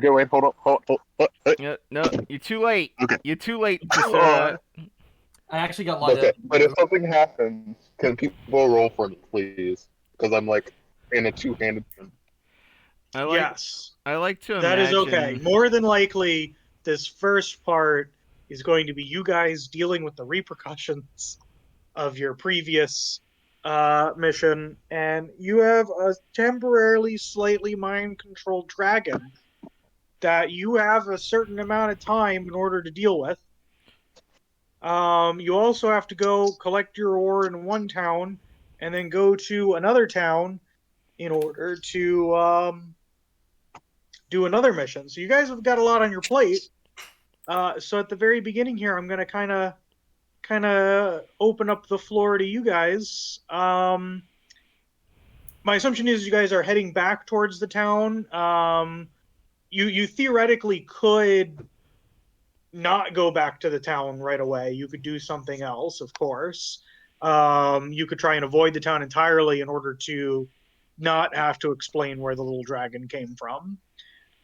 Okay, wait, hold on. No, no, you're too late. Okay. You're too late, Tasura. I actually got light Okay, up. but if something happens, can people roll for me, please? Because I'm like in a two-handed. I like Yes, I like to that is okay. imagine. More than likely, this first part is going to be you guys dealing with the repercussions of your previous mission, and you have a temporarily slightly mind controlled dragon that you have a certain amount of time in order to deal with. You also have to go collect your ore in one town and then go to another town in order to do another mission. So you guys have got a lot on your plate. So at the very beginning here, I'm gonna kind of open up the floor to you guys. My assumption is you guys are heading back towards the town. You theoretically could not go back to the town right away. You could do something else, of course. You could try and avoid the town entirely in order to not have to explain where the little dragon came from.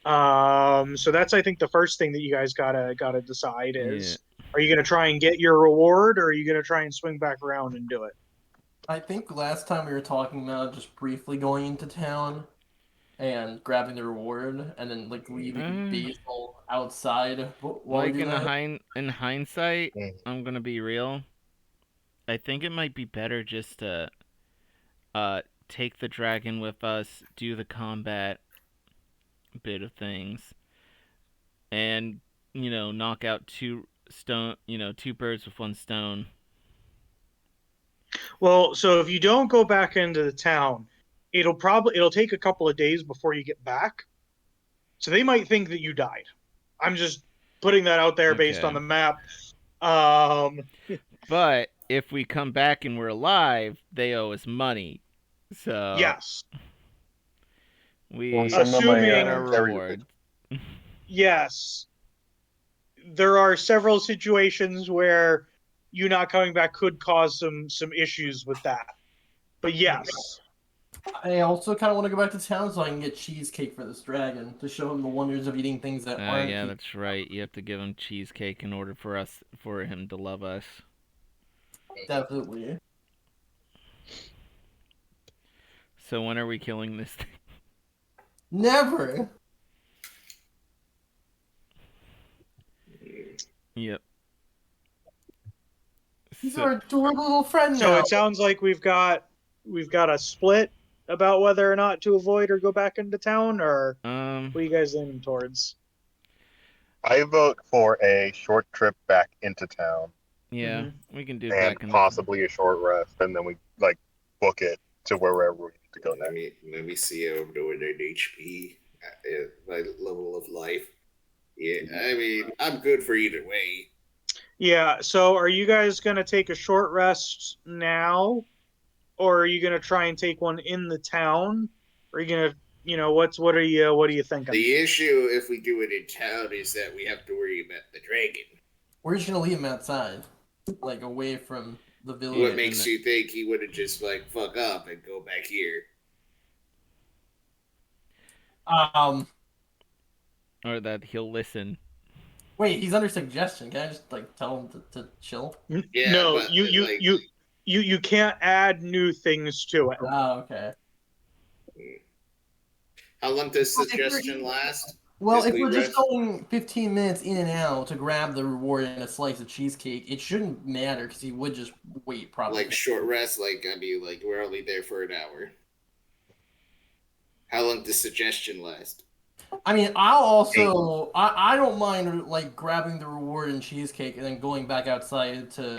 So that's I think the first thing that you guys gotta decide is are you gonna try and get your reward or are you gonna try and swing back around and do it? I think last time we were talking about just briefly going into town and grabbing the reward, and then like leaving Basil outside while we Like do that. in hindsight, Mm. I'm gonna be real. I think it might be better just to take the dragon with us, do the combat bit of things, and knock out two birds with one stone. Well, so if you don't go back into the town, it'll take a couple of days before you get back. So they might think that you died. I'm just putting that out there based on Okay. the map. Um, But if we come back and we're alive, they owe us money. So yes. we Well, send them Assuming- got a our carrier reward. Yes. There are several situations where you not coming back could cause some issues with that. But yes. I also kind of want to go back to town so I can get cheesecake for this dragon to show him the wonders of eating things that aren't. Yeah, that's right. You have to give him cheesecake in order for him to love us. Definitely. So when are we killing this thing? Never. Yep. He's our adorable little friend So now. it sounds like we've got a split about whether or not to avoid or go back into town, or what are you guys leaning towards? I vote for a short trip back into town Yeah, we can do it and back in possibly a short rest, and then we like book it to wherever we need to go next. Let me see how I'm doing in HP, my level of life. Yeah, I mean, I'm good for either way. Yeah, so are you guys going to take a short rest now? Or are you going to try and take one in the town? Or are you going to, what are you thinking? The issue if we do it in town is that we have to worry about the dragon. We're just gonna leave him outside, like away from the village. What makes you think he wouldn't just like fuck up and go back here? Or that he'll listen. Wait, he's under suggestion. Can I just like tell him to chill? Yeah, No, but, you can't add new things to it. Oh, okay. How long does suggestion last? Well, As if we we're just rest? going 15 minutes in and out to grab the reward and a slice of cheesecake, it shouldn't matter because he would just wait probably. Like short rest, like I mean, like we're only there for an hour. How long does suggestion last? I mean, I'll also I don't mind like grabbing the reward and cheesecake and then going back outside to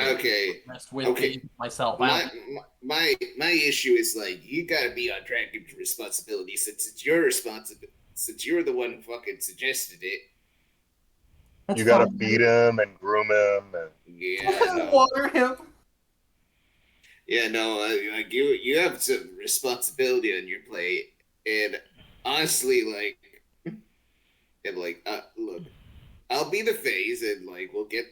rest with myself. My issue is like you gotta be on Dragon's responsibility since it's your responsibility. Since you're the one who fucking suggested it. That's you gotta fine. feed him and groom him and Yeah, water him. Yeah, no, like you have some responsibility on your plate, and honestly, like, and like, look, I'll be the phase, and like we'll get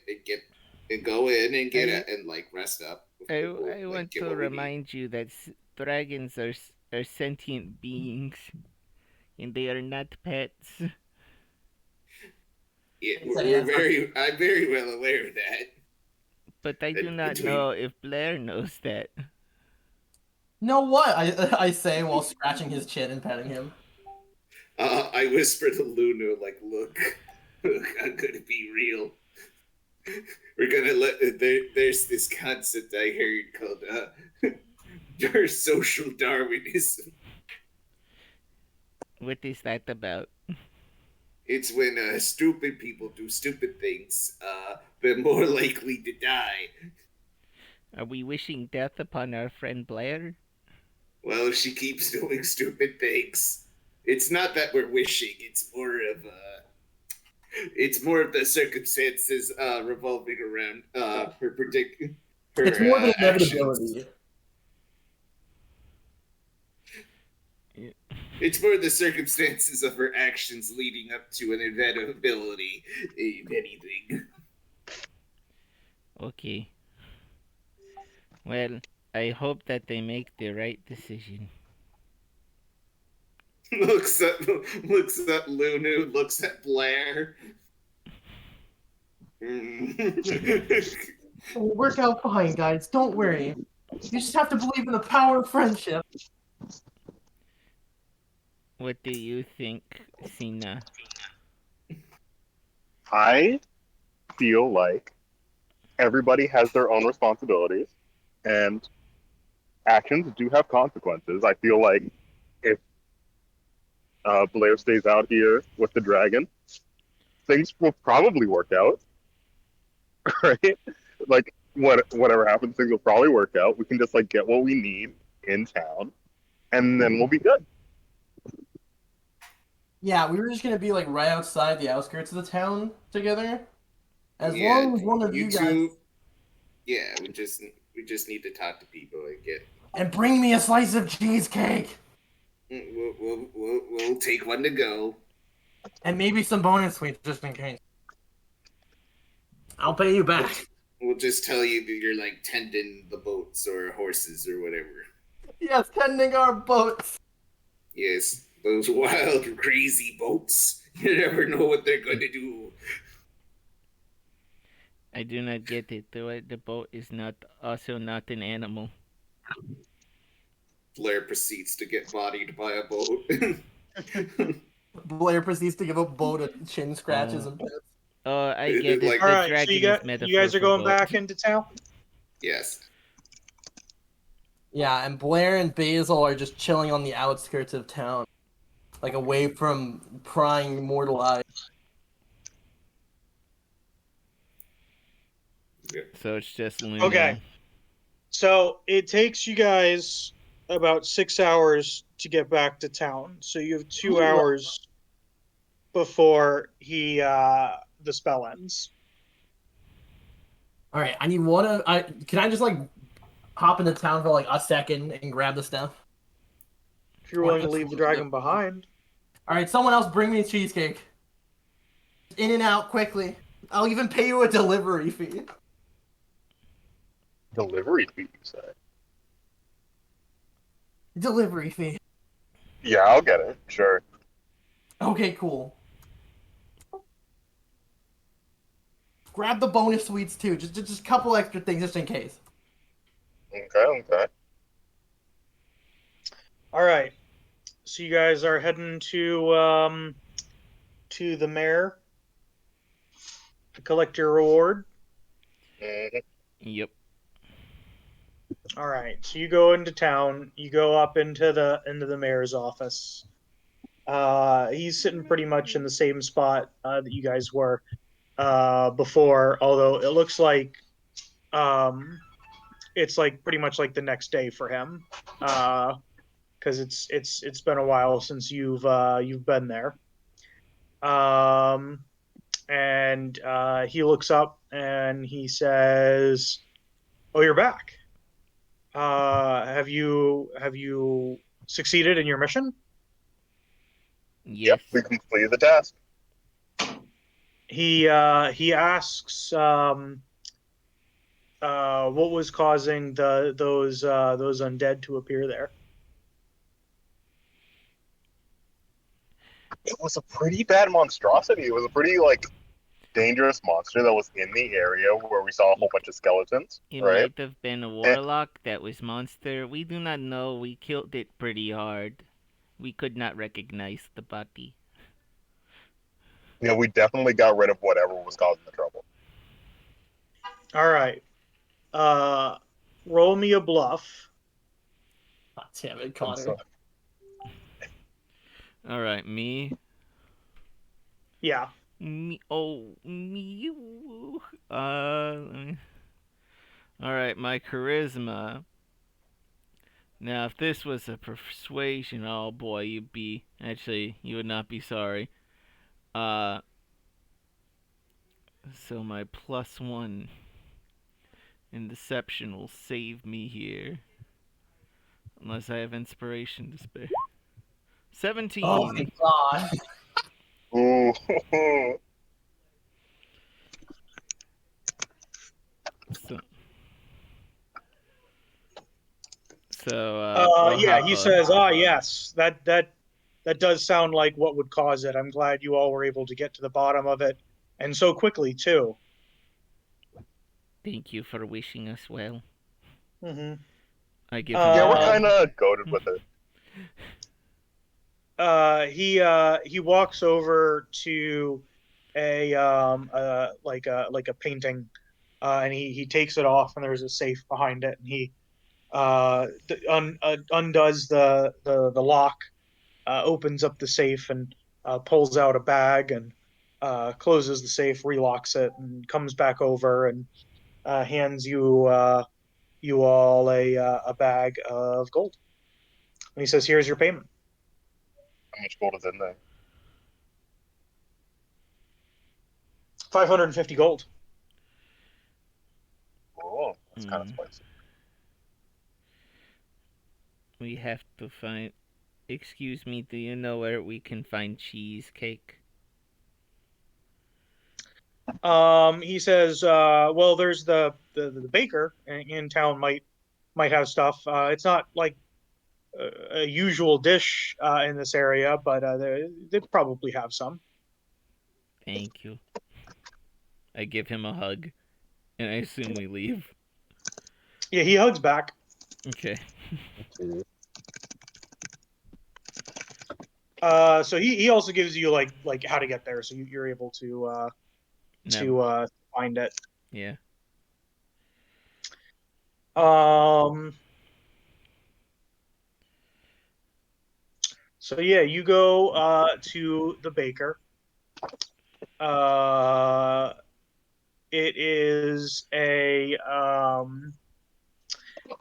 and go in and get it and like rest up. I want to remind you that dragons are sentient beings, and they are not pets. Yeah, It's a I'm very well aware of that. But I do not Between know if Blair knows that. Know what? I say while scratching his chin and petting him. I whisper to Lunu, like, look, I'm gonna be real. We're gonna there's this concept I heard called social Darwinism. What is that about? It's when stupid people do stupid things, but more likely to die. Are we wishing death upon our friend Blair? Well, she keeps doing stupid things. It's not that we're wishing. It's more of the circumstances revolving around her It's more of an actions. inevitability. It's more the circumstances of her actions leading up to an inevitability, if anything. Okay. Well, I hope that they make the right decision. looks at Lunu, looks at Blair. It'll work out fine, guys. Don't worry. You just have to believe in the power of friendship. What do you think, Cinna? I feel like everybody has their own responsibilities, and actions do have consequences. I feel like if Blair stays out here with the dragon, things will probably work out, right? Like whatever happens, things will probably work out. We can just like get what we need in town, and then we'll be good. Yeah, we were just gonna be like right outside the outskirts of the town together. As Yeah, long as one of you guys two. Yeah, we just need to talk to people and get. and bring me a slice of cheesecake We'll take one to go. and maybe some bonus sweets just in case. I'll pay you back. We'll just tell you that you're like tending the boats or horses or whatever. Yes, tending our boats. Yes, those wild, crazy boats. You never know what they're going to do. I do not get it. The boat is also not an animal. Blair proceeds to get bodied by a boat. Blair proceeds to give a boat a chin scratches and pets. Oh, I get it. Like- The All right, so dragon you is metaphor guys are for going boat. back into town. Yes. Yeah, and Blair and Basil are just chilling on the outskirts of town, like away from prying mortal eyes. So it's just Lunu. Okay. So it takes you guys about 6 hours to get back to town. So you have 2 hours before the spell ends. All right, I need one. Can I just like hop into town for like a second and grab the stuff? If you're willing to leave the dragon behind. All right, someone else bring me a cheesecake. In and out quickly. I'll even pay you a delivery fee. Delivery fee, you say? Delivery fee. Yeah, I'll get it. Sure. Okay, cool. Grab the bonus sweets too. Just a couple extra things just in case. Okay. All right. So you guys are heading to the mayor to collect your reward. Mhm. Yep. All right. So you go into town. You go up into the mayor's office. He's sitting pretty much in the same spot that you guys were before, although it looks like it's like pretty much like the next day for him, because it's been a while since you've been there. And he looks up and he says, "Oh, you're back. Have you succeeded in your mission?" Yes. Yep, we completed the task. He asks what was causing those undead to appear there. It was a pretty bad monstrosity. It was a pretty dangerous monster that was in the area where we saw a whole bunch of skeletons, It right? might have been a warlock that was monster. We do not know. We killed it pretty hard. We could not recognize the body. Yeah, we definitely got rid of whatever was causing the trouble. All right. Roll me a bluff. God damn it, I'm Connar. so- All right, me. Yeah. Me. Oh, me. All right, my charisma. Now, if this was a persuasion, oh boy, you would not be sorry. So my +1 in deception will save me here. Unless I have inspiration to spare. 17. Oh my god. Ooh. Yeah, he says, yes, that does sound like what would cause it. I'm glad you all were able to get to the bottom of it, and so quickly too. Thank you for wishing us well. Mm-hmm. I give him Yeah, we're a hug. kind of goaded with it. He walks over to a painting, and he takes it off, and there's a safe behind it, and he undoes the lock, opens up the safe, and pulls out a bag and closes the safe, relocks it, and comes back over and hands you all a bag of gold. And he says, "Here's your payment." How much gold is in there? 550 gold. Oh, that's kind of spicy. We have to find. Excuse me, do you know where we can find cheesecake? He says, "Well, there's the baker in town might have stuff. It's not like a usual dish in this area, but they probably have some." Thank you. I give him a hug, and I assume we leave. Yeah, he hugs back. Okay. So he also gives you like how to get there, so you're able to find it. Yeah. So yeah, you go to the baker. It is a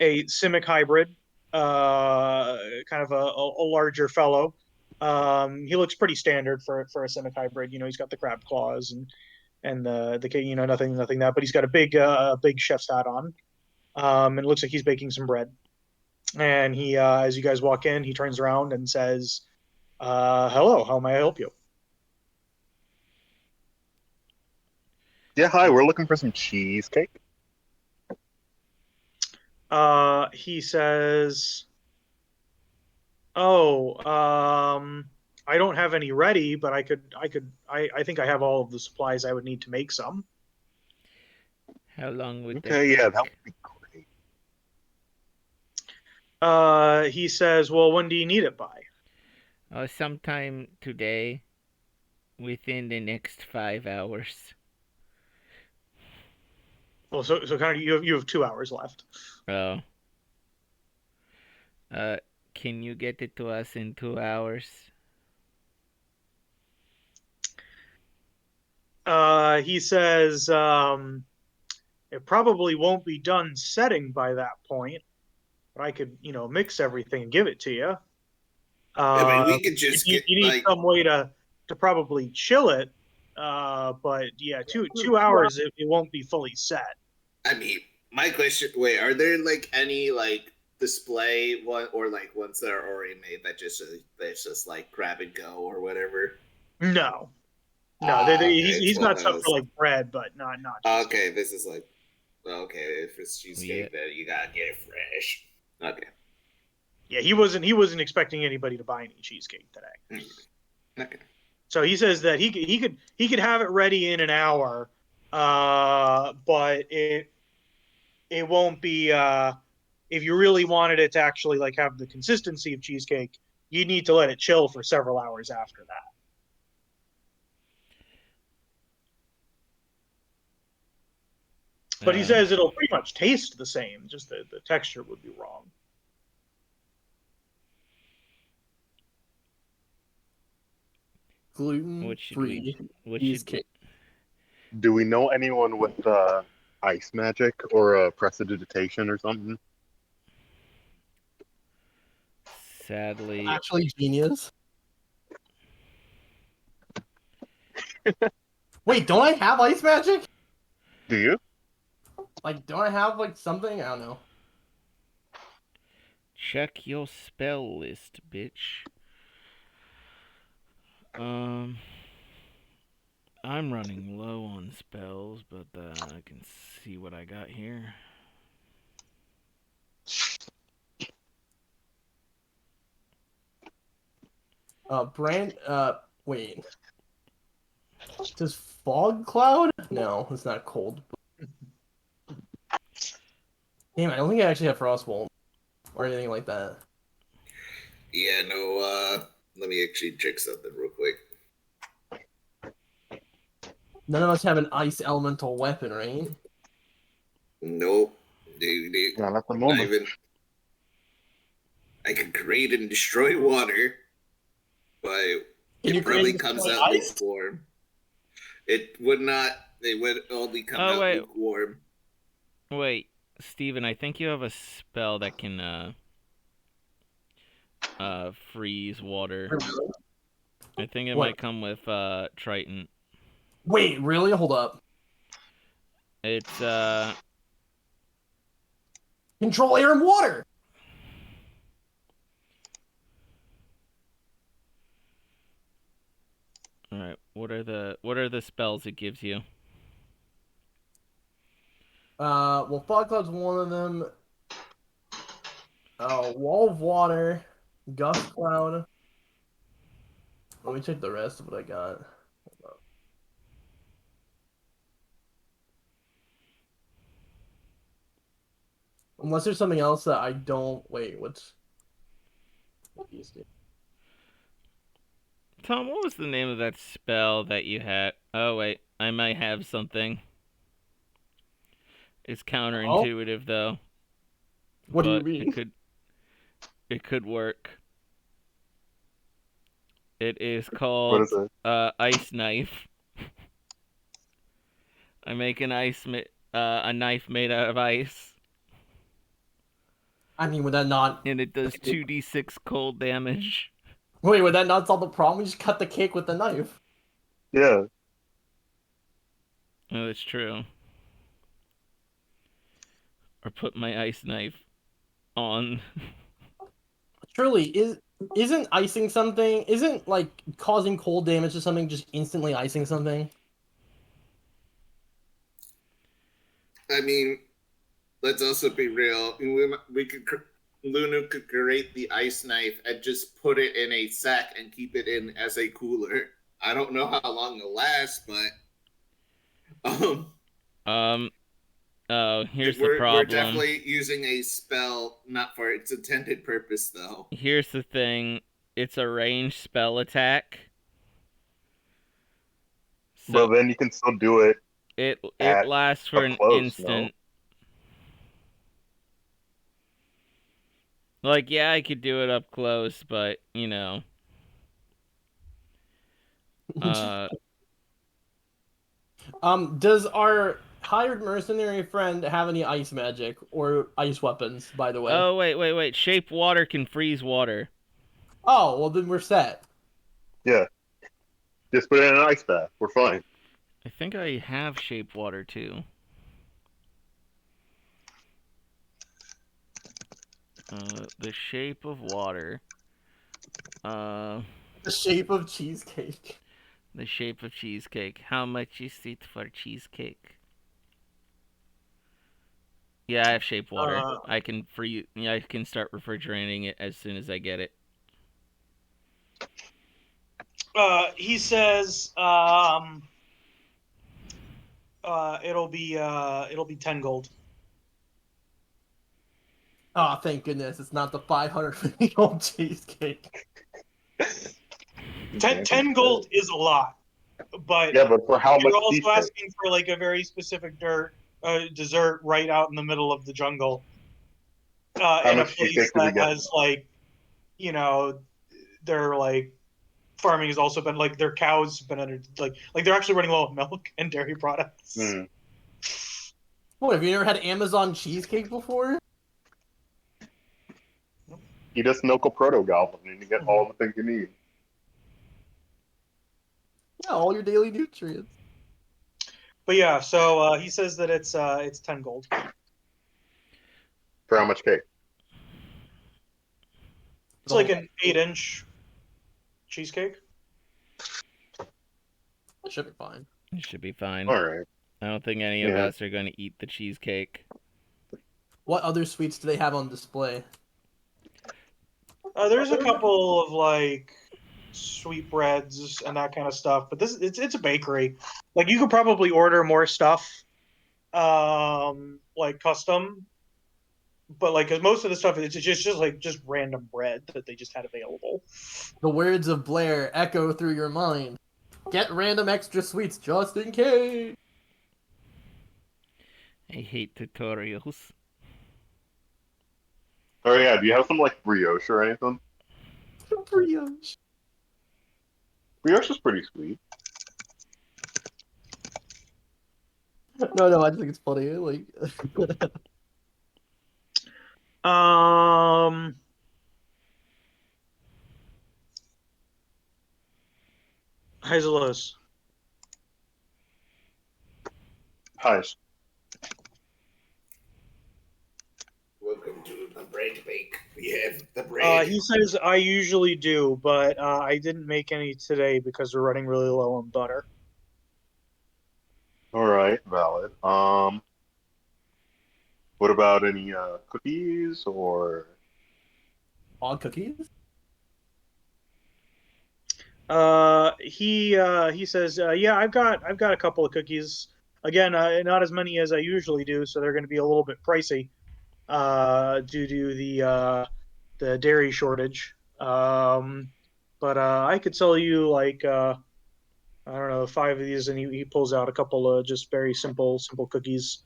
Simic hybrid, kind of a larger fellow. He looks pretty standard for a Simic hybrid. You know, he's got the crab claws and the nothing that, but he's got a big chef's hat on. And it looks like he's baking some bread. And he, as you guys walk in, he turns around and says, "Hello, how may I help you?" Yeah, hi, we're looking for some cheesecake. He says, "Oh, I don't have any ready, but I think I have all of the supplies I would need to make some." How long would that Okay, take? yeah, that would be great. He says, "Well, when do you need it by?" Sometime today, within the next 5 hours. Well, so kind of you have 2 hours left. Oh. Can you get it to us in 2 hours? He says, "It probably won't be done setting by that point, but I could, mix everything and give it to you. I mean, we could just you need some way to probably chill it, but yeah, two hours it won't be fully set." I mean, my question: wait, are there like any like display one or like ones that are already made that's just like grab and go or whatever? No, Okay, he's got stuff for like bread, but not. Okay, this is like okay. If it's cheesecake, then you gotta get it fresh. Okay. Yeah, he wasn't expecting anybody to buy any cheesecake today. Okay. So he says that he could have it ready in an hour, but it won't be. If you really wanted it to actually like have the consistency of cheesecake, you need to let it chill for several hours after that. But he says it'll pretty much taste the same, just the texture would be wrong. Gluten-free cheesecake. Do we know anyone with ice magic or prestidigitation or something? Sadly, Actually, genius. Wait, don't I have ice magic? Do you? Like, don't I have like something? I don't know. check your spell list, bitch. I'm running low on spells, but I can see what I got here. Wait. Does fog cloud? No, it's not cold. Damn, I don't think I actually have frostbolt or anything like that. Yeah, no, let me actually check something real quick. None of us have an ice elemental weapon, right? Nope. Not at the Not moment. even. I can create and destroy water, but it probably comes out lukewarm. It would not. It would only come out lukewarm. Wait, Steven, I think you have a spell that can freeze water. I think it might come with Triton. Wait, really? Hold up. It's control air and water. All right. What are the spells it gives you? Well, fog cloud's one of them. Wall of water, gust cloud. Let me check the rest of what I got. Unless there's something else that I don't. Wait, what's? Tom, what was the name of that spell that you had? Oh wait, I might have something. It's counterintuitive though. What do you mean? It could work. It is called What is it? Ice Knife. I make a knife made out of ice. I mean, would that not? And it does 2d6 cold damage. Wait, would that not solve the problem? We just cut the cake with the knife. Yeah. Oh, that's true. Or put my ice knife on. Truly, isn't icing something? Isn't like causing cold damage to something just instantly icing something? I mean, let's also be real. Lunu could create the ice knife and just put it in a sack and keep it in as a cooler. I don't know how long it'll last, but here's the problem. We're definitely using a spell not for its intended purpose, though. Here's the thing. It's a ranged spell attack. So, well, then you can still do it. It lasts for an instant. No? Like, yeah, I could do it up close, but, you know. Does our hired mercenary friend have any ice magic or ice weapons, by the way? Oh, wait. Shape water can freeze water. Oh, well, then we're set. Yeah. Just put it in an ice bath. We're fine. I think I have shape water, too. The shape of water. The shape of cheesecake. The shape of cheesecake. How much is it for cheesecake? Yeah, I have shape water. I can I can start refrigerating it as soon as I get it. He says it'll be 10 gold. Oh, thank goodness. It's not the 550 gold cheesecake. 10 gold is a lot, but Yeah, but for how much you're also cheesecake? asking for like a very specific dessert right out in the middle of the jungle, in a much place cheesecake do we that get? has like, their like farming has also been like their cows have been under like they're actually running low on milk and dairy products. Mm. What, have you never had Amazon cheesecake before? You just milk a proto goblin and you get all the things you need. Yeah, all your daily nutrients. But yeah, so he says that it's 10 gold. For how much cake? It's like an 8-inch cheesecake. That should be fine. It should be fine. All right. I don't think any of us are going to eat the cheesecake. What other sweets do they have on display? There's a couple of like sweetbreads and that kind of stuff, but it's a bakery. Like you could probably order more stuff, like custom, but like because most of the stuff it's just random bread that they just had available. The words of Blair echo through your mind. Get random extra sweets just in case. I hate tutorials. Oh yeah, do you have some like brioche or anything? Brioche. Brioche is pretty sweet. No, I just think it's funny. Like, Highs or lows? Highs. Welcome to the bread bake. We have the bread. He says I usually do, but I didn't make any today because we're running really low on butter. All right, valid. What about any cookies or? odd cookies? He says, yeah, I've got a couple of cookies. Again, not as many as I usually do, so they're going to be a little bit pricey, due to the dairy shortage. But I could sell you like I don't know, 5 of these, and he pulls out a couple of just very simple cookies.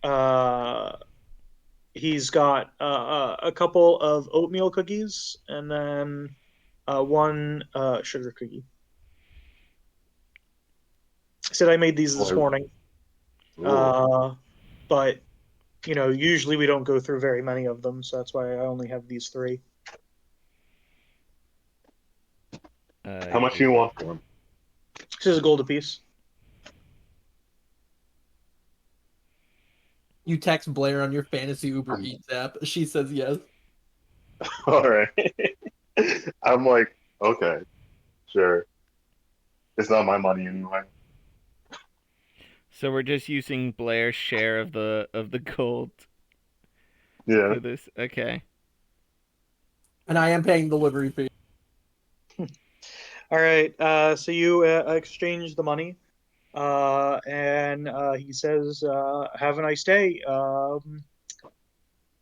Uh, he's got a couple of oatmeal cookies, and then one sugar cookie. I said I made these this morning, but usually we don't go through very many of them, so that's why I only have these 3. How much do you want for them? This is a gold apiece. You text Blair on your fantasy Uber Eats app. She says yes. All right. I'm like, okay, sure. It's not my money anyway. So we're just using Blair's share of the gold. Yeah. For this, okay. And I am paying the delivery fee. All right. So you exchange the money, and he says, "Have a nice day.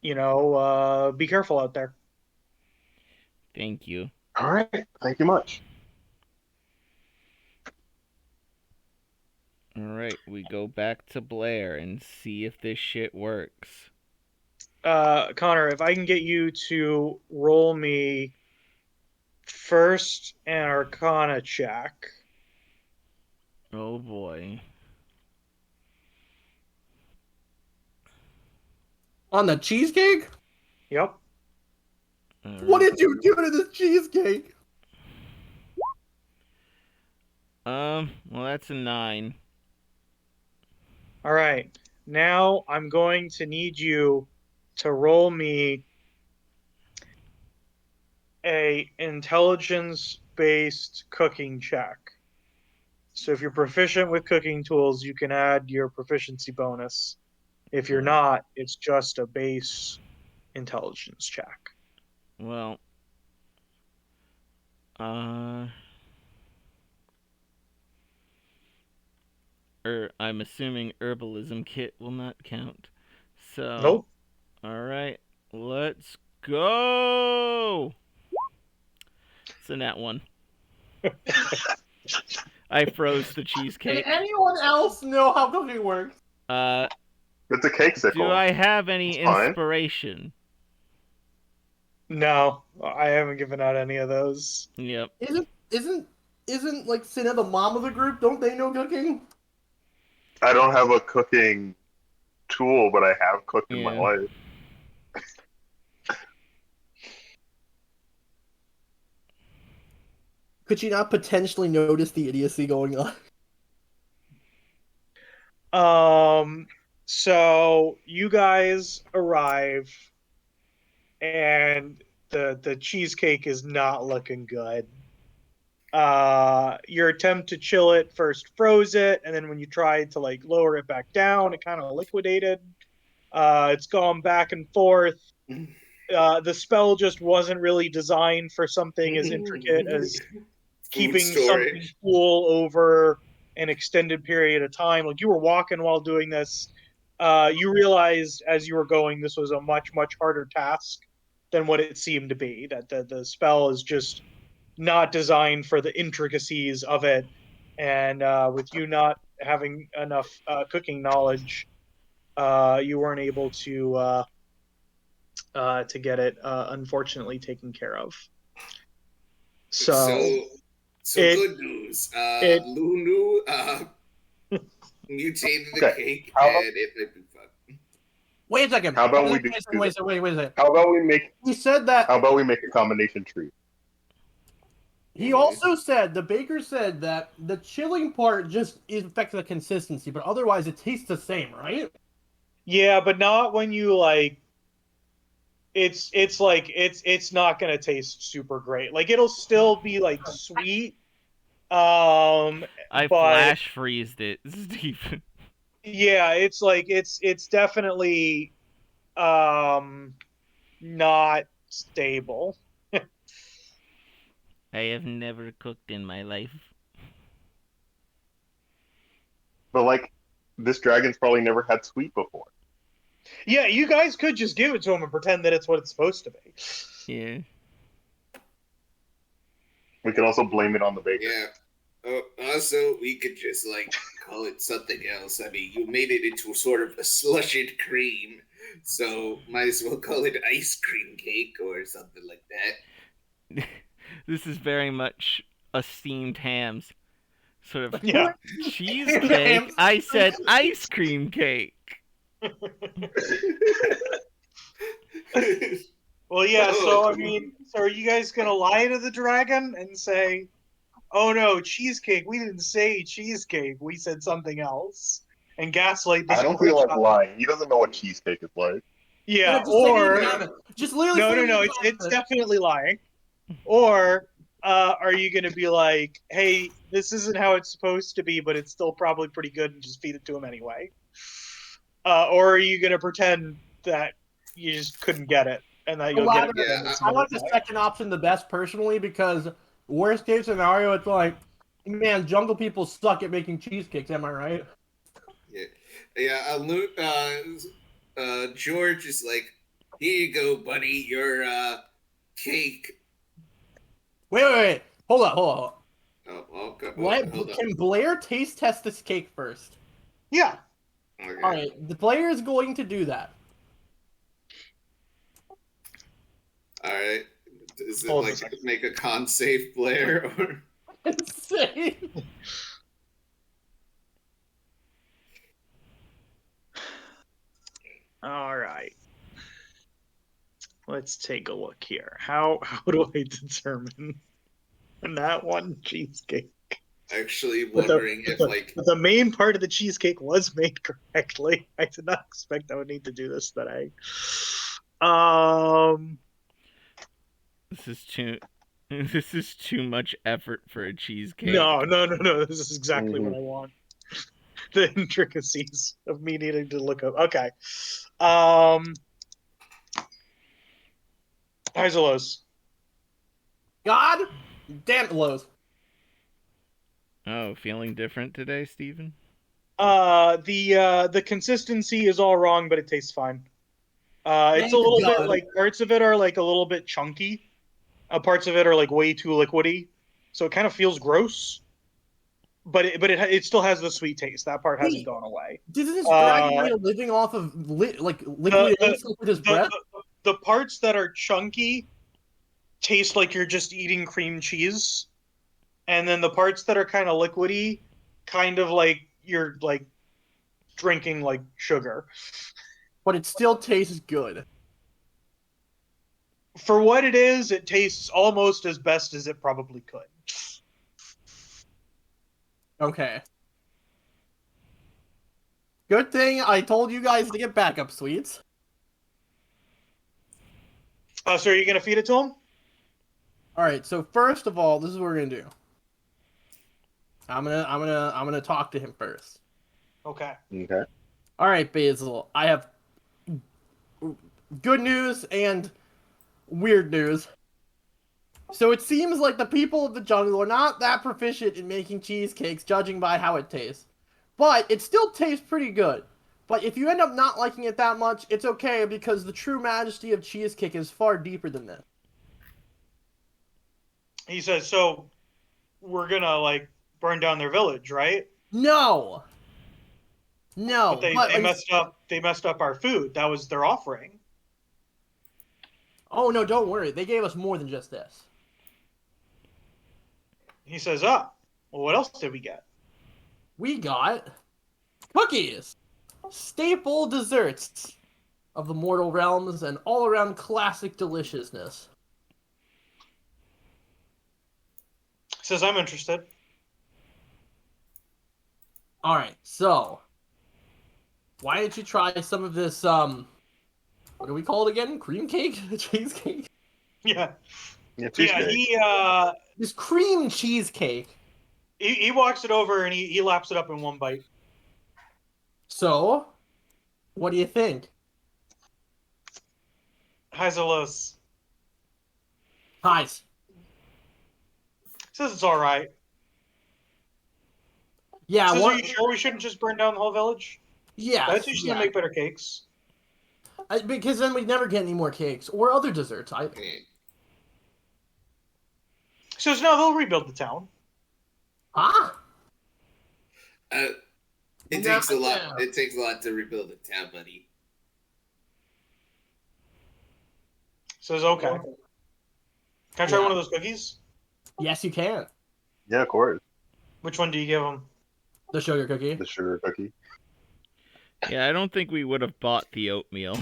Be careful out there." Thank you. All right. Thank you much. All right, we go back to Blair and see if this shit works. Connar, if I can get you to roll me first an Arcana check. Oh boy. On the cheesecake? Yep. Right. What did you do to this cheesecake? Well, that's a 9. All right. Now I'm going to need you to roll me a intelligence-based cooking check. So if you're proficient with cooking tools, you can add your proficiency bonus. If you're not, it's just a base intelligence check. Well, I'm assuming herbalism kit will not count. So, Nope. all right, let's go. It's a nat one. I froze the Did cheesecake. anyone else know how cooking works? It's a cake sickle. Do I have any It's fine. inspiration? No, I haven't given out any of those. Yep. Isn't like Cinna the mom of the group? Don't they know cooking? I don't have a cooking tool, but I have cooked in my Yeah. life. Could you not potentially notice the idiocy going on? So you guys arrive, and the cheesecake is not looking good. Your attempt to chill it first froze it, and then when you tried to like lower it back down, it kind of liquidated. It's gone back and forth. The spell just wasn't really designed for something as intricate as keeping something cool over an extended period of time. Like you were walking while doing this. You realized as you were going, this was a much, much harder task than what it seemed to be. That the spell is just not designed for the intricacies of it. And with you not having enough cooking knowledge, you weren't able to get it unfortunately taken care of. So good news. Lunu mutated the cake, and it might be fun. Wait a second. How about we wait a second. How about we make? He said that. How about we make a combination treat? He also said, the baker said that the chilling part just affects the consistency, but otherwise it tastes the same, right? Yeah, but not when you like. It's not gonna taste super great. Like it'll still be like sweet. I but flash freezed it, Steve. yeah, it's definitely not stable. I have never cooked in my life. But like, this dragon's probably never had sweet before. Yeah, you guys could just give it to him and pretend that it's what it's supposed to be. Yeah. We could also blame it on the baker. Yeah. Also, we could just like call it something else. I mean, you made it into sort of a slushed cream, so might as well call it ice cream cake or something like that. This is very much a steamed hams. Sort of Yeah. cheesecake. I said ice cream cake. Well, yeah, so I mean, so are you guys gonna lie to the dragon and say, oh no, cheesecake, we didn't say cheesecake, we said something else, and gaslight the I don't feel like lying. He doesn't know what cheesecake is like. Yeah, just or just literally no, it's definitely lying. Or are you gonna be like, hey, this isn't how it's supposed to be, but it's still probably pretty good, and just feed it to him anyway? Or are you gonna pretend that you just couldn't get it and that you'll get it? Yeah, I like the second option the best personally, because worst case scenario, it's like, man, jungle people suck at making cheesecakes. Am I right? Yeah. George is like, here you go, buddy, your cake. Wait. Hold on. Oh, okay. Hold Can Blair taste test this cake first? Yeah. Okay. All right, the player is going to do that. All right. Is it like make a con save, Blair? Or... Insane. All right. Let's take a look here. How do I determine that one cheesecake? Actually wondering if the main part of the cheesecake was made correctly. I did not expect I would need to do this today. This is too much effort for a cheesecake. No. This is exactly what I want. The intricacies of me needing to look up. Okay. Highs or lows? God, Damn it, Lowe's. Oh, feeling different today, Steven? The consistency is all wrong, but it tastes fine. It's a Thank little bit God. like parts of it are like a little bit chunky. Parts of it are like way too liquidy, so it kind of feels gross. But it still has the sweet taste. That part hasn't gone away. Doesn't this dragon make a living off of liquid ice with his breath? The parts that are chunky taste like you're just eating cream cheese, and then the parts that are kind of liquidy, kind of like you're like drinking like sugar. But it still tastes good. For what it is, it tastes almost as best as it probably could. Okay. Good thing I told you guys to get backup sweets. So are you gonna feed it to him? Alright, so first of all, this is what we're gonna do. I'm gonna talk to him first. Okay. Okay. Alright, Basil, I have good news and weird news. So it seems like the people of the jungle are not that proficient in making cheesecakes, judging by how it tastes. But it still tastes pretty good. But if you end up not liking it that much, it's okay, because the true majesty of cheesecake is far deeper than this. He says, so we're gonna like burn down their village, right? No! No, But they messed up our food. That was their offering. Oh no, don't worry. They gave us more than just this. He says, well, what else did we get? We got cookies! Staple desserts of the mortal realms and all-around classic deliciousness. He says, I'm interested. Alright, so why don't you try some of this, what do we call it again? Cream cake? Cheesecake? Yeah. Yeah, Yeah, This cream cheesecake. he walks it over and he laps it up in one bite. So, what do you think? Highs or lows? Highs. Says it's all right. Yeah, Says, are you sure we shouldn't just burn down the whole village? Yeah. That's usually gonna make better cakes. Because then we'd never get any more cakes or other desserts either. Says, no, they'll rebuild the town. Huh? It takes a lot. It takes a lot to rebuild a town, buddy. Says, okay. Can I try one of those cookies? Yes, you can. Yeah, of course. Which one do you give them? The sugar cookie. The sugar cookie. Yeah, I don't think we would have bought the oatmeal.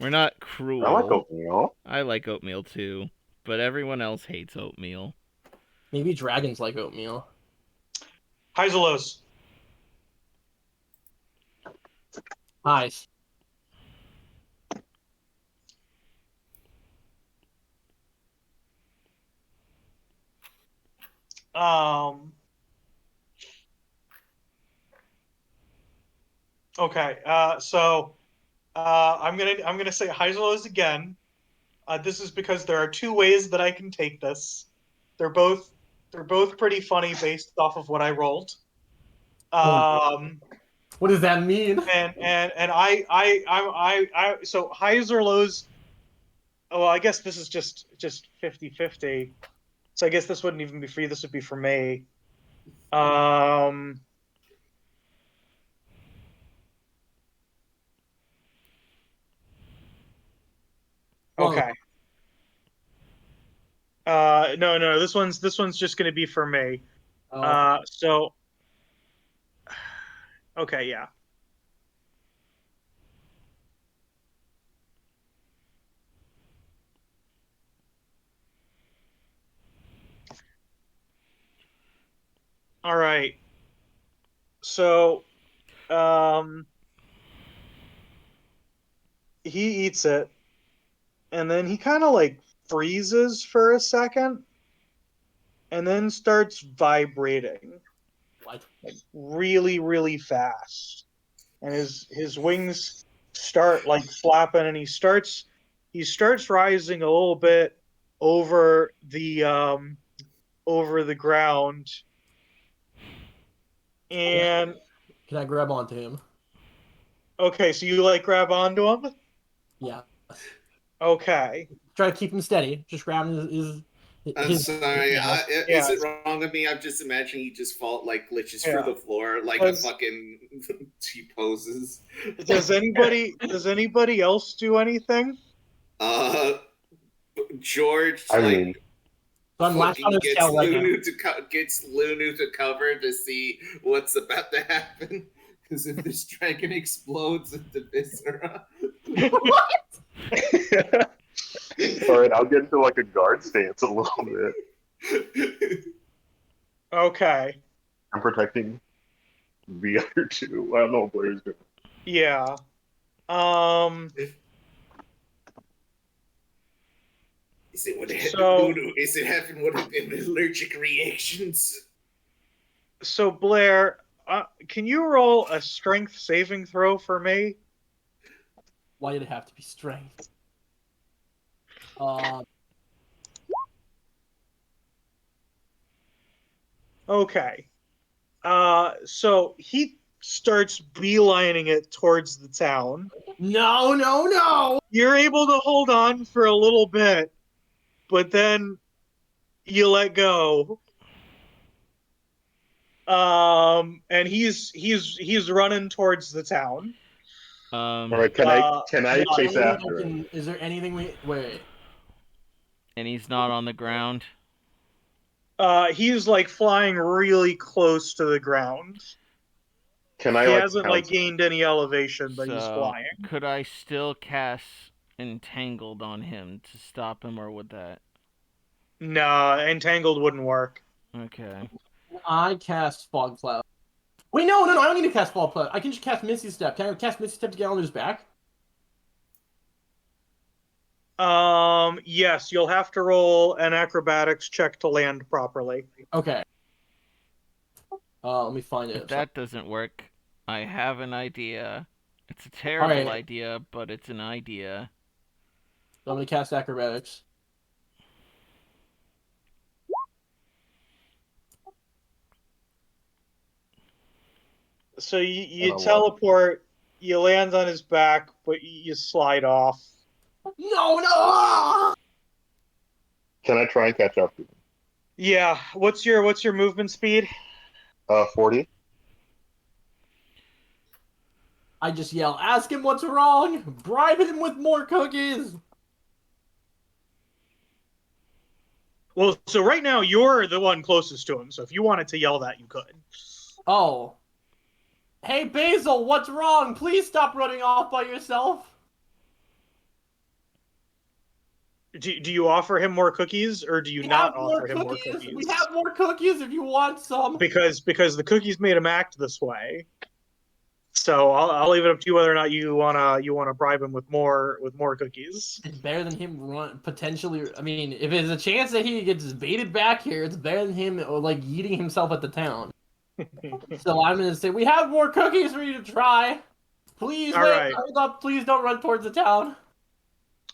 We're not cruel. I like oatmeal. I like oatmeal too, but everyone else hates oatmeal. Maybe dragons like oatmeal. Highs or lows? Highs. Okay. So I'm gonna say highs or lows again. This is because there are two ways that I can take this. They're both pretty funny based off of what I rolled. What does that mean? And I so highs or lows. Oh, well, I guess this is just 50-50. So I guess this wouldn't even be free. This would be for me. Okay. No. This one's just gonna be for me. Oh. So. Okay, yeah. All right. So, he eats it, and then he kind of like freezes for a second, and then starts vibrating. What? Like really, really fast. And his wings start like flapping, and he starts rising a little bit over the ground, and Can I grab onto him? okay, so you like grab onto him? Yeah. Okay. Try to keep him steady. Just grab his I'm sorry. yeah. Is it wrong of me? I'm just imagining he just glitches through the floor like a fucking T-poses. Does anybody else do anything? George, I mean, So I'm latched on his gets tail right now. gets Lunu to cover to see what's about to happen. Because if this dragon explodes into viscera. all right, I'll get into like a guard stance a little bit. Okay. I'm protecting the other two. I don't know what Blair's doing. Yeah. Is it having one of them allergic reactions? So Blair, can you roll a strength saving throw for me? Why did it have to be strength? Okay. So he starts beelining it towards the town. No! You're able to hold on for a little bit, but then you let go. And he's running towards the town. All right, can I chase after him? Is there anything we wait? And he's not on the ground. He's like flying really close to the ground. He hasn't like gained any elevation, but he's flying. Could I still cast Entangled on him to stop him, or would that? No, Entangled wouldn't work. Okay. I cast Fog Cloud. Wait, no, I don't need to cast Fog Cloud. I can just cast Misty Step. Can I cast Misty Step to get on his back? Yes, you'll have to roll an acrobatics check to land properly. Okay. Let me find it. If that doesn't work, I have an idea. It's a terrible idea, but it's an idea. So I'm gonna cast acrobatics. So you teleport, you land on his back, but you slide off. No! Can I try and catch up to him? Yeah. What's your movement speed? 40. I just yell, ask him what's wrong! Bribe him with more cookies! Well, so right now you're the one closest to him, so if you wanted to yell that, you could. Oh. Hey, Basil, what's wrong? Please stop running off by yourself. Do you offer him more cookies, or do you not offer him more cookies? We have more cookies if you want some. Because the cookies made him act this way. So I'll leave it up to you whether or not you wanna bribe him with more cookies. It's better than him potentially. I mean, if there's a chance that he gets baited back here, it's better than him like eating himself at the town. So I'm gonna say we have more cookies for you to try. Please hold up. Please don't run towards the town.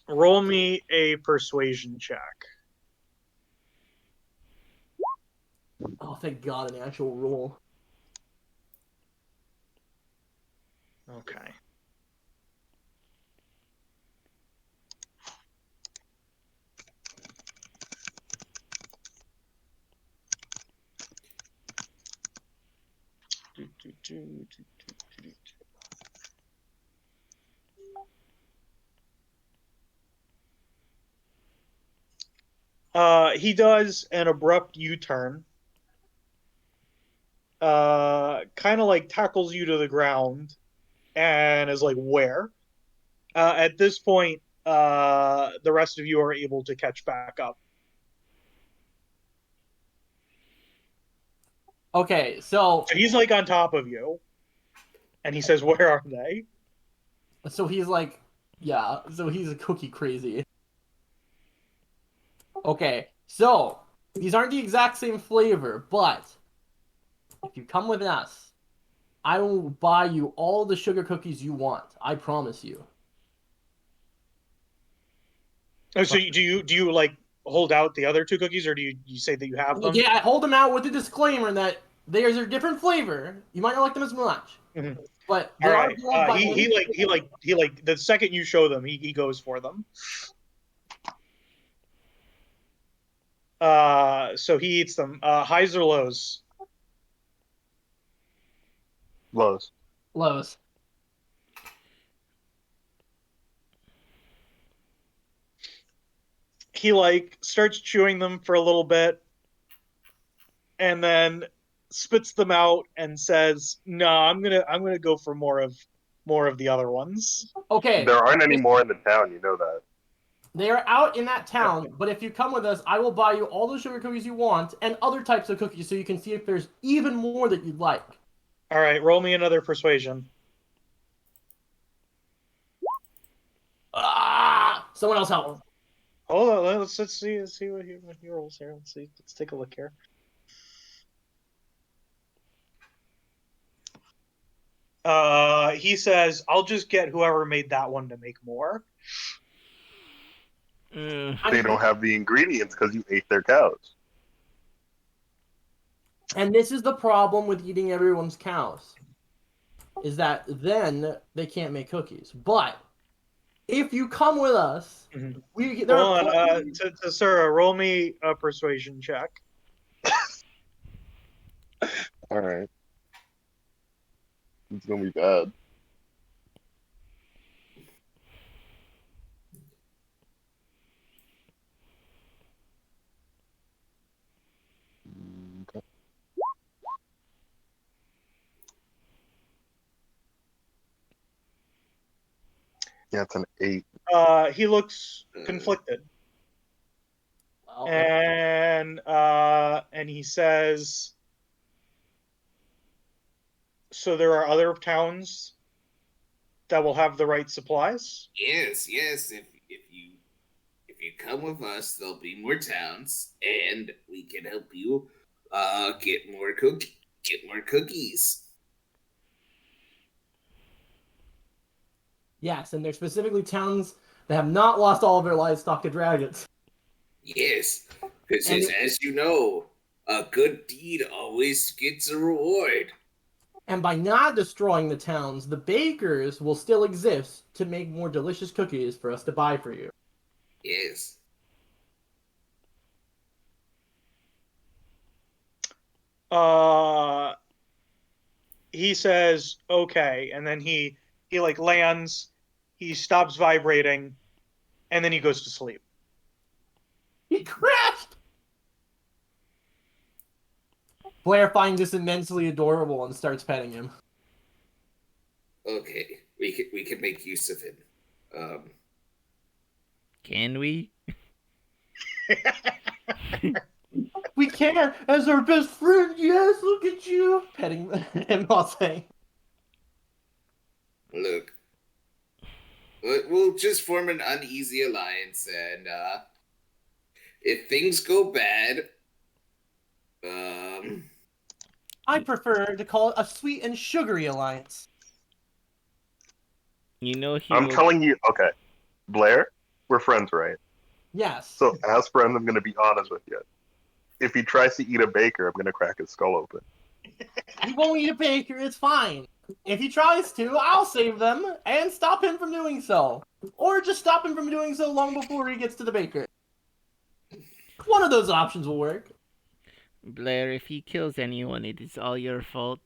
Roll me a persuasion check. Oh, thank God, an actual roll. Okay. He does an abrupt U-turn. Kind of like tackles you to the ground and is like, where? At this point, the rest of you are able to catch back up. Okay, so he's like on top of you, and he says, where are they? So he's like, yeah, so he's a cookie crazy. Okay, so these aren't the exact same flavor, but if you come with us, I will buy you all the sugar cookies you want. I promise you. Oh, so do you like hold out the other 2 cookies, or do you say that you have them? Yeah, I hold them out with the disclaimer that there's a different flavor. You might not like them as much, but they All are right. built by He like the second you show them, he goes for them. So he eats them. Highs or lows? Lows. Lows. He like starts chewing them for a little bit, and then spits them out and says, "No, I'm gonna go for more of the other ones." Okay. There aren't any more in the town, you know that. They are out in that town, but if you come with us, I will buy you all the sugar cookies you want and other types of cookies so you can see if there's even more that you'd like. All right, roll me another persuasion. Someone else help. Hold on, let's see what he rolls here. Let's take a look here. He says, "I'll just get whoever made that one to make more." They don't have the ingredients because you ate their cows. And this is the problem with eating everyone's cows, is that then they can't make cookies. But if you come with us, Hold on, Tasura, roll me a persuasion check. All right. It's gonna be bad. Okay. Yeah, it's an 8. He looks conflicted, Well, and he says, "So there are other towns that will have the right supplies?" Yes. If you come with us, there'll be more towns, and we can help you get more cookies. yes, and they're specifically towns that have not lost all of their livestock to dragons. Yes, because as you know, a good deed always gets a reward. And by not destroying the towns, the bakers will still exist to make more delicious cookies for us to buy for you. Yes. He says, "Okay," and then he like lands, he stops vibrating, and then he goes to sleep. He crashed! Blair finds this immensely adorable and starts petting him. Okay, we can make use of him. Can we? We can, as our best friend, yes, look at you! Petting him while saying, Look, we'll just form an uneasy alliance, and if things go bad, I prefer to call it a sweet and sugary alliance. You know he I'm will... telling you, okay, Blair, we're friends, right? Yes. So as friends, I'm gonna be honest with you. If he tries to eat a baker, I'm gonna crack his skull open. He won't eat a baker, it's fine. If he tries to, I'll save them and stop him from doing so. Or just stop him from doing so long before he gets to the baker. One of those options will work. Blair, if he kills anyone, it is all your fault.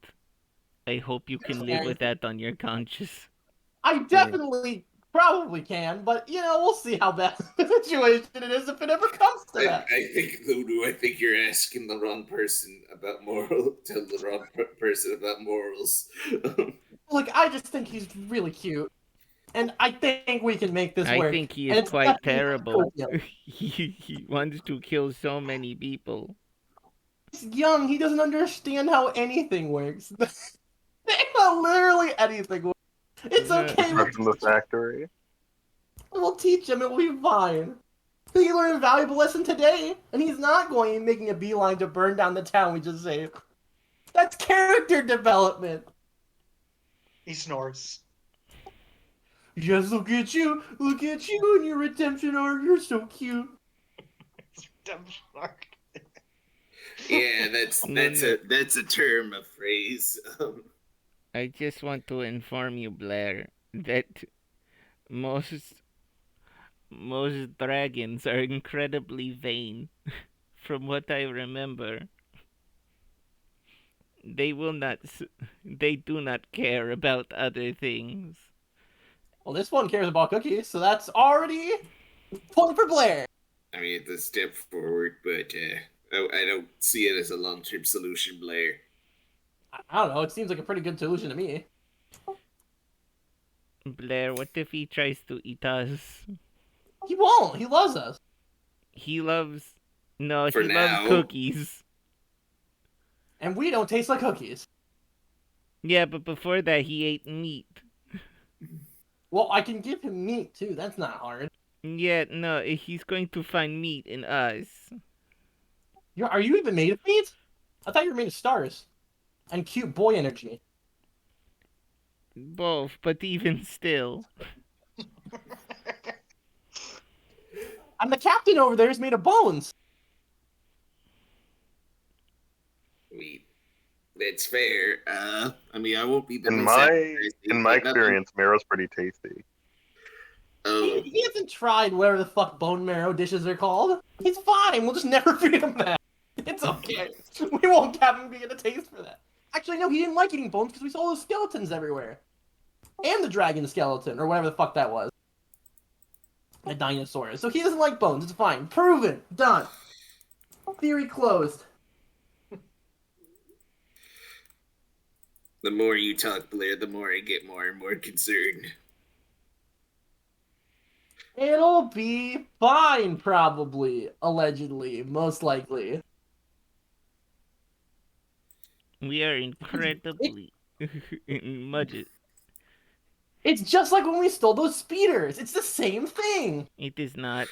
I hope you can live with that on your conscience. I definitely probably can, but we'll see how bad the situation it is if it ever comes to that. I think, Lunu, I think you're asking the wrong person about person about morals. Look, I just think he's really cute. And I think we can make this work. I think he is quite terrible. He wants to kill so many people. He's young. He doesn't understand how anything works. Literally anything works. It's okay. From the factory. We'll teach him. It'll be fine. He learned a valuable lesson today, and he's not going and making a beeline to burn down the town we just saved. That's character development. He snorts. Yes, look at you and your redemption arc. You're so cute. I'm sorry. Yeah, that's No, no. a term, a phrase. I just want to inform you, Blair, that most most dragons are incredibly vain. From what I remember, they will not. They do not care about other things. Well, this one cares about cookies, so that's already point for Blair. I mean, it's a step forward, but I don't see it as a long-term solution, Blair. I don't know. It seems like a pretty good solution to me. Blair, what if he tries to eat us? He won't. He loves us. He loves. No, For he loves now. cookies. And we don't taste like cookies. Yeah, but before that, he ate meat. Well, I can give him meat, too. That's not hard. Yeah, no, he's going to find meat in us. Are you even made of meat? I thought you were made of stars. And cute boy energy. Both, but even still. And the captain over there is made of bones. I mean, that's fair. I mean, I won't be the In most my sacrificing, in my but nothing- experience, marrow's pretty tasty. Oh, He hasn't tried whatever the fuck bone marrow dishes are called. He's fine. We'll just never feed him that. It's okay. We won't have him get a taste for that. Actually, no, he didn't like eating bones because we saw those skeletons everywhere. And the dragon skeleton, or whatever the fuck that was. A dinosaur. So he doesn't like bones. It's fine. Proven. Done. Theory closed. the more you talk, Blair, the more I get more and more concerned. It'll be fine, probably. Allegedly. Most likely. We are incredibly much. It's just like when we stole those speeders. It's the same thing. It is not.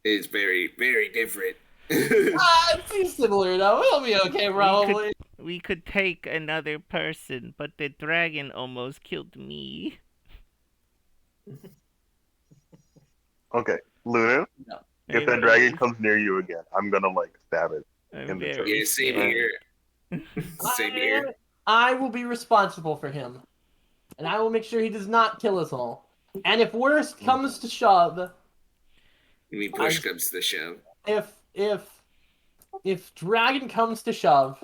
It's very, very different. It seems similar though. It'll be okay, probably. We could take another person, but the dragon almost killed me. Okay, Luna, No. if that I'm dragon very- comes near you again, I'm gonna stab it. I'm in the very Yeah, same scared. here. Same here. I will be responsible for him. And I will make sure he does not kill us all. And if worst comes to shove, I mean, push comes to shove. if dragon comes to shove,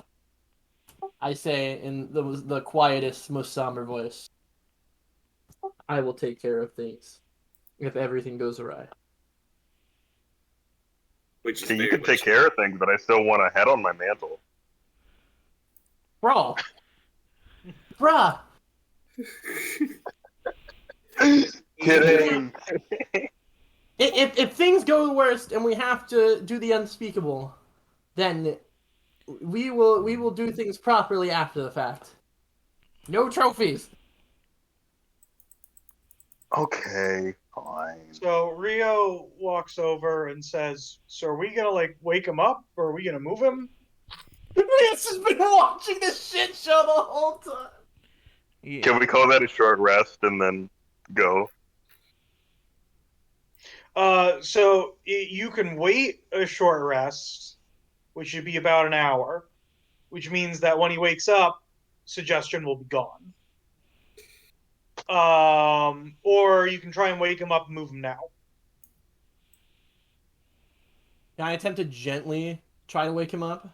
I say in the quietest, most somber voice, I will take care of things if everything goes awry. Which is Okay, you very can take much- care of things, but I still want a head on my mantle. Bro. Bruh. Kidding. If things go the worst and we have to do the unspeakable, then we will do things properly after the fact. No trophies. Okay, fine. So Rio walks over and says, "So are we gonna like wake him up, or are we gonna move him?" Rios has been watching this shit show the whole time. Yeah. Can we call that a short rest and then go? So you can wait a short rest, which should be about an hour, which means that when he wakes up, suggestion will be gone. Or you can try and wake him up and move him now. Can I attempt to gently try to wake him up?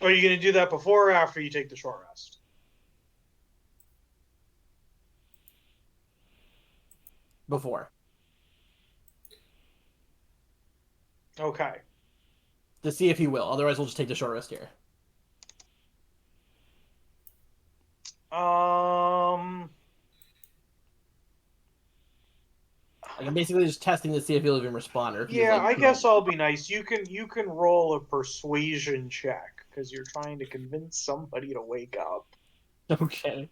Are you going to do that before or after you take the short rest? Before. Okay. To see if he will. Otherwise, we'll just take the short rest here. Like, I'm basically just testing to see if he'll even respond. Or if he's, Yeah, like, I guess I'll be nice. You can roll a persuasion check because you're trying to convince somebody to wake up. Okay.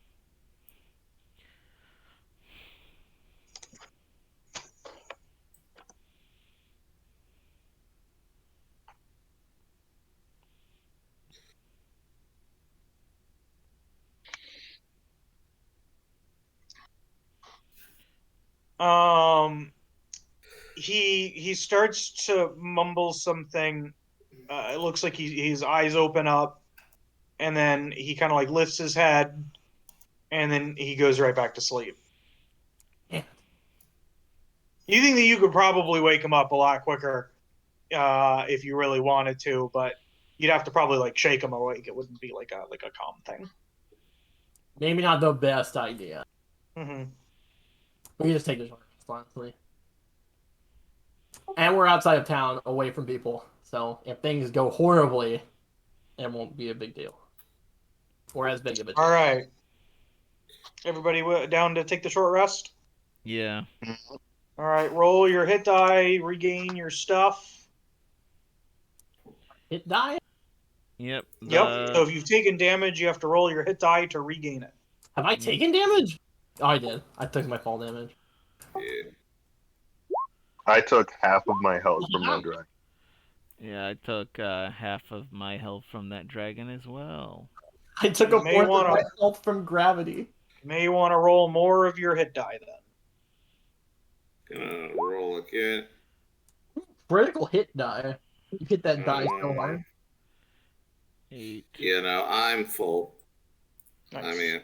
he starts to mumble something. It looks like his eyes open up, and then he kind of like lifts his head, and then he goes right back to sleep. Yeah. You think that you could probably wake him up a lot quicker if you really wanted to, but you'd have to probably like shake him awake. It wouldn't be like a calm thing. Maybe not the best idea. Mm-hmm. We can just take the short rest, honestly. And we're outside of town, away from people. So if things go horribly, it won't be a big deal. Or as big of a deal. All right. Everybody down to take the short rest? Yeah. All right. Roll your hit die, regain your stuff. Hit die? Yep. Yep. So if you've taken damage, you have to roll your hit die to regain it. Have I taken damage? Oh, I did. I took my fall damage. Yeah. I took half of my health from that dragon. Yeah, I took half of my health from that dragon as well. I took You a may fourth of wanna- my health from gravity. You may want to roll more of your hit die then. Gonna roll again. Critical hit die. You hit that die so hard. 8. You know, I'm full. Nice. I mean,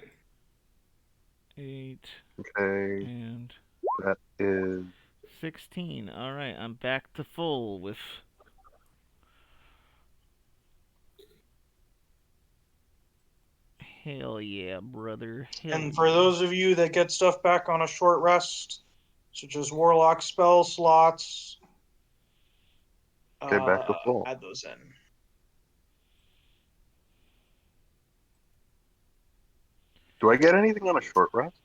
8 Okay, and that is 16. All right, I'm back to full with. Hell yeah, brother. Hell And for yeah. those of you that get stuff back on a short rest, such as warlock spell slots, Okay, back to full. add those in. Do I get anything on a short rest?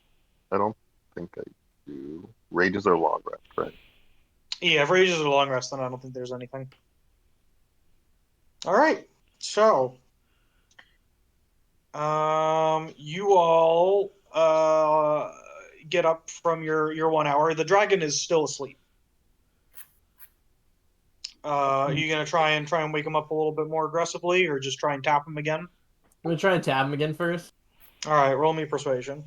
I don't think I do. Rages are long rest, right? Yeah, if rages are long rest, then I don't think there's anything. All right, so you all get up from your 1 hour. The dragon is still asleep. Are you gonna try and wake him up a little bit more aggressively, or just try and tap him again? I'm gonna try and tab him again first. All right, roll me persuasion.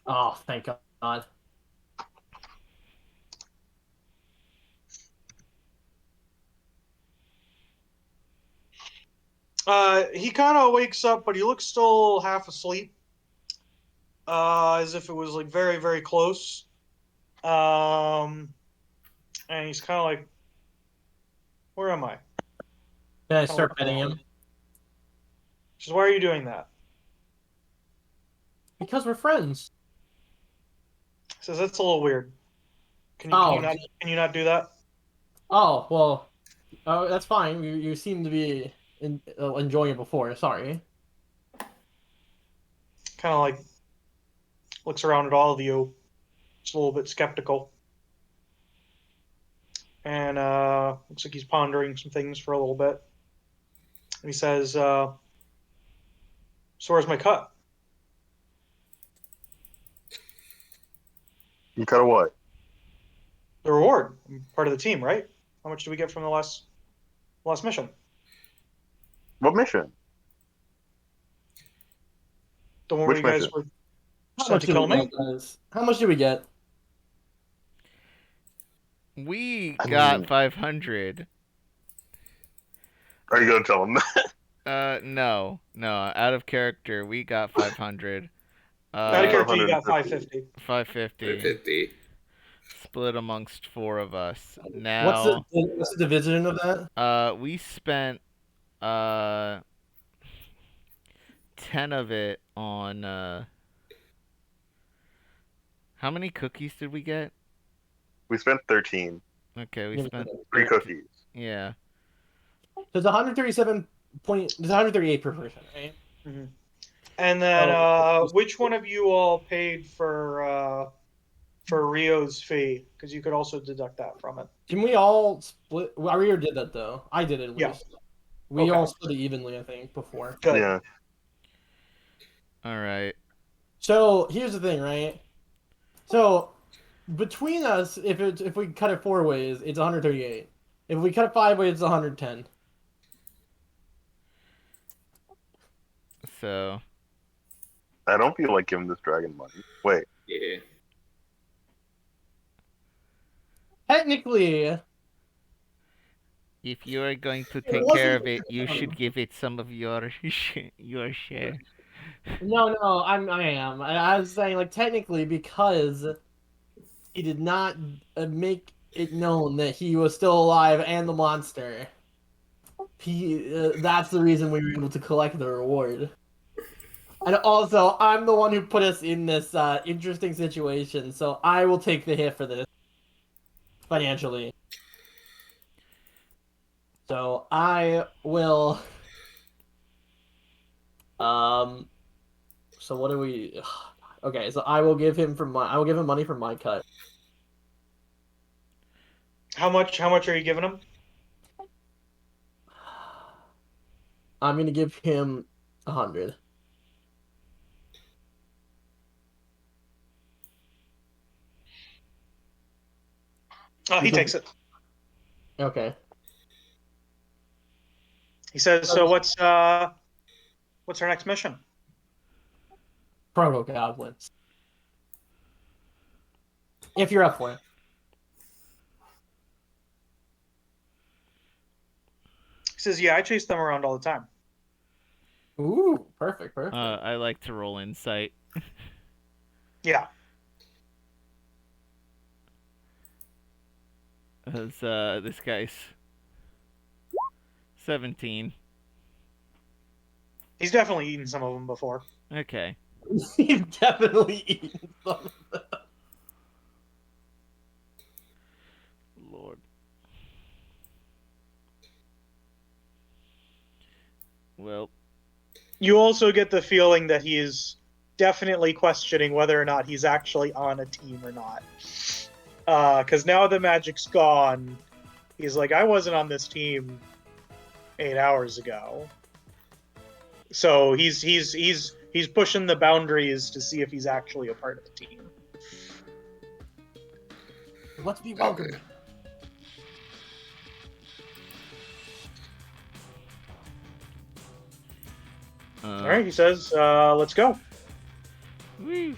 Oh, thank God. He kind of wakes up, but he looks still half asleep, as if it was like very, very close. And he's kind of like, "Where am I?" Can I start petting him? She says, "Why are you doing that?" Because we're friends. He says, "That's a little weird. Can you not do that?" Oh, well. Oh, that's fine. You seem to be enjoying it before. Sorry. Kind of like looks around at all of you, just a little bit skeptical, and looks like he's pondering some things for a little bit. And he says, "So where's my cut?" You cut a what? The reward. I'm part of the team, right? How much do we get from the last mission? What mission? The one Which where you guys mission? were How sent much to do kill we me? get, guys? How much do we get? We I got mean- 500. Are you gonna tell him that? No. Out of character, we got 500. Out of character, you got 550. 550. 550. 50. Split amongst 4 of us. Now, What's the division of that? we spent 10 of it on how many cookies did we get? We spent 13. Okay, we Yeah, spent 3 cookies. yeah. There's 137 point. There's 138 per person, right? Mm-hmm. And then, which one of you all paid for Rio's fee? Because you could also deduct that from it. Can we all split? Well, I already did that though. I did it at Yeah. least. We Okay. all split it evenly, I think, before. Good. Yeah. All right. So here's the thing, right? So between us, if we cut it 4 ways, it's 138. If we cut it 5 ways, it's 110. So, I don't feel like giving this dragon money. Wait, Yeah. technically, If you are going to It take wasn't care of it, you fun. should give it some of your your share. no, I am. I was saying, like, technically, because he did not make it known that he was still alive and the monster. That's the reason we were able to collect the reward. And also, I'm the one who put us in this interesting situation, so I will take the hit for this financially. So I will. So what do we? Okay, so I will give him money for my cut. How much are you giving him? I'm gonna give him 100. Oh, he takes it. Okay. He says, "So what's our next mission?" Proto goblins. If you're up for it. He says, "Yeah, I chase them around all the time." Ooh, perfect. I like to roll insight. Yeah. As this guy's 17. He's definitely eaten some of them before. Okay. He's definitely eaten some of them. Lord. Well, You also get the feeling that he is definitely questioning whether or not he's actually on a team or not. Because now the magic's gone, he's like, I wasn't on this team 8 hours ago. So he's pushing the boundaries to see if he's actually a part of the team. Let's be welcome. All right, he says, let's go. Woo.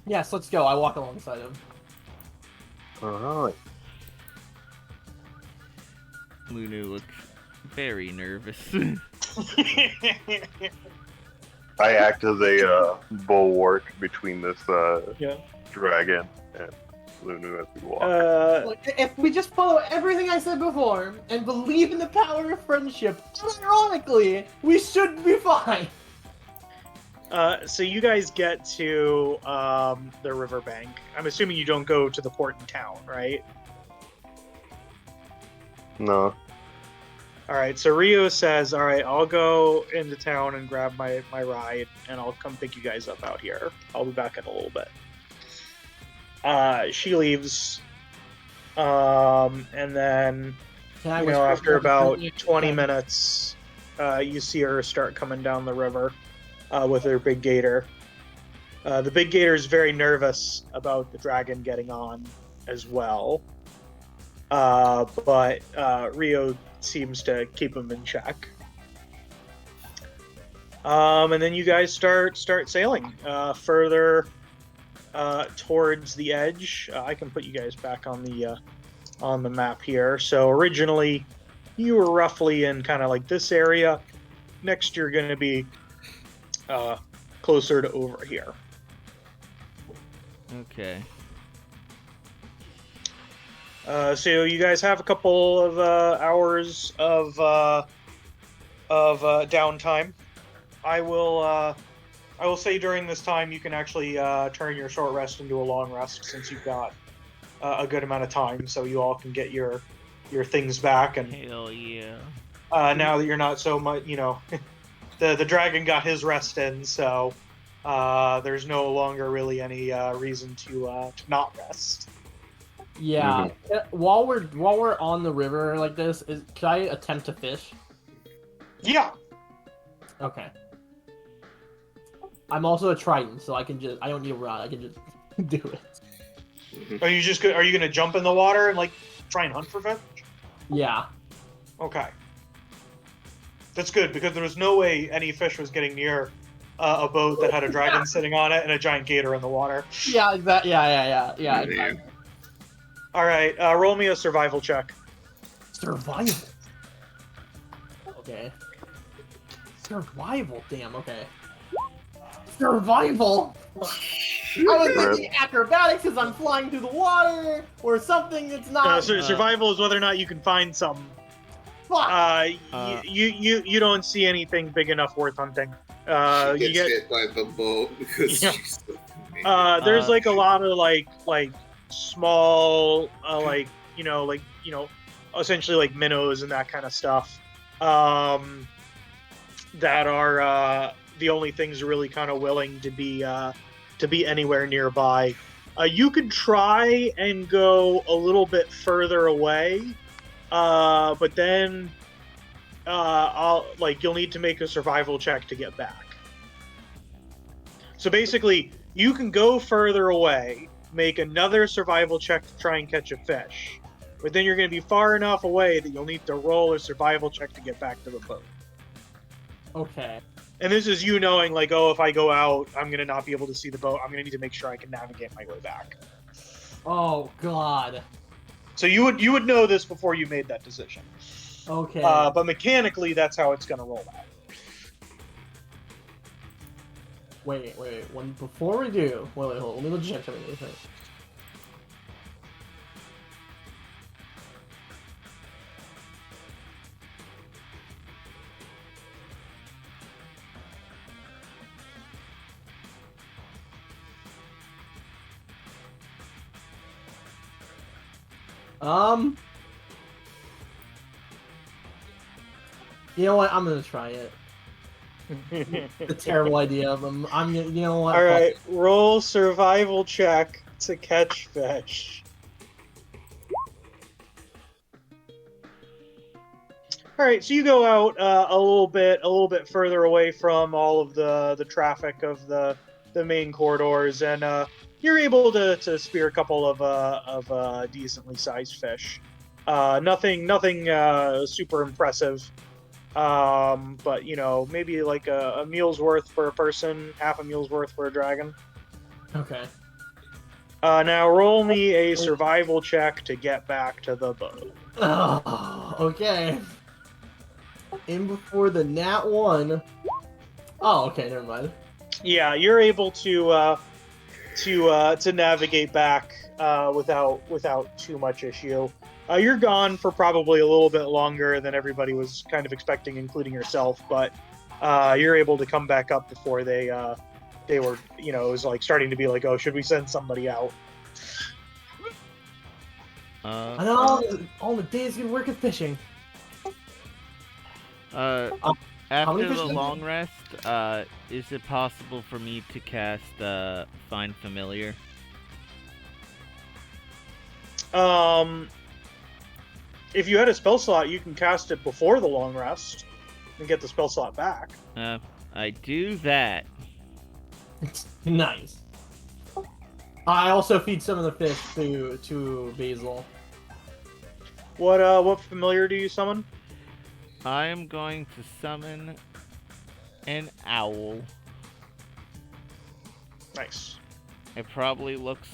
Yes, let's go. I walk alongside him. Alright. Lunu looks very nervous. I act as a bulwark between this Yeah. dragon and Lunu as we walk. Look, if we just follow everything I said before and believe in the power of friendship, ironically, we should be fine. So you guys get to the riverbank. I'm assuming you don't go to the port in town, right? No. All right, so Rio says, all right, I'll go into town and grab my ride, and I'll come pick you guys up out here. I'll be back in a little bit. She leaves, and then, after about 20 minutes, you see her start coming down the river with her big gator. The big gator is very nervous about the dragon getting on as well. But Rio seems to keep him in check. And then you guys start sailing further towards the edge. I can put you guys back on the map here. So originally, you were roughly in kind of like this area. Next, you're going to be closer to over here. Okay. So you guys have a couple of hours of downtime. I will say during this time you can actually turn your short rest into a long rest, since you've got a good amount of time, so you all can get your things back. And Hell yeah. now that you're not so much, the dragon got his rest in, so there's no longer really any reason to not rest. Yeah. While we're on the river like this, could I attempt to fish? Yeah. Okay. I'm also a triton, so I don't need a rod. I can just do it. Are you gonna jump in the water and like try and hunt for fish? Yeah. Okay. That's good, because there was no way any fish was getting near a boat that had a dragon sitting on it and a giant gator in the water. Yeah. Yeah. All right, roll me a survival check. Survival. Okay. Survival. Damn. Okay. Survival. I was thinking acrobatics because I'm flying through the water or something that's not. Survival is whether or not you can find some. Fuck. You don't see anything big enough worth hunting. She You gets get hit by the bow because Yeah. she's so there's like a lot of like small essentially like minnows and that kind of stuff that are the only things really kind of willing to be anywhere nearby. You could try and go a little bit further away, but then you'll need to make a survival check to get back. So basically, you can go further away, make another survival check to try and catch a fish, but then you're going to be far enough away that you'll need to roll a survival check to get back to the boat. Okay. And this is you knowing, like, oh, if I go out, I'm going to not be able to see the boat. I'm going to need to make sure I can navigate my way back. Oh God. So you would know this before you made that decision. Okay. But mechanically, that's how it's going to roll out. Wait. Before we do, wait, hold on. Let me check something really quick. You know what? I'm gonna try it. The terrible idea of them. You know what? All right, roll survival check to catch fish. All right, so you go out a little bit further away from all of the traffic of the main corridors, and you're able to spear a couple of decently sized fish. Nothing super impressive. But maybe like a meal's worth for a person, half a meal's worth for a dragon. Okay. Now roll me a survival check to get back to the boat. Oh, okay. In before the nat 1. Oh, okay, never mind. Yeah, you're able to navigate back without too much issue. You're gone for probably a little bit longer than everybody was kind of expecting, including yourself, but you're able to come back up before they were, it was like starting to be like, oh, should we send somebody out? I know all the days good work of fishing. After fish the did long rest, is it possible for me to cast Find Familiar? If you had a spell slot, you can cast it before the long rest and get the spell slot back. I do that. Nice. I also feed some of the fish to Basil. What familiar do you summon? I am going to summon an owl. Nice. It probably looks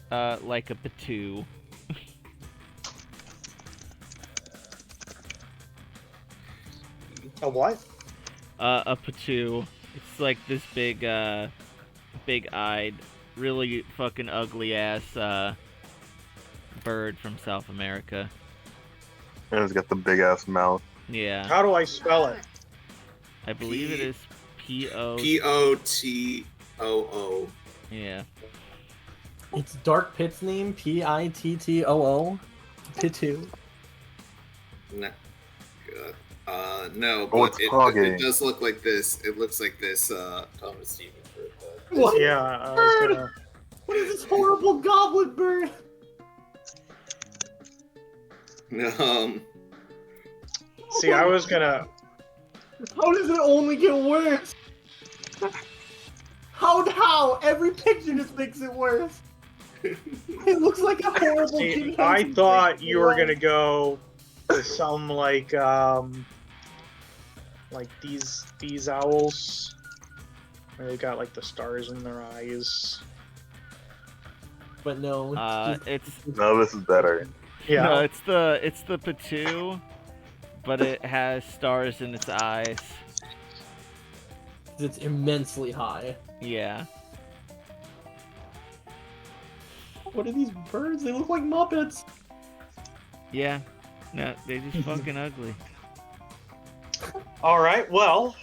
like a patoo. A what? A patoo. It's like this big-eyed, really fucking ugly-ass bird from South America. And it's got the big ass mouth. Yeah. How do I spell it? I believe it is P-O... P-O-T-O-O. Yeah. It's Dark Pit's name, Pittoo. Pittu. No. No, Oh, but it's it does look like this. It looks like this, Thomas Stevensford. What? Yeah, I was gonna... What is this horrible goblin bird? See, I was gonna... How does it only get worse? How? Every picture just makes it worse. It looks like a horrible... See, I thought you were gonna go with some like these owls. Where they got like the stars in their eyes. but no. It's No, this is better. Yeah. no, it's the Patu, but it has stars in its eyes. It's immensely high. Yeah. What are these birds? They look like Muppets. Yeah. No, they're just fucking ugly. All right. Well,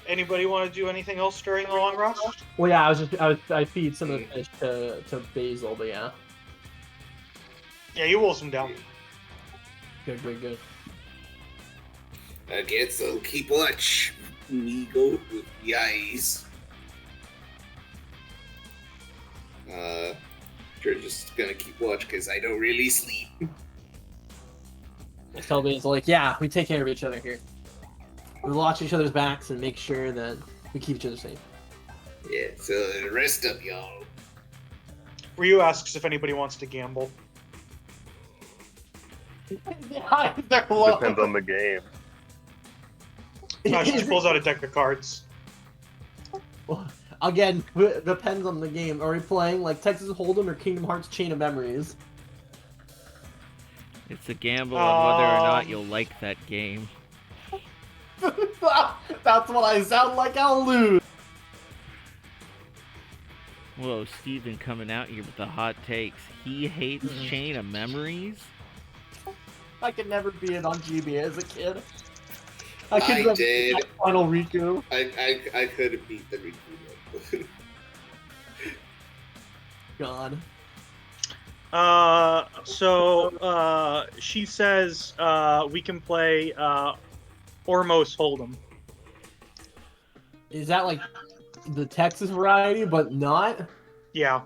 anybody want to do anything else during the long rest? Well, yeah, I feed some of the fish to Basil, but yeah. Yeah, you wolf them down. Good. Okay, so keep watch. Me go with the eyes. You're just gonna keep watch because I don't really sleep. I tell Basil, like, yeah, we take care of each other here. We watch each other's backs and make sure that we keep each other safe. Yeah, so rest up, y'all. Ryu asks if anybody wants to gamble. Yeah, they're low. Depends on the game. She pulls out a deck of cards. Again, depends on the game. Are we playing like Texas Hold'em or Kingdom Hearts Chain of Memories? It's a gamble on whether or not you'll like that game. That's what I sound like. I'll lose. Whoa, Steven coming out here with the hot takes. He hates Chain of Memories? I could never beat it on GB as a kid. I never did. beat Final Riku. I could have beat the Riku. God. So she says we can play Ormos Hold'em. Is that like the Texas variety, but not? Yeah.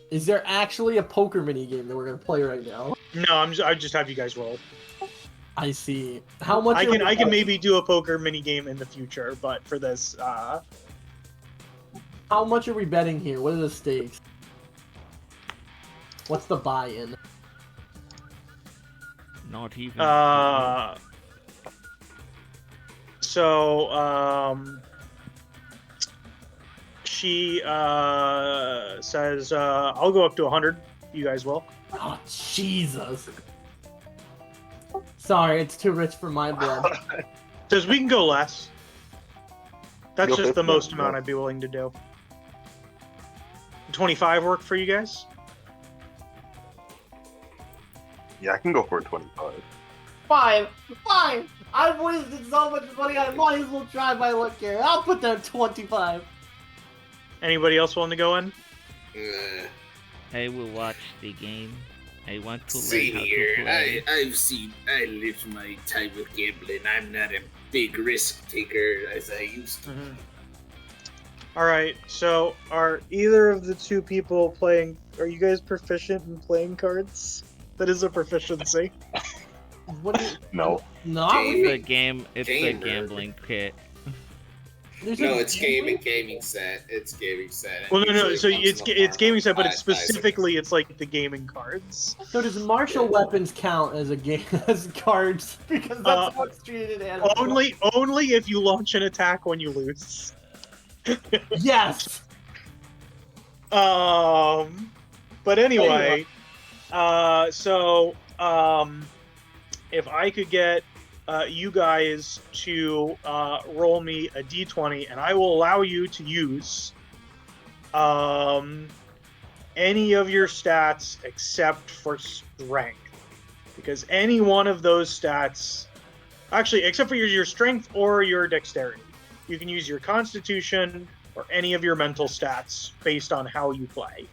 Is there actually a poker mini game that we're gonna play right now? No, I just have you guys roll. I see. How much? I can maybe do a poker mini game in the future, but for this, How much are we betting here? What are the stakes? What's the buy-in? Not even. She says, I'll go up to 100. You guys will. Oh, Jesus. Sorry, it's too rich for my blood. Says we can go less. That's Go just the 50, most yeah. amount I'd be willing to do. 25 work for you guys? Yeah, I can go for a 25. Fine. I've wasted so much money, I might as well try my luck here. I'll put down 25. Anybody else willing to go in? I will watch the game. I want to learn Same how to here. play. I lived my time with gambling. I'm not a big risk taker as I used to. Mm-hmm. All right. So, are either of the two people playing? Are you guys proficient in playing cards? That is a proficiency. What do you... No. Not Game. with It's the game. It's the Gamer. gambling kit. There's No, a it's gaming set. It's gaming set. Well, no. Usually So comes it's in a it's gaming set, but it's five seconds. specifically it's like the gaming cards. So does martial weapons count as a game as cards? Because that's what's treated as. Only if you launch an attack when you lose. Yes. But anyway, if I could get you guys to roll me a d20, and I will allow you to use any of your stats except for strength, because any one of those stats, actually, except for your strength or your dexterity, you can use your constitution or any of your mental stats based on how you play.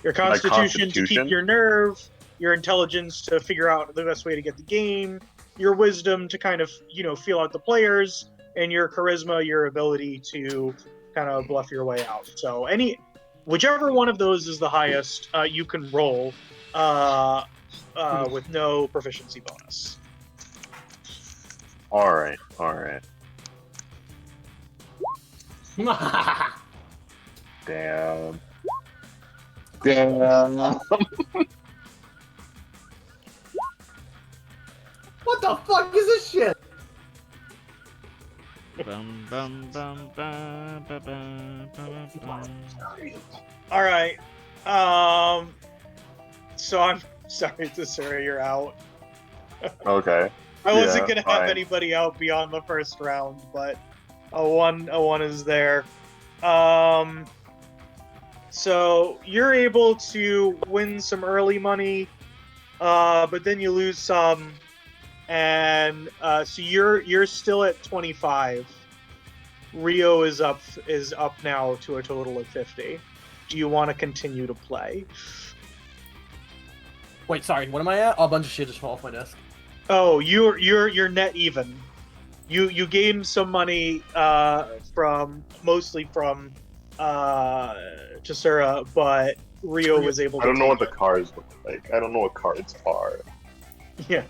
Your constitution to keep your nerve, your intelligence to figure out the best way to get the game, your wisdom to kind of, feel out the players, and your charisma, your ability to kind of bluff your way out. So whichever one of those is the highest, you can roll with no proficiency bonus. All right. Damn. What the fuck is this shit? Bum bum bum bum bum bum bum bum. All right. So I'm sorry, Tasura, you're out. Okay. I wasn't Yeah, gonna have fine. anybody out beyond the first round, but a one is there. So you're able to win some early money, but then you lose some, and so you're still at 25. Rio is up now to a total of 50. Do you want to continue to play? Wait, sorry, what am I at? Oh, a bunch of shit just fell off my desk. Oh, you're net even. You gained some money mostly from Tasura, but Rio was able to. I don't know what the take cards look like. I don't know what cards are. it. Yeah.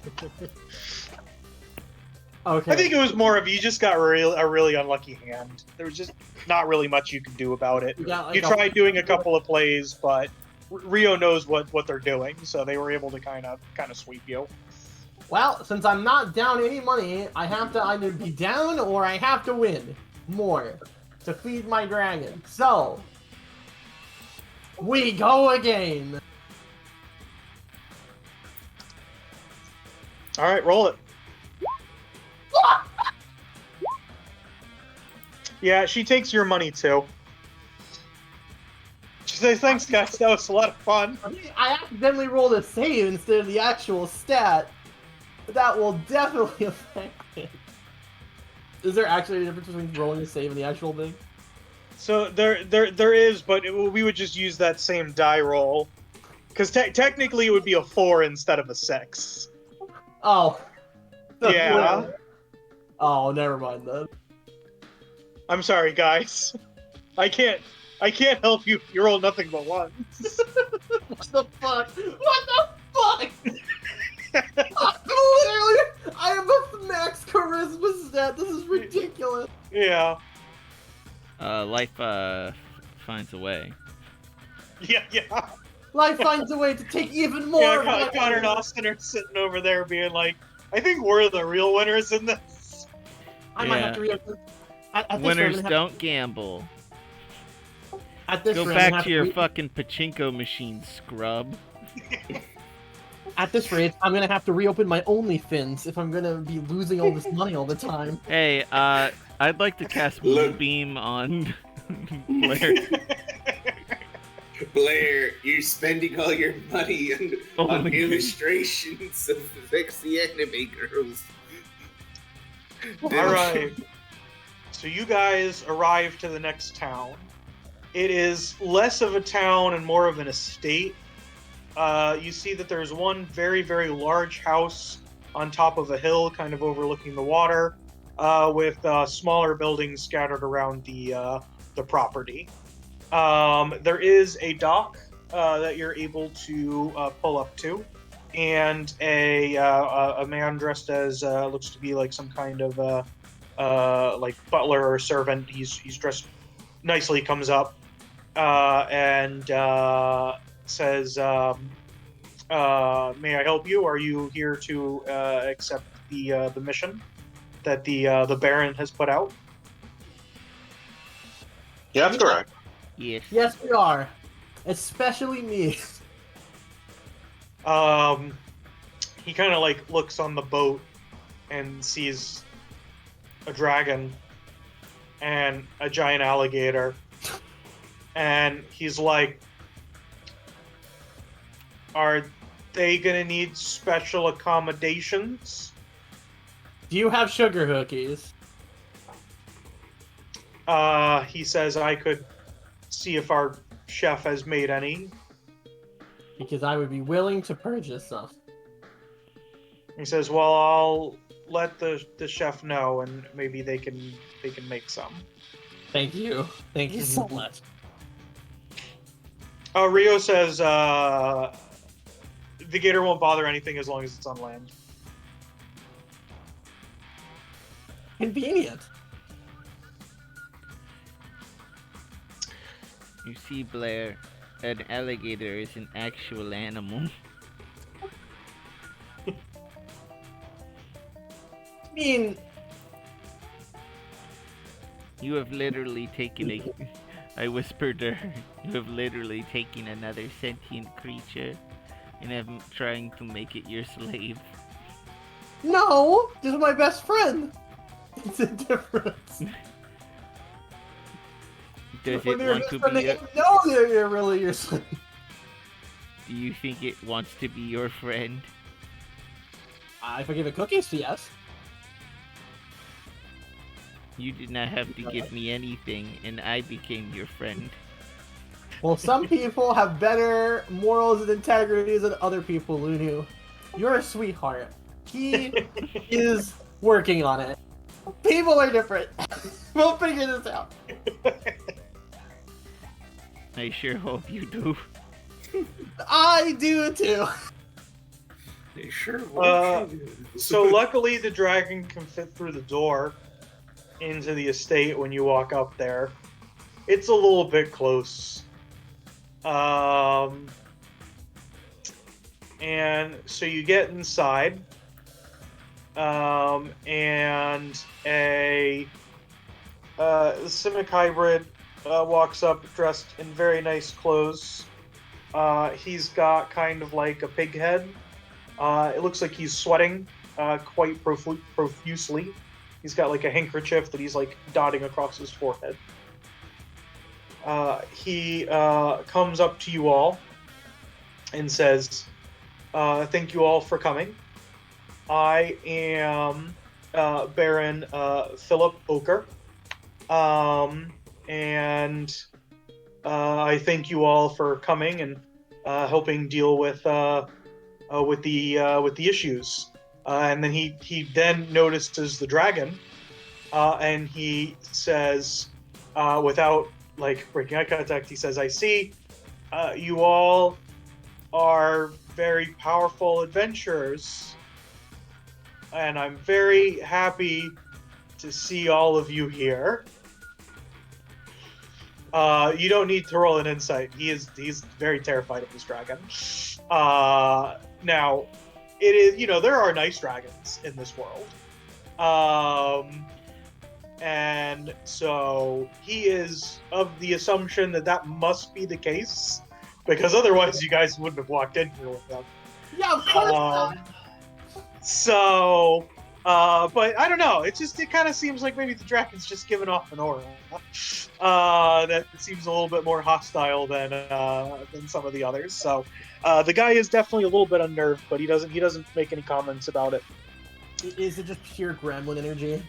Okay. I think it was more of you just got a really unlucky hand. There was just not really much you could do about it. You tried doing a couple of plays, but Rio knows what they're doing, so they were able to kind of sweep you. Well, since I'm not down any money, I have to either be down or I have to win more to feed my dragon. So, we go again. All right, roll it. Yeah, she takes your money too. She says, "Thanks, guys. That was a lot of fun." I accidentally rolled a save instead of the actual stat. That will definitely affect it. Is there actually a difference between rolling a save and the actual thing? So there is, but we would just use that same die roll, because technically it would be a 4 instead of a 6. Oh. Yeah. Oh, never mind then. I'm sorry, guys. I can't help you. You roll nothing but ones. What the fuck? What the fuck? Literally, I have a max charisma stat. This is ridiculous. Yeah. Life finds a way. Yeah. Life finds a way to take even more. Yeah, Connar and Austin are sitting over there being like, I think we're the real winners in this. I might have to reopen. At this Winners rate, don't gamble. At this Go rate, back to your fucking pachinko machine, scrub. At this rate, I'm gonna have to reopen my OnlyFins if I'm gonna be losing all this money all the time. Hey, I'd like to cast Moonbeam on Blair. Blair, you're spending all your money on illustrations of the sexy anime girls. All right. So you guys arrive to the next town. It is less of a town and more of an estate. You see that there's one very, very large house on top of a hill, kind of overlooking the water, with smaller buildings scattered around the property. There is a dock that you're able to pull up to, and a man dressed as looks to be like some kind of like butler or servant. He's dressed nicely. Comes up and says, "May I help you? Are you here to accept the mission that the Baron has put out?" Yeah, that's correct. Yes. Yes, we are. Especially me. He kind of like looks on the boat and sees a dragon and a giant alligator, and he's like, "Are they gonna need special accommodations?" Do you have sugar cookies? He says, "I could see if our chef has made any." Because I would be willing to purchase some. He says, "Well, I'll let the chef know, and maybe they can make some." Thank you. Thank you so much. Rio says, "The gator won't bother anything as long as it's on land." Convenient. You see, Blair, an alligator is an actual animal. I mean, You have literally taken a. I whispered to her. You have literally taken another sentient creature, and I'm trying to make it your slave. No, this is my best friend. It's a difference. Does When it they're want just to friend, be? they know they're really your slave. Do you think it wants to be your friend? If I give it cookies, yes. You did not have to give me anything, and I became your friend. Well, some people have better morals and integrity than other people, Lunu. You're a sweetheart. He is working on it. People are different. We'll figure this out. I sure hope you do. I do too. They sure So luckily the dragon can fit through the door into the estate when you walk up there. It's a little bit close. And so you get inside. And a Simic hybrid walks up dressed in very nice clothes. He's got kind of like a pig head. It looks like he's sweating quite profusely. He's got like a handkerchief that he's like dotting across his forehead. He comes up to you all and says, "Thank you all for coming. I am Baron Philip Oker, and I thank you all for coming and helping deal with the issues." And then he then notices the dragon, and he says, without like breaking eye contact, he says, "I see you all are very powerful adventurers. And I'm very happy to see all of you here. You don't need to roll an insight. He's very terrified of this dragon. Now, it is, there are nice dragons in this world. And so he is of the assumption that must be the case, because otherwise you guys wouldn't have walked in here with them. Yeah, of course not. So, but I don't know. It kind of seems like maybe the dragon's just giving off an aura that seems a little bit more hostile than some of the others. So, the guy is definitely a little bit unnerved, but he doesn't make any comments about it. Is it just pure gremlin energy?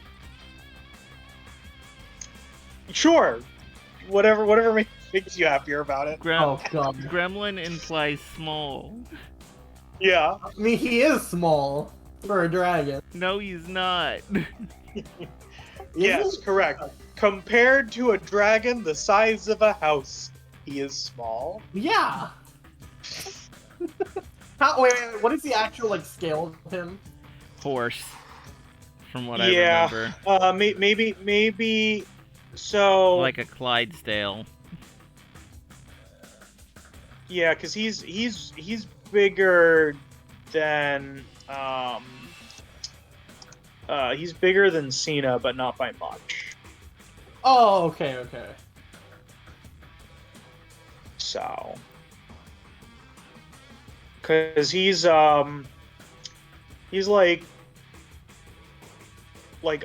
Sure, whatever makes you happier about it. Oh god. Gremlin implies small. Yeah. I mean, he is small for a dragon. No, he's not. Yes, correct. Compared to a dragon the size of a house, he is small. Yeah. Wait, what is the actual scale of him? Horse, from what I remember. Maybe. So Like a Clydesdale. Yeah, because he's bigger than he's bigger than Cinna, but not by much. Oh, okay. So, because he's like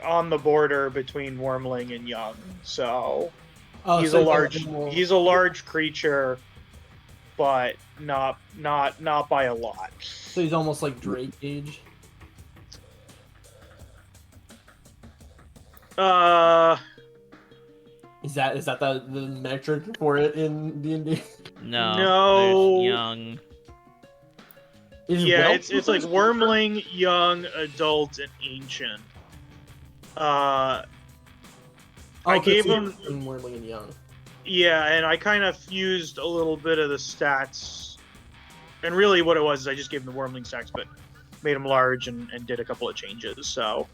on the border between Wormling and Young, so he's a large creature, but not by a lot. So he's almost like Drake age. Is that the metric for it in D&D? No. There's young. It's like Wormling, Young, Adult, and Ancient. I gave him Wormling and Young. Yeah, and I kind of fused a little bit of the stats. And really what it was is I just gave him the Wormling stats, but made him large and did a couple of changes. So,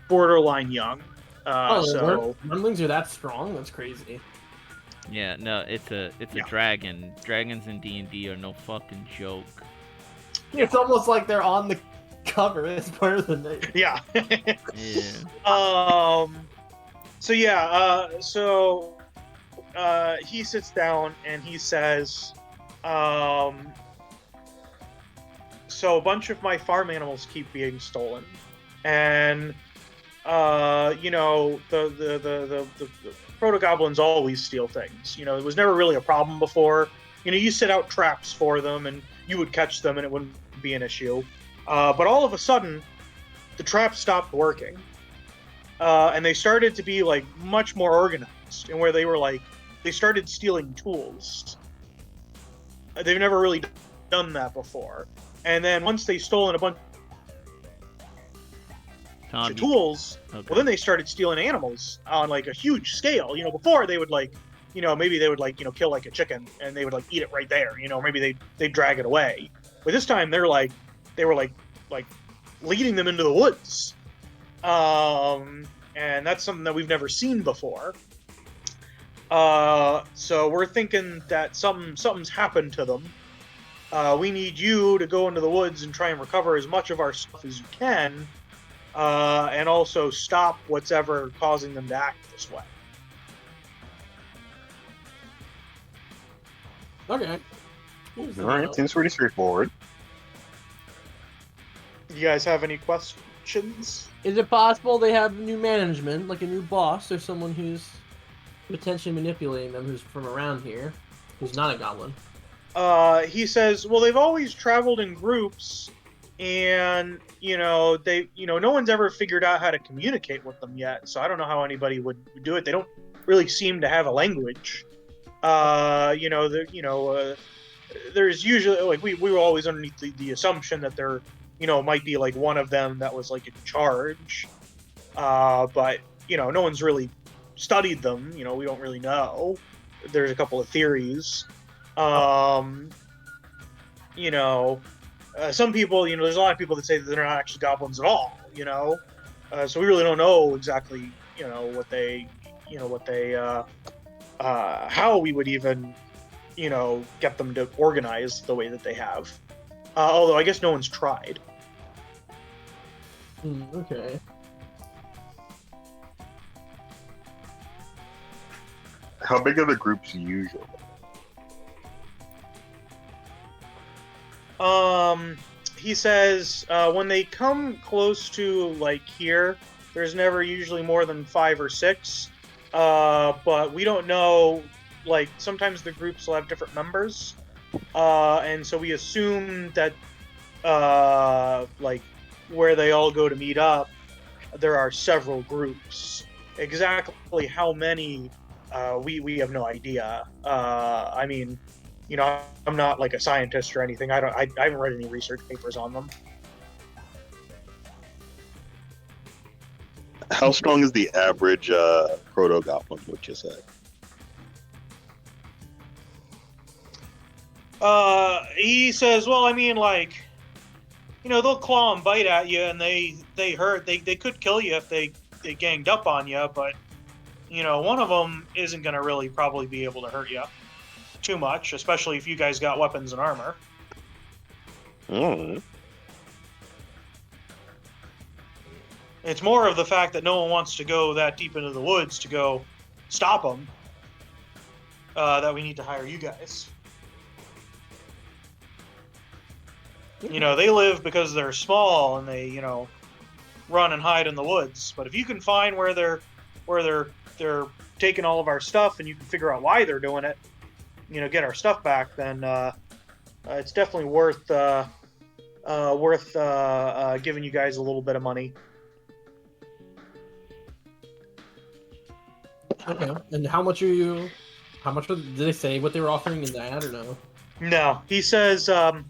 borderline Young. Wormlings are that strong? That's crazy. Yeah, no, it's a dragon. Dragons in D&D are no fucking joke. It's almost like they're on the cover as part of the name. Yeah. Yeah. So he sits down and he says, so a bunch of my farm animals keep being stolen, and the proto goblins always steal things. It was never really a problem before. You set out traps for them and you would catch them and it wouldn't be an issue. But all of a sudden, the traps stopped working, and they started to be like much more organized, and where they started stealing tools. They've never really done that before. And then once they stolen a bunch of tools, Okay. well, then they started stealing animals on like a huge scale. Before they would maybe they would kill like a chicken and they would eat it right there. Maybe they'd drag it away. But this time they were leading them into the woods, and that's something that we've never seen before. So we're thinking that something's happened to them. We need you to go into the woods and try and recover as much of our stuff as you can, and also stop what's ever causing them to act this way. Okay. All right, seems pretty straightforward. You guys have any questions? Is it possible they have new management, like a new boss, or someone who's potentially manipulating them, who's from around here, who's not a goblin? He says, well, they've always traveled in groups, and no one's ever figured out how to communicate with them yet. So I don't know how anybody would do it. They don't really seem to have a language. There's usually we were always underneath the assumption that there might be one of them that was in charge, but no one's really studied them. We don't really know. There's a couple of theories. Some people, there's a lot of people that say that they're not actually goblins at all. So we really don't know exactly how we would even get them to organize the way that they have. Although I guess no one's tried. Okay. How big are the groups usually? He says when they come close to here, there's never usually more than 5 or 6. But we don't know. Sometimes the groups will have different members, and so we assume that where they all go to meet up, there are several groups. Exactly how many, we have no idea. I mean, I'm not a scientist or anything. I haven't read any research papers on them. How strong is the average proto goblin? Would you say? He says, well, I mean, they'll claw and bite at you, and they hurt. They could kill you if they ganged up on you, but one of them isn't going to really probably be able to hurt you too much, especially if you guys got weapons and armor. Mm. It's more of the fact that no one wants to go that deep into the woods to go stop them, that we need to hire you guys. They live because they're small and they, run and hide in the woods. But if you can find where they're taking all of our stuff and you can figure out why they're doing it, get our stuff back, then it's definitely worth giving you guys a little bit of money. Okay. And how much did they say what they were offering in that, or no? No, he says, I'll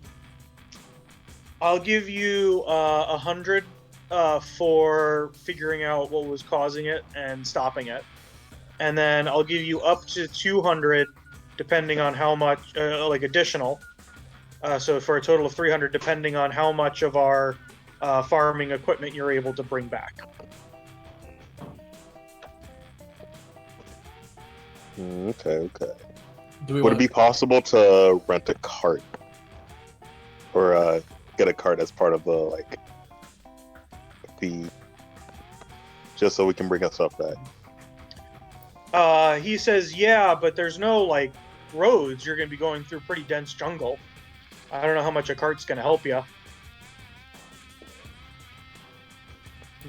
give you 100 for figuring out what was causing it and stopping it, and then I'll give you up to 200 depending on how much additional. So for a total of 300, depending on how much of our farming equipment you're able to bring back. Okay. Would it be possible to rent a cart or get a cart as part of the fee, just so we can bring us up back? He says, yeah, but there's no, like, roads. You're going to be going through pretty dense jungle. I don't know how much a cart's going to help you.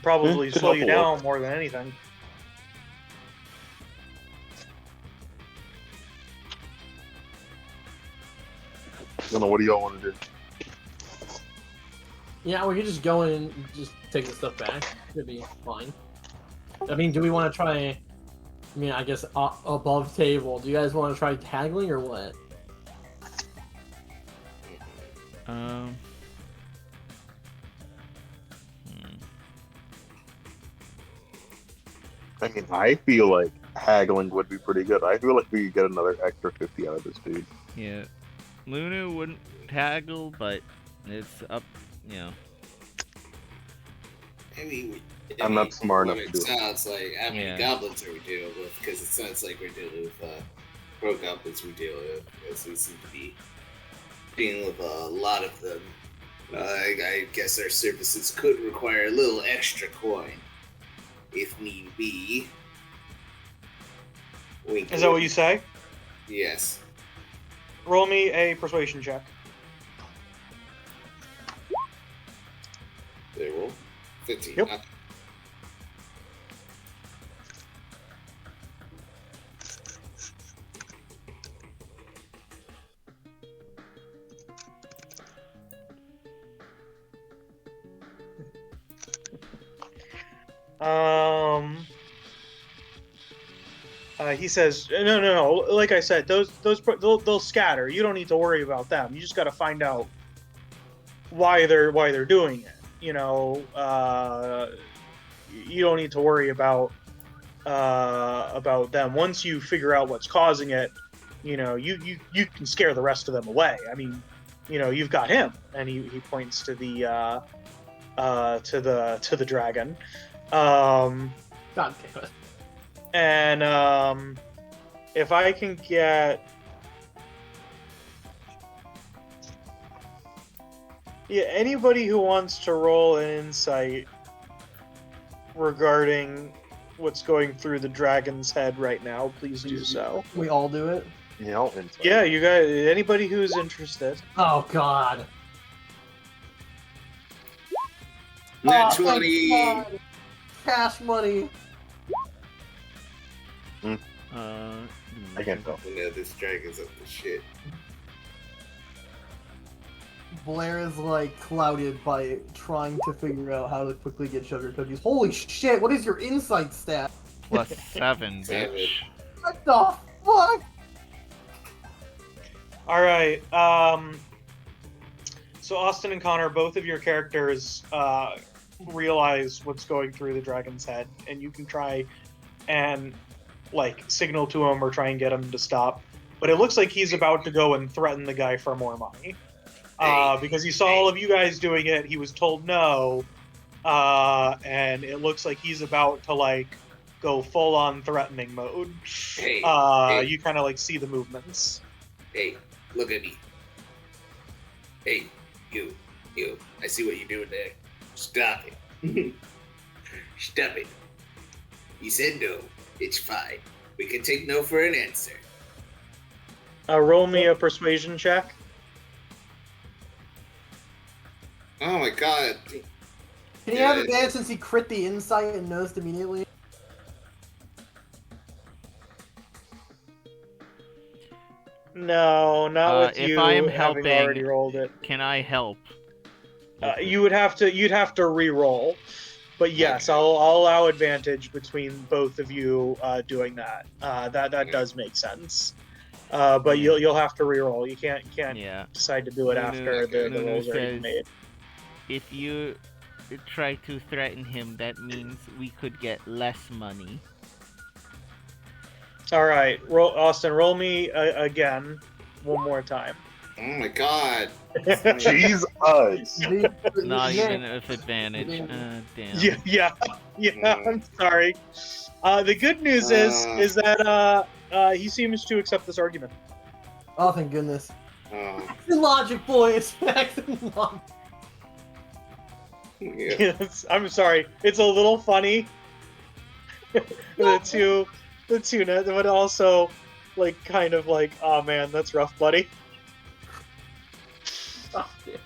Probably Could slow help you a lot. down more than anything. I don't know. What do y'all want to do? Yeah, we could just go in and just take the stuff back. It'd be fine. I mean, do we want to try? I mean, I guess above table. Do you guys want to try haggling or what? Hmm. I mean, I feel like haggling would be pretty good. I feel like we could get another extra 50 out of this dude. Yeah. Lunu wouldn't haggle, but it's up, you know. I'm not smart what enough to it do it. sounds like. How many Yeah. goblins are we dealing with? Because it sounds like we're dealing with pro goblins. We're dealing with, as we seem to be dealing with a lot of them. I guess our services could require a little extra coin, if need be. Wink, Is that what wink. you say? Yes. Roll me a persuasion check. They roll 15. Yep. Okay. He says, no. Like I said, they'll scatter. You don't need to worry about them. You just got to find out why they're doing it. You know, you don't need to worry about them. Once you figure out what's causing it, you know, you can scare the rest of them away. I mean, you know, you've got him, and he points to the dragon. God damn it. And if I can get, anybody who wants to roll an insight regarding what's going through the dragon's head right now, please do so. We all do it. Yeah, I'll insight. Yeah, you guys. Anybody who's interested. Oh God. Nat Oh, thank 20. God. Cash money. I can't tell. You know, this dragon's up to shit. Blair is like clouded by trying to figure out how to quickly get sugar cookies. Holy shit! What is your insight stat? +7, Seven. bitch. What the fuck? All right. So Austin and Connar, both of your characters realize what's going through the dragon's head, and you can try and like signal to him or try and get him to stop. But it looks like he's about to go and threaten the guy for more money. Because he saw all of you guys doing it, he was told no, and it looks like he's about to like go full on threatening mode. Hey, You kind of like see the movements. hey, look at me. Hey, you. I see what you're doing there. Stop it. Stop it. You said no. It's fine. We can take no for an answer. Roll me a persuasion check. Oh my god. Can he have advantage since he crit the insight and noticed immediately? No, not with if you I am having helping, already rolled it. Can I help? You'd have to re-roll. But yes, Okay. I'll allow advantage between both of you doing that. That does make sense. But you'll have to re-roll. You can't Yeah. decide to do it Lunu- after the Lunu rolls are already says- made. If you try to threaten him, that means we could get less money. All right, Austin, roll me again, one more time. Oh my god. Jesus. Not even with advantage. Damn. Yeah. I'm sorry. The good news is that he seems to accept this argument. Oh, thank goodness. Oh, Logic, boys. Accent logic. yeah. I'm sorry. It's a little funny. the the tuna, but also like kind of like, oh man, that's rough, buddy. Oh, yeah.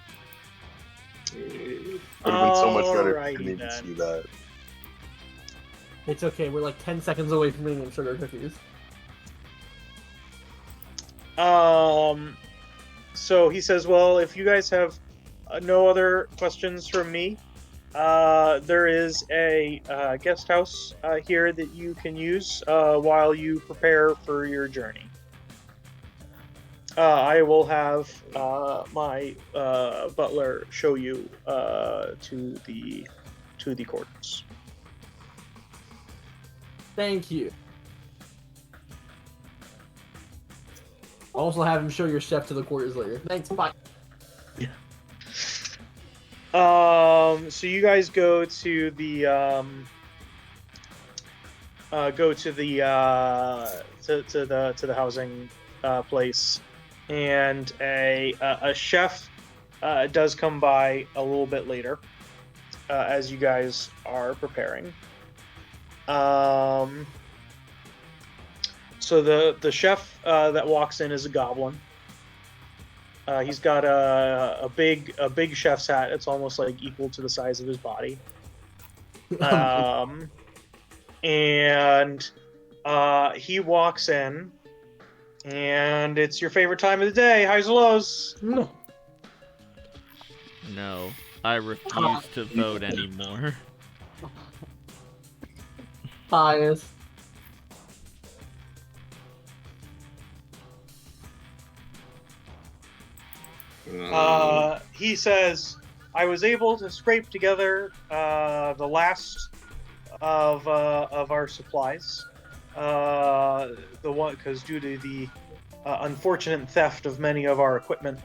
Would have been so much better if Alrighty you didn't even then. see that. It's okay. We're like 10 seconds away from eating sugar cookies. So he says, well, if you guys have no other questions from me, there is a guest house here that you can use while you prepare for your journey. I will have my butler show you to the quarters. Thank you. I'll also have him show your chef to the quarters later. Thanks, bye. So you guys go to the to the housing place, and a chef does come by a little bit later as you guys are preparing. So the chef that walks in is a goblin. He's got a big chef's hat. It's almost like equal to the size of his body. And he walks in, and it's your favorite time of the day. Highs and lows. No. No, I refuse to vote anymore. Bias. He says, I was able to scrape together the last of our supplies. The one, because due to the unfortunate theft of many of our equipment,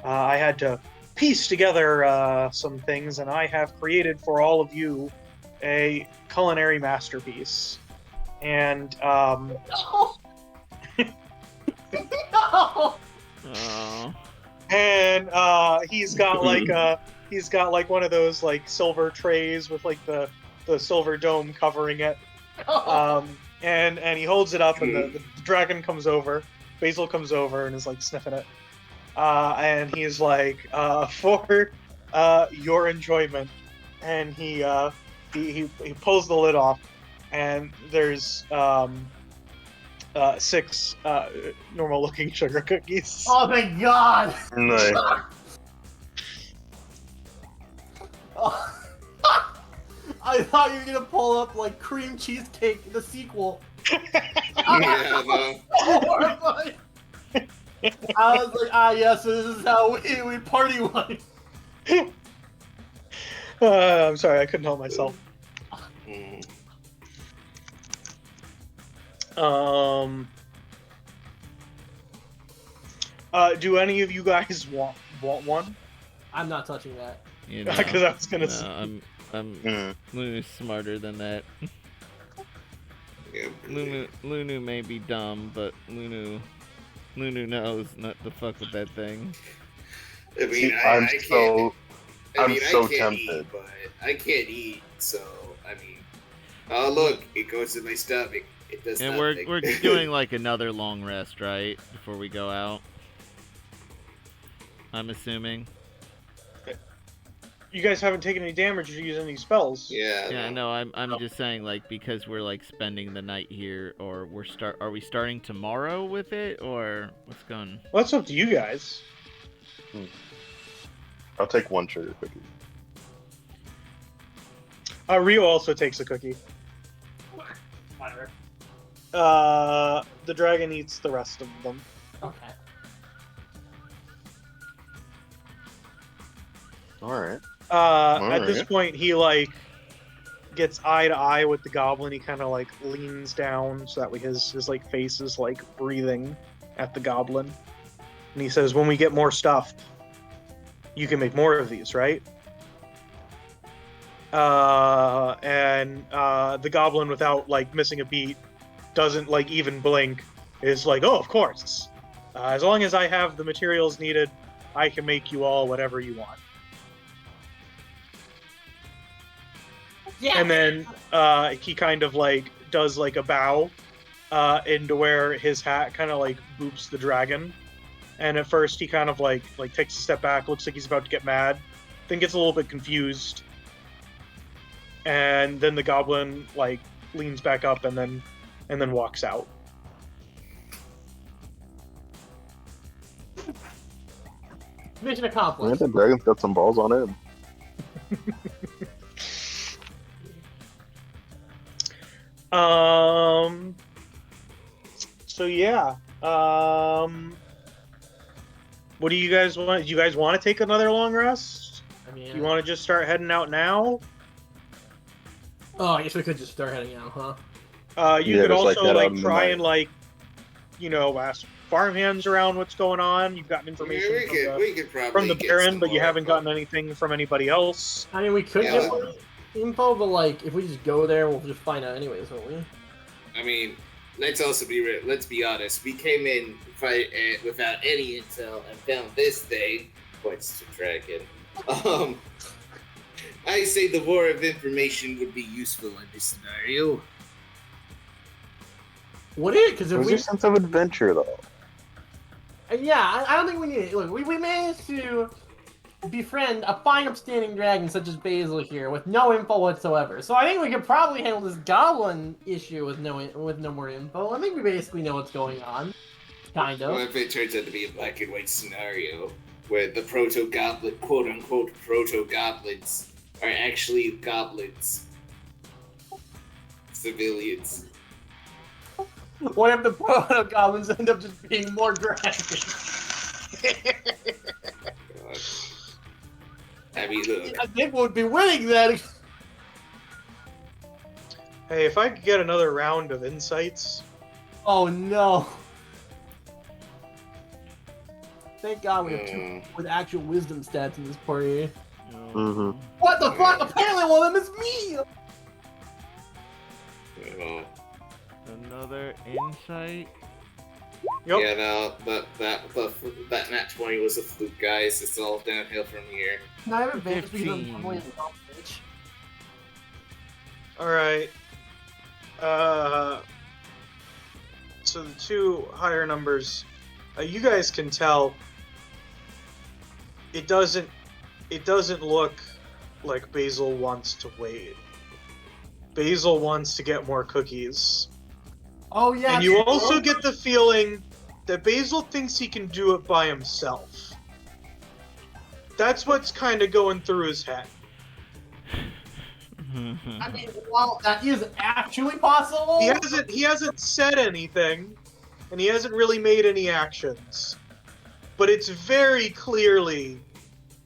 I had to piece together some things, and I have created for all of you a culinary masterpiece. And No. Oh. and he's got like one of those like silver trays with like the silver dome covering it. And he holds it up, and the dragon comes over. Basil comes over and is like sniffing it. And he's like, for your enjoyment. And he pulls the lid off, and there's 6 normal-looking sugar cookies. Oh, thank God! Nice. Oh. I thought you were gonna pull up like cream cheesecake, the sequel. Yeah, no. Horrifying. I was like, yes, this is how we party one. I'm sorry, I couldn't help myself. Do any of you guys want one? I'm not touching that. You know, Because I was gonna no, say. I'm Lunu's smarter than that. Yeah, Lunu may be dumb, but Lunu knows not to fuck with that thing. I mean, See, I I'm can't. so I I'm mean, so I can't tempted. eat, but I can't eat, so I mean. Oh look, it goes in my stomach. It does And nothing. we're doing like another long rest, right? Before we go out. I'm assuming. You guys haven't taken any damage or used any spells. Yeah. Yeah, no, I'm just saying like because we're like spending the night here, or are we starting tomorrow with it, or what's going? Well, that's up to you guys. I'll take 1 sugar cookie. Rio also takes a cookie. Whatever. The dragon eats the rest of them. Okay. Alright. At this point, he like gets eye to eye with the goblin. He kind of like leans down so that way his like face is like breathing at the goblin, and he says, "When we get more stuff, you can make more of these, right?" And the goblin, without like missing a beat, doesn't like even blink. Is like, "Oh, of course. As long as I have the materials needed, I can make you all whatever you want." Yeah. And then he kind of like does like a bow, into where his hat kind of like boops the dragon. And at first he kind of like takes a step back, looks like he's about to get mad, then gets a little bit confused. And then the goblin like leans back up and then walks out. Mission Man, accomplished. the dragon's got some balls on him. So yeah. What do you guys want? Do you guys want to take another long rest? I mean, Do you want to just start heading out now? oh, I guess we could just start heading out, huh? You Yeah, could just, like, also head out like in the try night. and like, ask farmhands around what's going on. You've gotten information We could probably from the get Baron, some but you more haven't info. gotten anything from anybody else. I mean, we could Yeah, get more info, but like, if we just go there, we'll just find out anyways, won't we? I mean, let's also let's be honest. We came in without any intel and found this thing. Points to dragon. I say the war of information would be useful in this scenario. Would it? Because if Where's we, your sense of adventure, though? yeah, I don't think we need it. Look, we managed to befriend a fine, upstanding dragon such as Basil here with no info whatsoever. So I think we could probably handle this goblin issue with no more info. I think we basically know what's going on, kind of. What if it turns out to be a black and white scenario where the proto-goblin, quote-unquote proto-goblins, are actually goblins? Civilians. What if the proto goblins end up just being more dragons? God. I mean, look. I think we'd be winning then. Hey, if I could get another round of insights. Oh no. Thank God we have two Mm. with actual wisdom stats in this party. Mhm. What the fuck? Apparently one of them is me! Oh. Another insight. Yep. Yeah, no, that nat 20 was a fluke, guys. It's all downhill from here. Can I have advantage because I'm 15. probably a dumb bitch? Alright. So the two higher numbers, you guys can tell it doesn't look like Basil wants to wait. Basil wants to get more cookies. Oh yeah. And you it's- also get the feeling that Basil thinks he can do it by himself. That's what's kind of going through his head. I mean, while that is actually possible. He hasn't said anything, and he hasn't really made any actions. But it's very clearly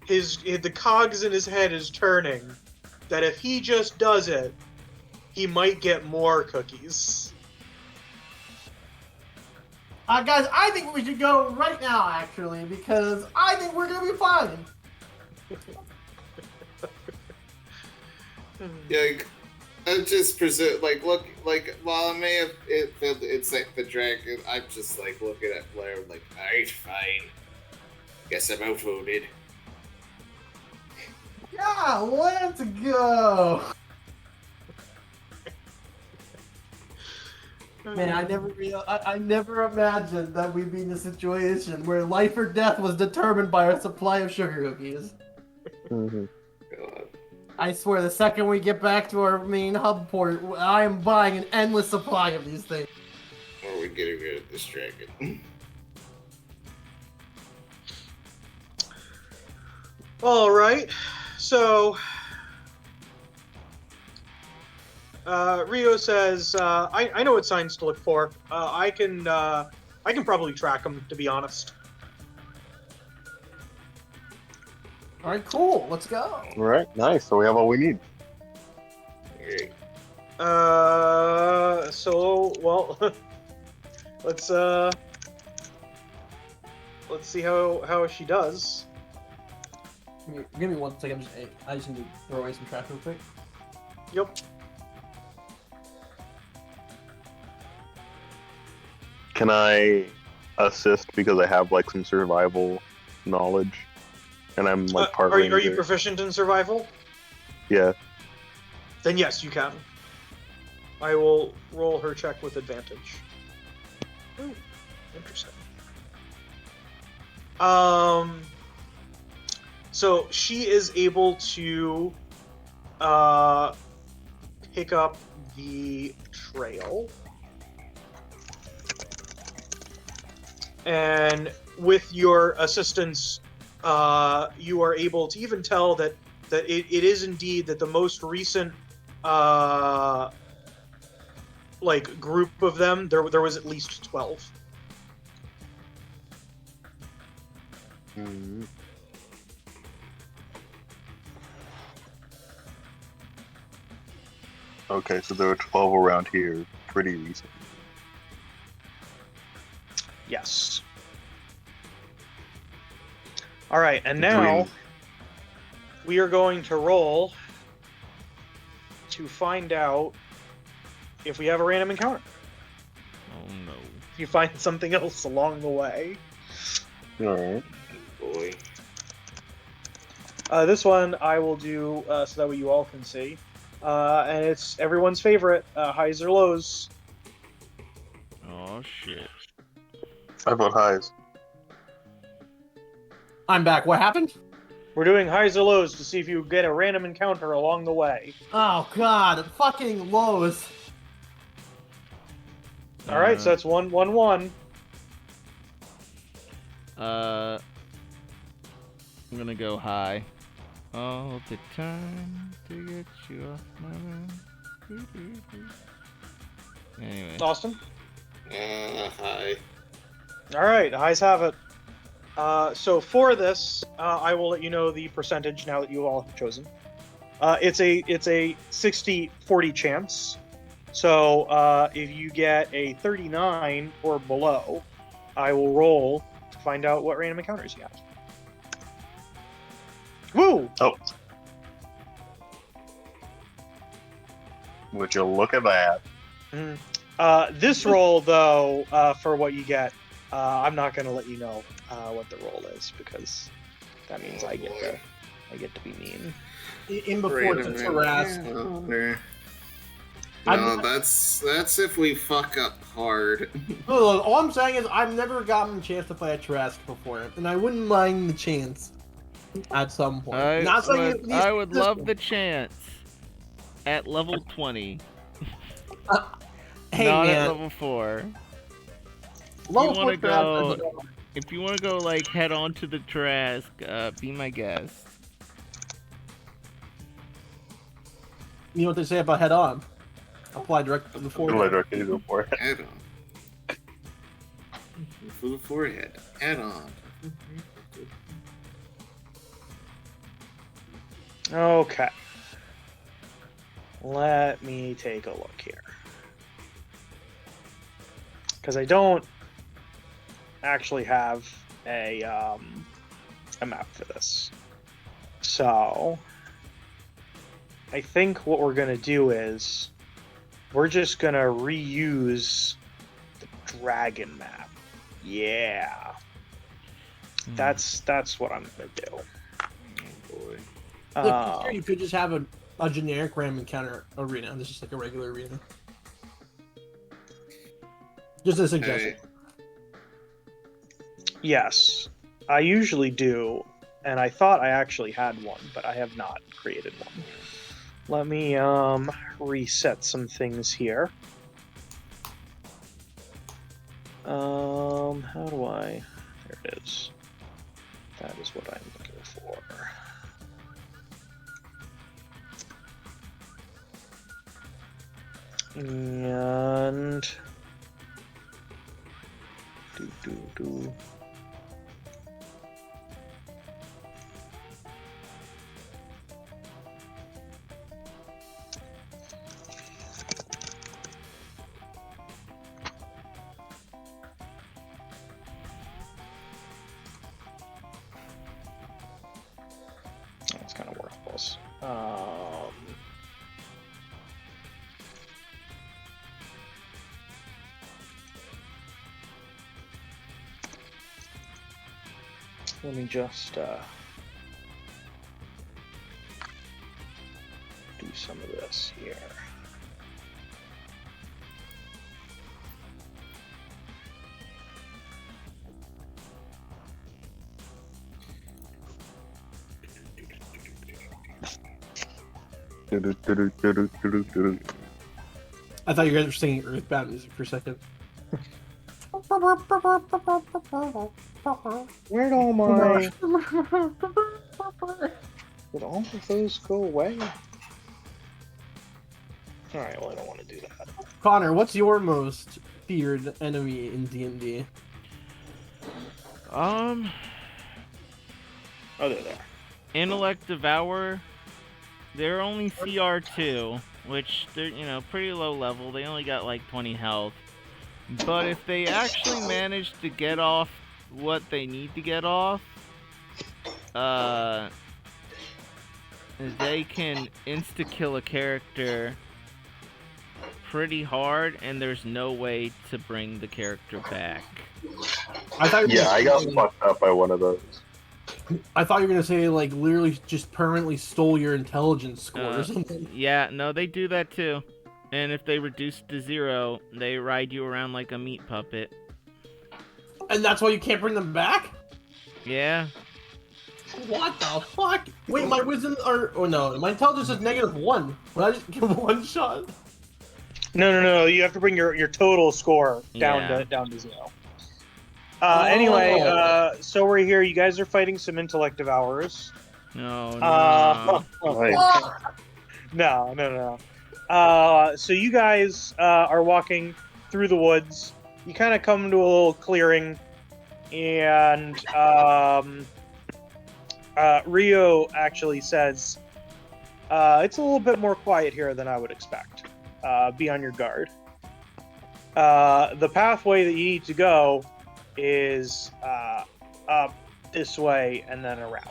the cogs in his head is turning that if he just does it, he might get more cookies. Guys, I think we should go right now, actually, because I think we're gonna be fine. Like, I'm just presume, look, while I may have felt it's like the dragon, I'm just like looking at Blair, like, alright, fine. Guess I'm outvoted. Yeah, let's go. Man, I never imagined that we'd be in a situation where life or death was determined by our supply of sugar cookies. Mhm. God. I swear, the second we get back to our main hub port, I am buying an endless supply of these things. Or we're getting rid of this dragon. All right, so Rio says, "I know what signs to look for. I can probably track them, to be honest." All right, cool. Let's go. All right, nice. So we have all we need. Okay. So well, let's see how she does. Give me 1 second. I just need to throw away some trash real quick. Yep. Can I assist because I have like some survival knowledge, and I'm like part Are you ranger? proficient in survival? Yeah. Then yes, you can. I will roll her check with advantage. Ooh, interesting. So she is able to pick up the trail, and with your assistance, you are able to even tell that it is indeed that the most recent like group of them, there was at least 12. Mhm. Okay, so there were 12 around here pretty recently. Yes. All right, and now we are going to roll to find out if we have a random encounter. Oh no. If you find something else along the way. Alright. Boy. This one I will do so that way you all can see. And it's everyone's favorite, highs or lows. Oh shit. I vote highs. I'm back. What happened? We're doing highs or lows to see if you get a random encounter along the way. Oh god, fucking lows. All right, so that's 1, 1, 1. I'm gonna go high. All the time to get you off my mind. Anyway. Austin? Hi. All right, highs have it. So for this, I will let you know the percentage now that you all have chosen. It's a 60-40 chance. So if you get a 39 or below, I will roll to find out what random encounters you have. Woo! Oh. Would you look at that? This roll, though, for what you get, I'm not going to let you know what the roll is because that means I get to be mean. In before to harass. No, that's if we fuck up hard. Look, all I'm saying is I've never gotten a chance to play a Trask before, and I wouldn't mind the chance at some point. I would love the chance at level 20. Hey not man, at level 4. level wanna 4 go- Trask. If you want to go like head on to the Trask, be my guest. You know what they say about head on? Apply direct to the forehead. Apply directly to the forehead. Add on. For the forehead. Add on. Okay. Let me take a look here. Because I don't actually have a map for this. So I think what we're going to do is we're just going to reuse the dragon map. Yeah. That's what I'm going to do. Oh boy. Look, here you could just have a generic random encounter arena. This is just like a regular arena. Just a suggestion. Yes, I usually do, and I thought I actually had one, but I have not created one. Let me reset some things here. How do I? There it is. That is what I'm looking for. And do. That's kind of worthless. Let me just do some of this here. I thought you guys were singing Earthbound music for a second. Where'd all my... Did all of those go away? Alright, well, I don't want to do that. Connor, what's your most feared enemy in D&D? Oh, they're there. Intellect Devourer. They're only CR2, which they're, pretty low level. They only got like 20 health. But if they actually manage to get off what they need to get off, they can insta-kill a character pretty hard, and there's no way to bring the character back. I got fucked up by one of those. I thought you were gonna say like literally just permanently stole your intelligence score or something. Yeah, no, they do that too. And if they reduce to 0, they ride you around like a meat puppet. And that's why you can't bring them back? Yeah. What the fuck? Wait, my wisdom no, my intelligence is -1. Would I just give one shot? No. You have to bring your total score down to 0. Anyway, so we're here. You guys are fighting some intellect devourers. No. No. So you guys are walking through the woods. You kind of come to a little clearing, and Rio actually says, it's a little bit more quiet here than I would expect. Be on your guard. The pathway that you need to go is up this way and then around.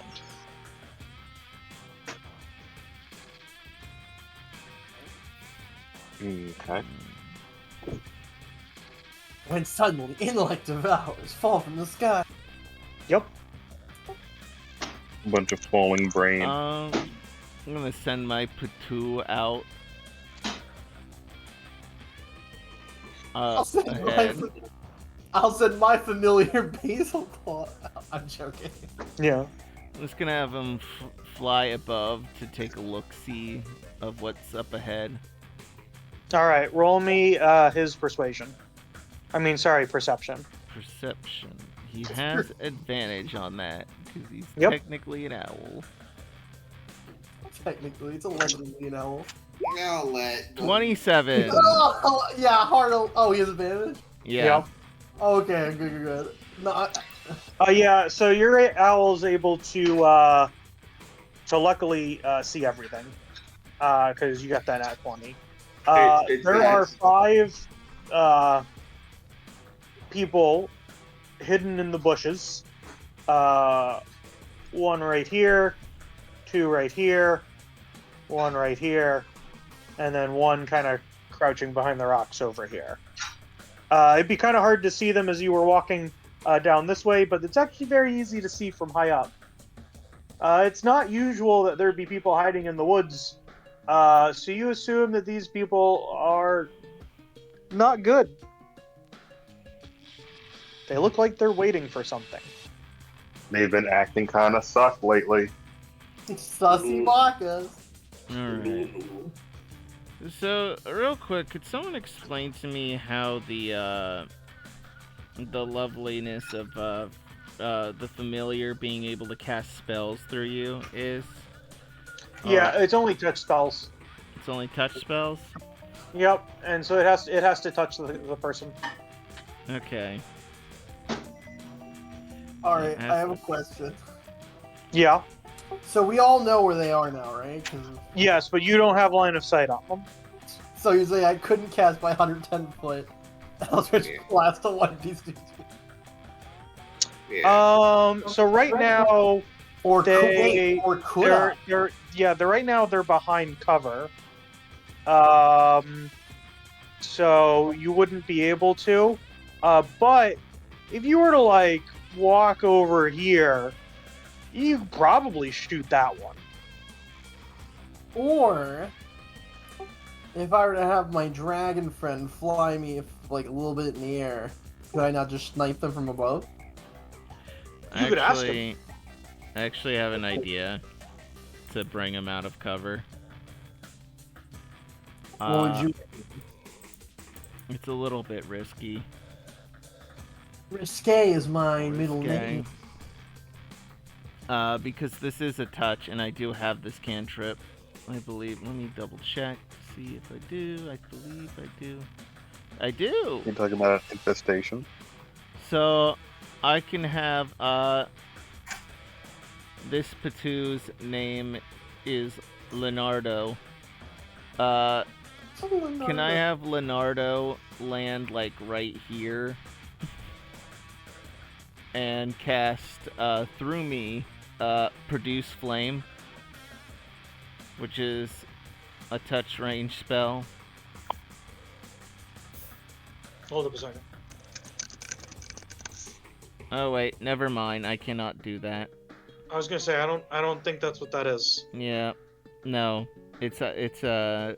Okay. When suddenly intellect devours fall from the sky. Yep. Bunch of falling brain. I'm gonna send my Patu out. I'll send my familiar basil claw. I'm joking. Yeah. I'm just gonna have him fly above to take a look-see of what's up ahead. All right, roll me his perception. Perception. He has advantage on that because he's Yep. technically an owl. Technically, it's a legendary owl. I'll let 27. Oh, yeah, hard. Oh, he has advantage? Yeah. Okay, good. No, Yeah, so your owl is able to luckily see everything, because you got that at 20. There are 5 people hidden in the bushes. 1 right here, 2 right here, 1 right here, and then 1 kind of crouching behind the rocks over here. It'd be kind of hard to see them as you were walking down this way, but it's actually very easy to see from high up. It's not usual that there'd be people hiding in the woods, so you assume that these people are not good. They look like they're waiting for something. They've been acting kind of sus lately. Sussy Bacchus. Alright. So, real quick, could someone explain to me how the loveliness of the familiar being able to cast spells through you is? Yeah, it's only touch spells. It's only touch spells? Yep, and so it has to touch the person. Okay. Alright, I have a question. Yeah. So we all know where they are now, right? 'Cause... Yes, but you don't have line of sight on them. So you say I couldn't cast my 110 foot Eldritch Blast to one of these dudes. Yeah. So right now Or they could I? they're right now they're behind cover. So you wouldn't be able to. But if you were to like walk over here, you could probably shoot that one. Or if I were to have my dragon friend fly me like a little bit in the air, could I not just snipe them from above? You could ask him. I actually have an idea to bring him out of cover. What would you? It's a little bit risky. Risque is my middle Risque. name. Because this is a touch, and I do have this cantrip. I believe. Let me double check. See if I do. I believe I do. I do! You're talking about an infestation? So, I can have, this Patoo's name is Leonardo. Can I have Leonardo land, like, right here? And cast, through me, Produce Flame, which is a touch range spell. Hold up a second. Oh wait, never mind. I cannot do that. I was gonna say I don't think that's what that is. Yeah, no, it's a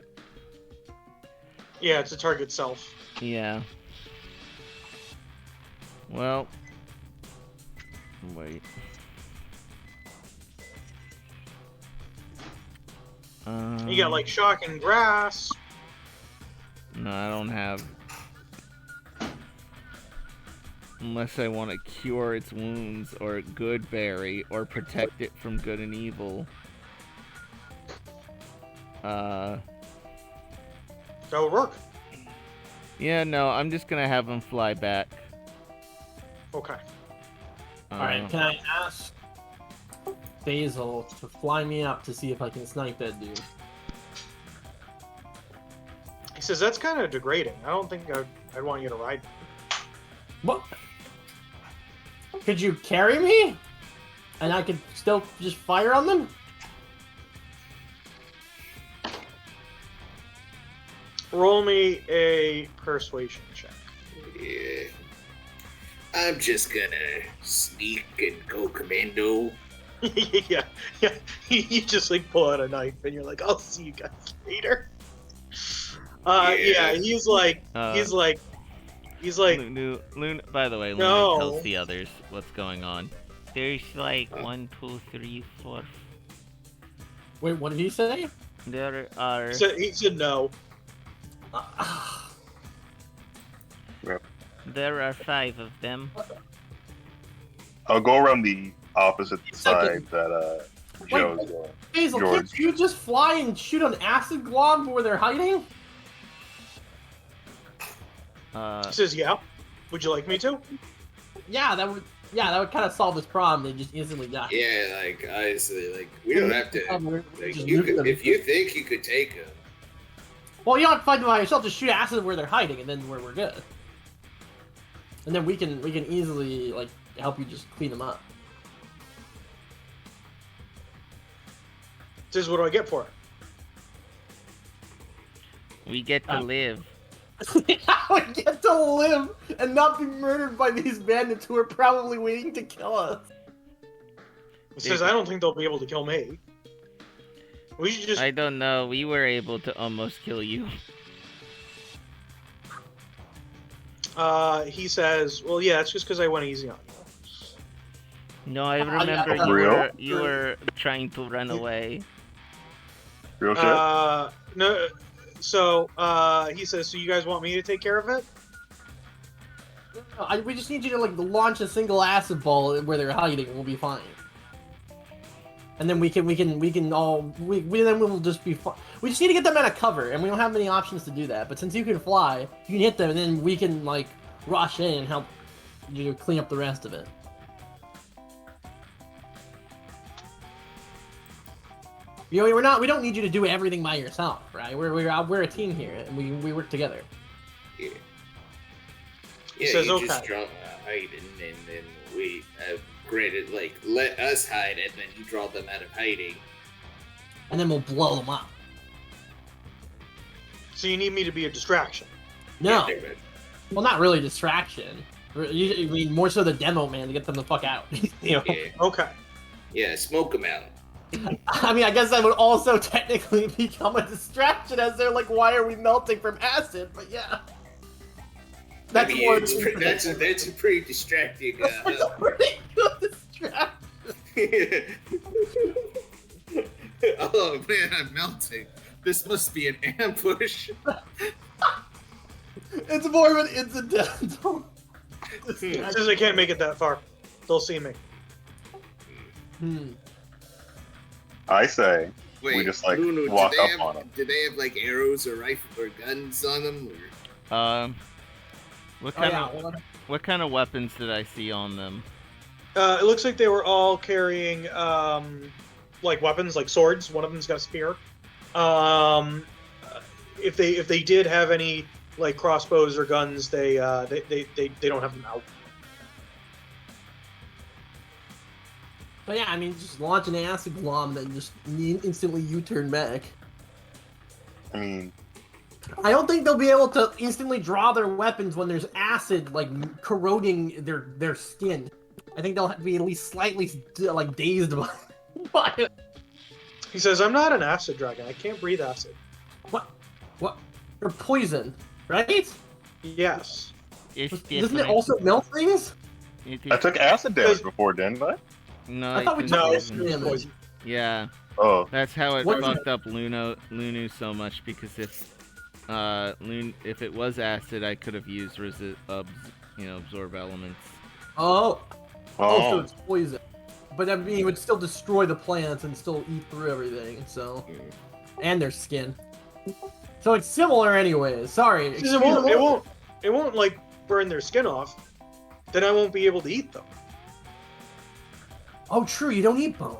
Yeah, it's a target self. yeah. Well, wait. You got like shocking grass. No, I don't have. Unless I want to cure its wounds, or good berry, or protect it from good and evil. That would work. Yeah, no, I'm just gonna have him fly back. Okay. Alright, can I ask Basil to fly me up to see if I can snipe that dude? He says that's kind of degrading. I don't think I'd want you to ride. What? Could you carry me? And I could still just fire on them? Roll me a persuasion check. Yeah. I'm just gonna sneak and go commando. yeah. You just like pull out a knife and you're like, I'll see you guys later. Yeah. He's like. Lunu, by the way, Lunu No. tells the others what's going on. There's like 1, 2, 3, 4. Wait, what did he say? There are. He said no. There are 5 of them. I'll go around the opposite Second. side that Joe's going. Basil, George. can't you just fly and shoot an acid glob where they're hiding? He says yeah. Would you like me to? Yeah, that would kind of solve this problem. They just instantly die. Yeah, like honestly, like we don't have to. Like, Just you nuke could, them. if you think you could take him. Well, you don't have to fight them by yourself. Just shoot acid where they're hiding, and then we're good. And then we can easily like help you just clean them up. Says what do I get for it? We get to live. How we get to live and not be murdered by these bandits who are probably waiting to kill us. He says I don't think they'll be able to kill me. We should just. I don't know. We were able to almost kill you. He says, well, yeah, it's just because I went easy on you. No, I remember Real? you were trying to run away. Real shit? No. So, he says, so you guys want me to take care of it? We just need you to like launch a single acid ball where they're hiding, and we'll be fine. And then we can all then we'll just be fine. We just need to get them out of cover, and we don't have many options to do that. But since you can fly, you can hit them, and then we can like rush in and help you clean up the rest of it. You know, we don't need you to do everything by yourself, right? We're a team here, and we work together. Yeah. He Yeah, says, you okay. just draw hiding, and then we granted like let us hide, and then you draw them out of hiding. And then we'll blow them up. So you need me to be a distraction. No, Yeah, well, not really distraction. You mean more so the demo man to get them the fuck out. You know? yeah, Okay. yeah, smoke them out. I mean, I guess that would also technically become a distraction, as they're like, "Why are we melting from acid?" But yeah, that's I mean, more. that's a pretty distracting. That's a pretty good distraction. Oh man, I'm melting. This must be an ambush. It's more of an incidental. It says I can't make it that far. They'll see me. I say Wait, we just like Lunu, walk do they up have, on them. Do they have like arrows or rifle or guns on them? Or... What kind of weapons did I see on them? It looks like they were all carrying like weapons, like swords. One of them's got a spear. If they did have any like crossbows or guns, they don't have them out. But yeah, I mean, just launch an acid glom and then just instantly U-turn back. I mean, I don't think they'll be able to instantly draw their weapons when there's acid like corroding their skin. I think they'll be at least slightly like dazed by it. He says, "I'm not an acid dragon. I can't breathe acid." What? They're poison, right? Yes. Doesn't it also melt things? I took acid damage before, didn't I? No, I thought we No, took it's poison. Yeah, Oh, that's how it What- fucked up Lunu so much, because if it was acid, I could have used absorb elements. Oh, so oh. it's poison. But I mean, it would still destroy the plants and still eat through everything. So, and their skin. So it's similar, anyways. Sorry. He says, it won't like burn their skin off. Then I won't be able to eat them. Oh, true. You don't eat bone.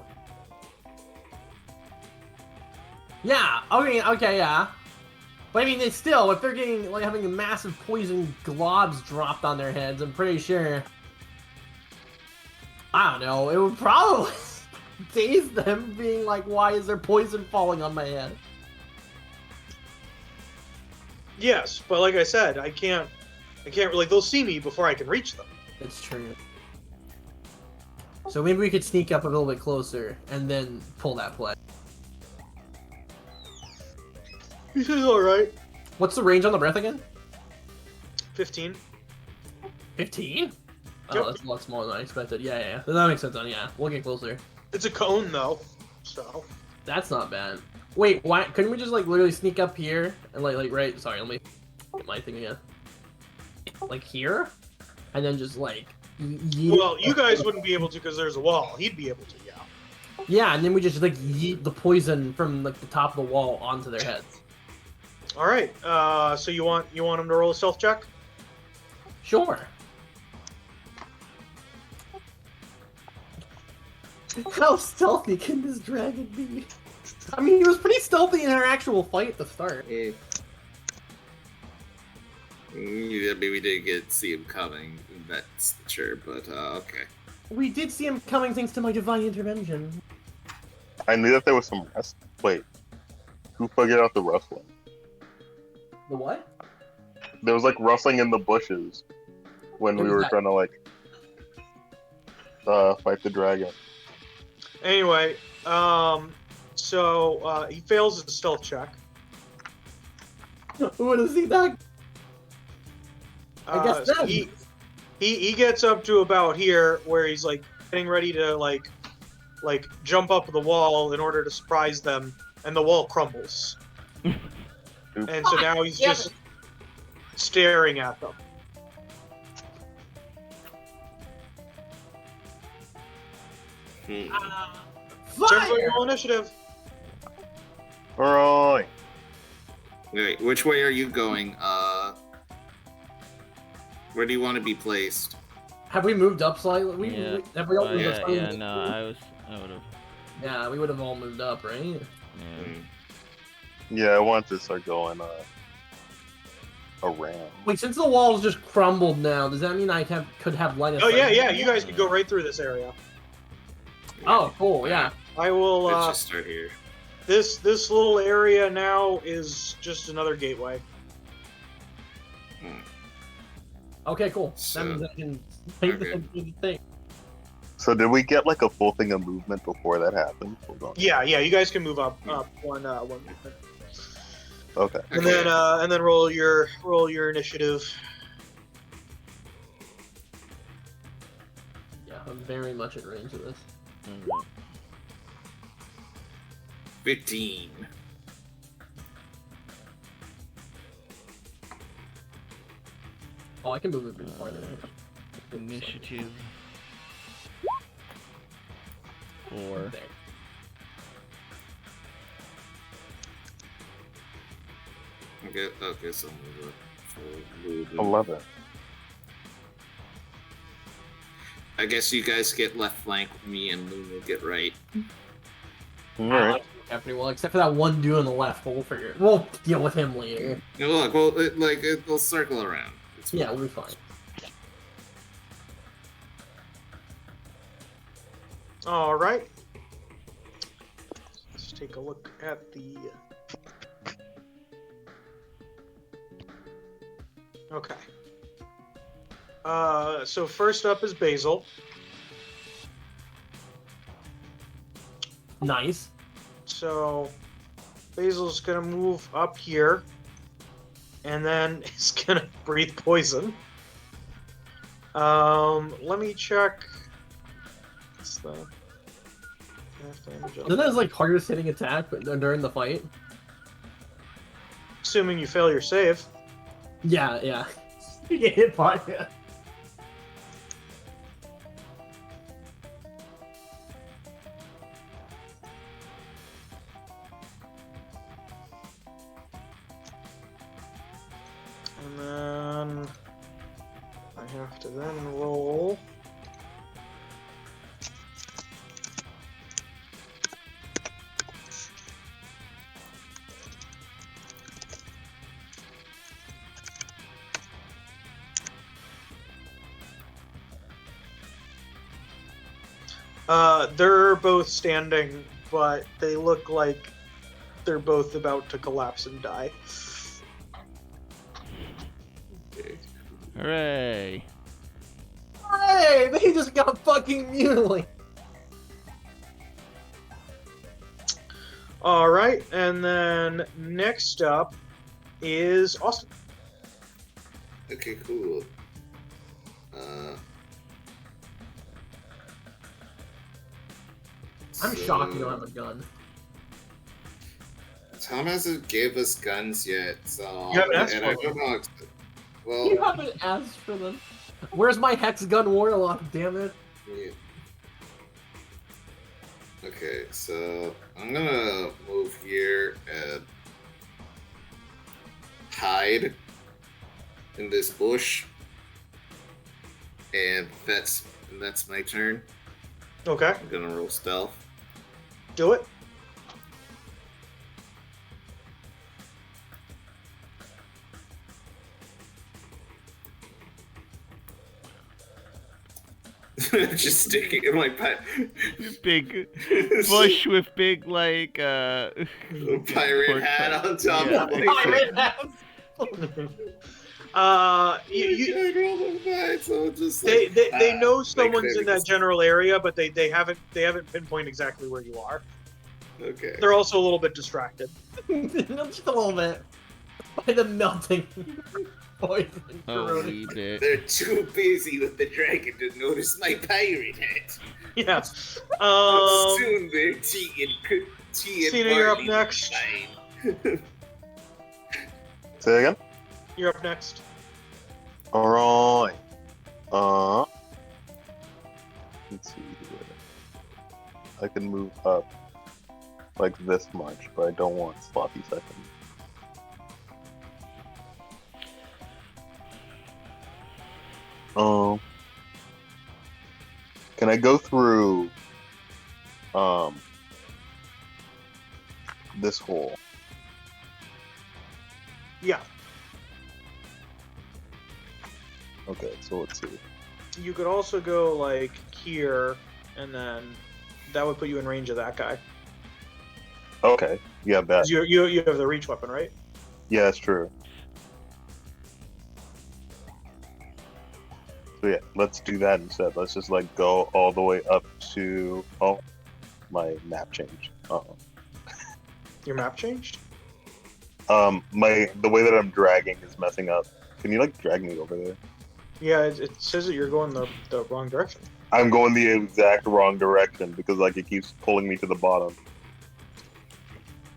Yeah. Okay. Yeah. But I mean, they still, if they're getting like having a massive poison globs dropped on their heads, I'm pretty sure. I don't know. It would probably daze them, being like, "Why is there poison falling on my head?" Yes, but like I said, I can't. Like they'll see me before I can reach them. It's true. So maybe we could sneak up a little bit closer and then pull that play. He says, "All right." What's the range on the breath again? 15. 15? Oh, Yep. that's a lot smaller than I expected. Yeah. That makes sense then, yeah. We'll get closer. It's a cone though, so. That's not bad. Wait, why couldn't we just like literally sneak up here and like right, sorry, let me get my thing again. Like here? And then just like Well, you guys wouldn't be able to because there's a wall. He'd be able to, yeah. Yeah, and then we just like yeet the poison from like the top of the wall onto their heads. All right. So you want him to roll a stealth check? Sure. How stealthy can this dragon be? I mean, he was pretty stealthy in our actual fight at the start. Yeah, maybe we didn't see him coming. That's sure, but okay. We did see him coming thanks to my divine intervention. I knew that there was some rust. Wait, who figured out the rustling? The what? There was like rustling in the bushes when What we is were that? trying to like fight the dragon. Anyway, so he fails his stealth check. Who would have seen that? I guess So that. he gets up to about here where he's like getting ready to like jump up the wall in order to surprise them, and the wall crumbles. And so now he's just staring at them. Turns out Fire! your roll initiative. Alright. Wait, which way are you going? Where do you want to be placed? Have we moved up slightly? Yeah. Have we all moved up Yeah, slightly? no, I would have. Yeah, we would have all moved up, right? Yeah. Yeah, I want to start going around. Wait, since the walls just crumbled now, does that mean I could have line of Oh sight? yeah, you guys could go right through this area. Oh, cool, yeah. I will. Let's just start here. This little area now is just another gateway. Okay, cool. So- that means I can take okay. the thing. So did we get like a full thing of movement before that happened? Hold on. Yeah, you guys can move up one movement. Okay. Okay. And then roll your initiative. Yeah, I'm very much in range of this. Alright. 15. Oh, I can move it before then. Initiative 4. There. Okay, so move up. 11. I guess you guys get left flank, me and Lunu get right. Alright. Happening well, except for that one dude on the left, but we'll figure it. We'll deal with him later. Yeah, look, well, it'll circle around. It's Yeah, we'll be fine. All right. Let's take a look at the. Okay. So first up is Basil. Nice. So Basil's gonna move up here, and then he's gonna breathe poison. Let me check. What's the damage on Isn't that his like hardest hitting attack during the fight? Assuming you fail your save. Yeah, yeah. You get hit by it. And then I have to then roll. They're both standing, but they look like they're both about to collapse and die. Hooray! Hey, they just got fucking mutilated. All right, and then next up is Austin. Okay, cool. I'm shocked you don't have a gun. Tom hasn't gave us guns yet, so You haven't asked and for I don't know. Well, You haven't asked for them. Where's my hex gun warlock? Damn it! yeah. Okay, so I'm gonna move here and hide in this bush, and that's my turn. Okay, I'm gonna roll stealth. do it. Just sticking in my pipe. Big bush with big like Pirate hat on top Yeah. of it. They know someone's in that favorites. general area, but they haven't pinpointed exactly where you are. Okay. They're also a little bit distracted. Just a little bit. By the melting poison. holy bit. They're too busy with the dragon to notice my pirate hat. Yeah. Soon their tea and Cinna, you're up barley next. wine. Say again? You're up next. Alright. Let's see here. I can move up like this much, but I don't want sloppy seconds. Can I go through this hole? Yeah. Okay, so let's see. You could also go like here, and then that would put you in range of that guy. Okay, yeah, bet. 'Cause you have the reach weapon, right? Yeah, that's true. So yeah, let's do that instead. Let's just like go all the way up to my map changed. Your map changed? The way that I'm dragging is messing up. Can you like drag me over there? Yeah, it says that you're going the wrong direction. I'm going the exact wrong direction because like it keeps pulling me to the bottom.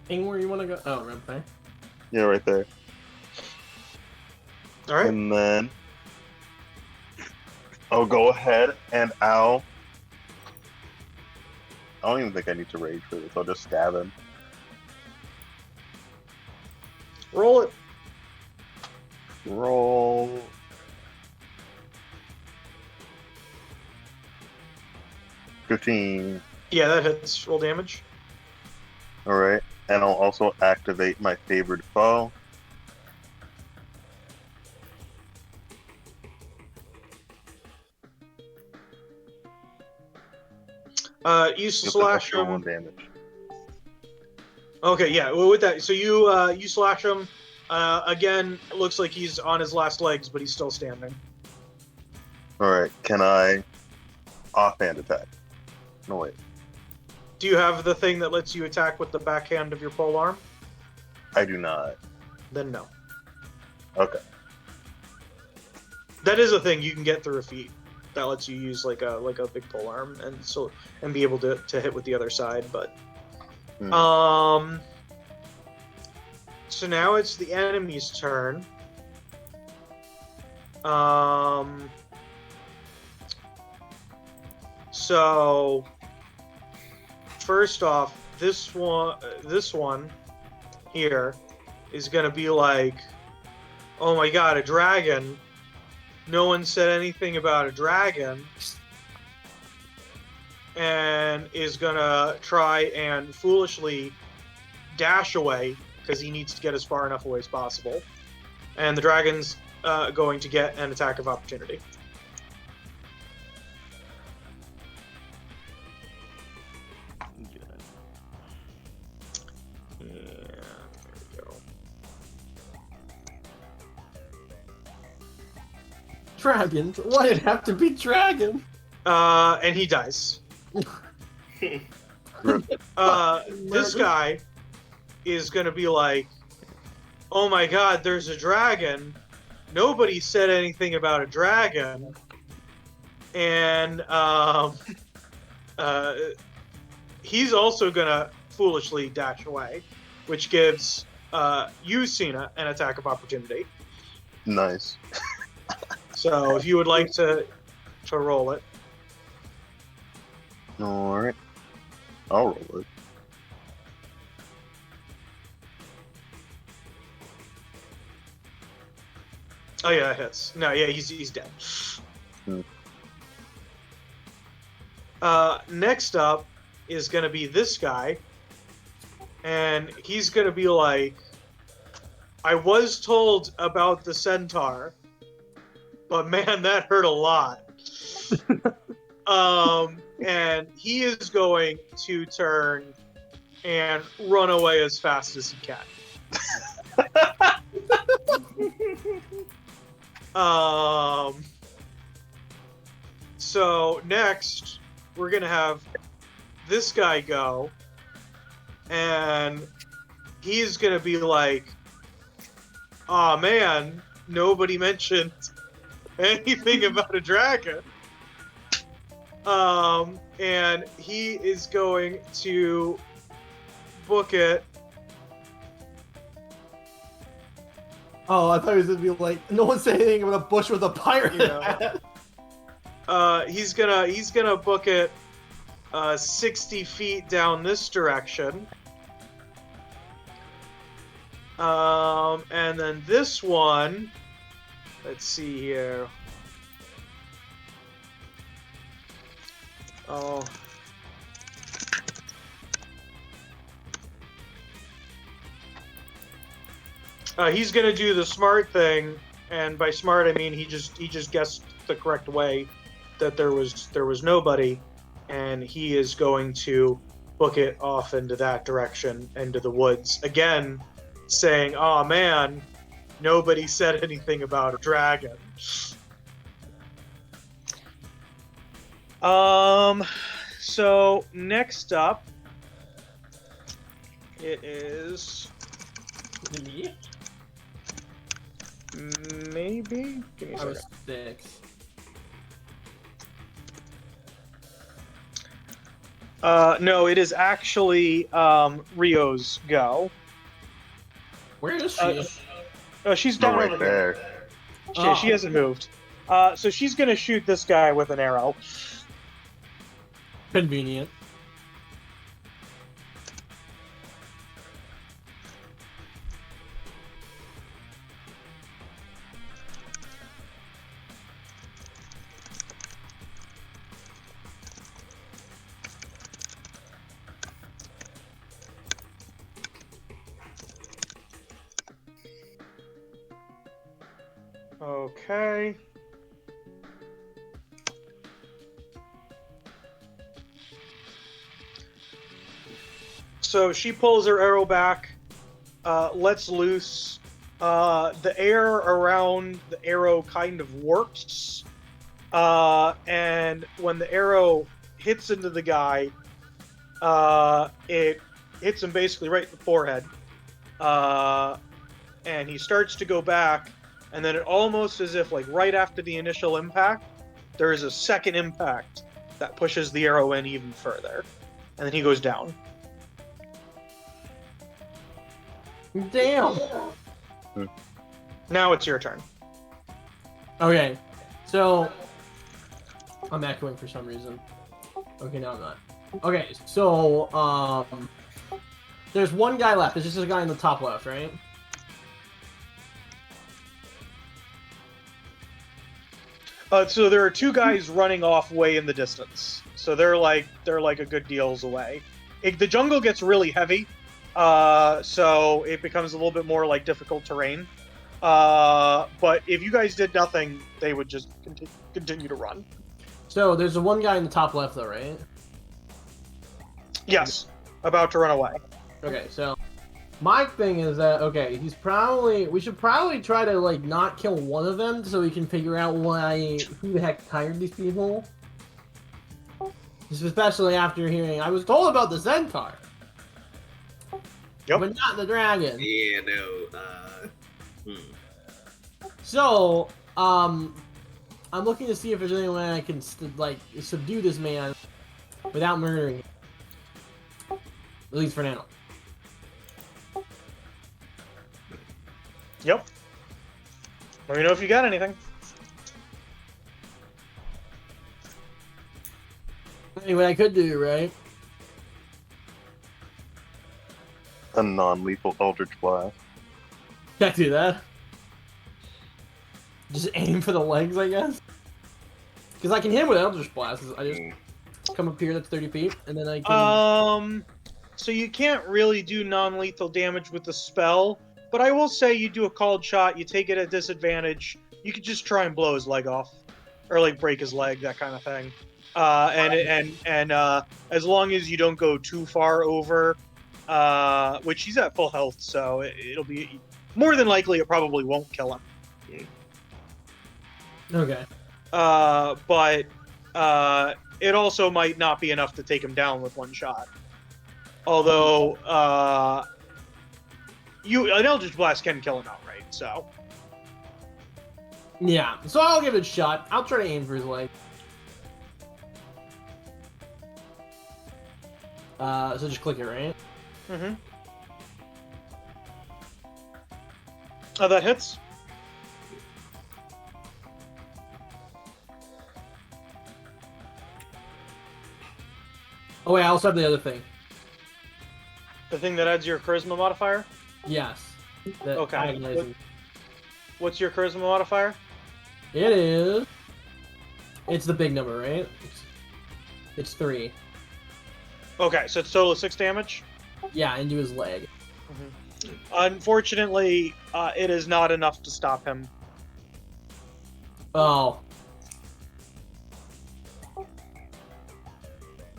Anywhere you want to go? Oh, right there. Yeah, right there. All right. And then I'll go ahead and I don't even think I need to rage for this. I'll just stab him. Roll it. Roll. $15. Yeah, that hits. Roll damage. Alright. And I'll also activate my favorite foe. You slash extra him. 1 damage. Okay, yeah. Well, with that, so you slash him. Again, it looks like he's on his last legs, but he's still standing. Alright, can I offhand attack? No, wait. Do you have the thing that lets you attack with the backhand of your pole arm? I do not. Then no. Okay. That is a thing you can get through a feat that lets you use like a big pole arm and be able to hit with the other side. But so now it's the enemy's turn. So first off, this one here is gonna be like, oh my god, a dragon. No one said anything about a dragon. And is gonna try and foolishly dash away because he needs to get as far enough away as possible. And the dragon's going to get an attack of opportunity. Dragons? Why did it have to be dragon? And he dies. This guy is gonna be like, oh my god, there's a dragon. Nobody said anything about a dragon. And he's also gonna foolishly dash away, which gives you, Cinna, an attack of opportunity. Nice. So if you would like to roll it. Alright. I'll roll it. Oh yeah, that hits. No, yeah, he's dead. Next up is gonna be this guy, and he's gonna be like, I was told about the centaur, but man, that hurt a lot. And he is going to turn and run away as fast as he can. So next, we're gonna have this guy go, and he's gonna be like, "Aw, man, nobody mentioned anything about a dragon." And he is going to book it. Oh, I thought he was gonna be like, no one said anything about a bush with a pirate. Yeah. He's gonna book it 60 feet down this direction. And then this one, let's see here. Oh. He's gonna do the smart thing, and by smart I mean he just guessed the correct way that there was nobody, and he is going to book it off into that direction, into the woods again, saying, "Oh man, nobody said anything about a dragon." So next up, it is Me? maybe. Give me a I was second. 6. No, it is actually Rio's go. Where is she? She's down right over there. there. She hasn't moved. So she's gonna shoot this guy with an arrow. Convenient. Okay. So she pulls her arrow back, lets loose. The air around the arrow kind of warps, and when the arrow hits into the guy, it hits him basically right in the forehead, and he starts to go back, and then it almost as if, like, right after the initial impact, there is a second impact that pushes the arrow in even further, and then he goes down. Damn. Now it's your turn. Okay, so I'm echoing for some reason. Okay, now I'm not. Okay, so there's one guy left. There's just a guy in the top left, right? So there are two guys running off way in the distance. So they're like a good deals away. The jungle gets really heavy, so it becomes a little bit more like difficult terrain. But if you guys did nothing, they would just continue to run. So there's the one guy in the top left, though, right? Yes, about to run away. Okay, so my thing is that, okay, we should probably try to, like, not kill one of them so we can figure out who the heck hired these people. Especially after hearing, I was told about the centaur. Yep. But not the dragon. Yeah, no, So, I'm looking to see if there's any way I can, subdue this man without murdering him. At least for now. Yep. Let me know if you got anything. Anyway, I could do, right? A non-lethal Eldritch Blast. Can't do that. Just aim for the legs, I guess. Because I can hit him with Eldritch Blast. I just come up here, that's 30 feet, and then I can... So you can't really do non-lethal damage with the spell, but I will say you do a called shot, you take it at disadvantage, you could just try and blow his leg off. Or, like, break his leg, that kind of thing. And as long as you don't go too far over, which he's at full health, so it'll be... More than likely, it probably won't kill him. Okay. But it also might not be enough to take him down with one shot. Although, an Eldritch Blast can kill him outright, so... Yeah, so I'll give it a shot. I'll try to aim for his leg. So just click it, right? Mm-hmm. Oh, that hits. Oh wait, I also have the other thing. The thing that adds your charisma modifier? Yes. The Okay. agonizing. What's your charisma modifier? It is... It's the big number, right? It's 3. Okay, so it's total of 6 damage? Yeah, into his leg. Unfortunately, it is not enough to stop him. Oh.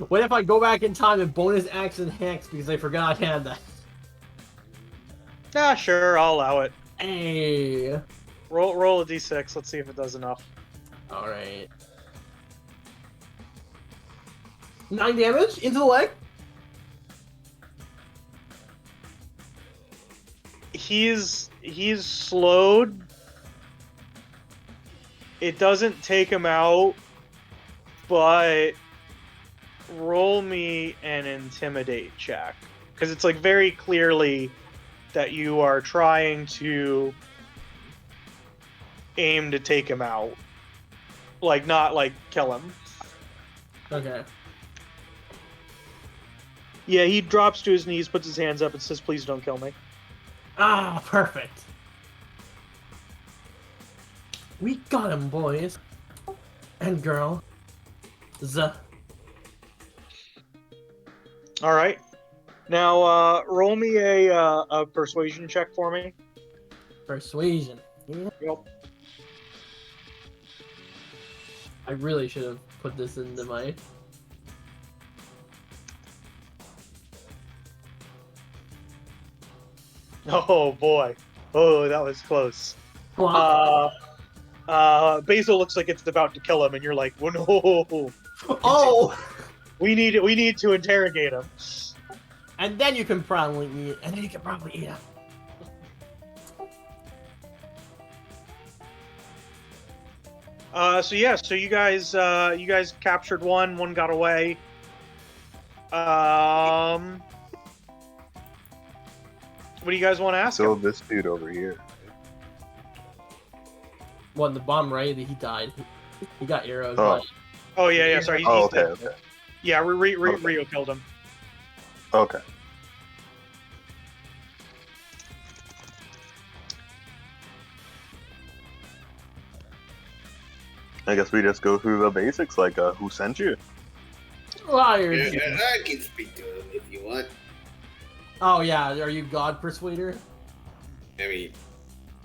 What if I go back in time and bonus action Hex because I forgot I had that? Ah, sure, I'll allow it. Hey. Roll a d6, let's see if it does enough. Alright. 9 damage into the leg? He's slowed. It doesn't take him out, but roll me an intimidate check. Because it's like very clearly that you are trying to aim to take him out. Like, not, like, kill him. Okay. Yeah, he drops to his knees, puts his hands up, and says, please don't kill me. Ah, perfect. We got him, boys. And girl. Alright. Now, roll me a persuasion check for me. Persuasion. Yep. I really should have put this into my... Oh, boy. Oh, that was close. Basil looks like it's about to kill him, and you're like, oh, no. Oh! We need to interrogate him. And then you can probably eat. And then you can probably eat him. So you guys captured one got away. What do you guys want to ask So him? this dude over here. What, the bomb, right? He died. He got arrows. Oh. But... Oh yeah, sorry. Oh, he's dead. okay. Yeah, Okay. Rio killed him. Okay. I guess we just go through the basics, like who sent you? Liars. Yeah, I can speak to him if you want. Oh yeah, are you God Persuader? I mean,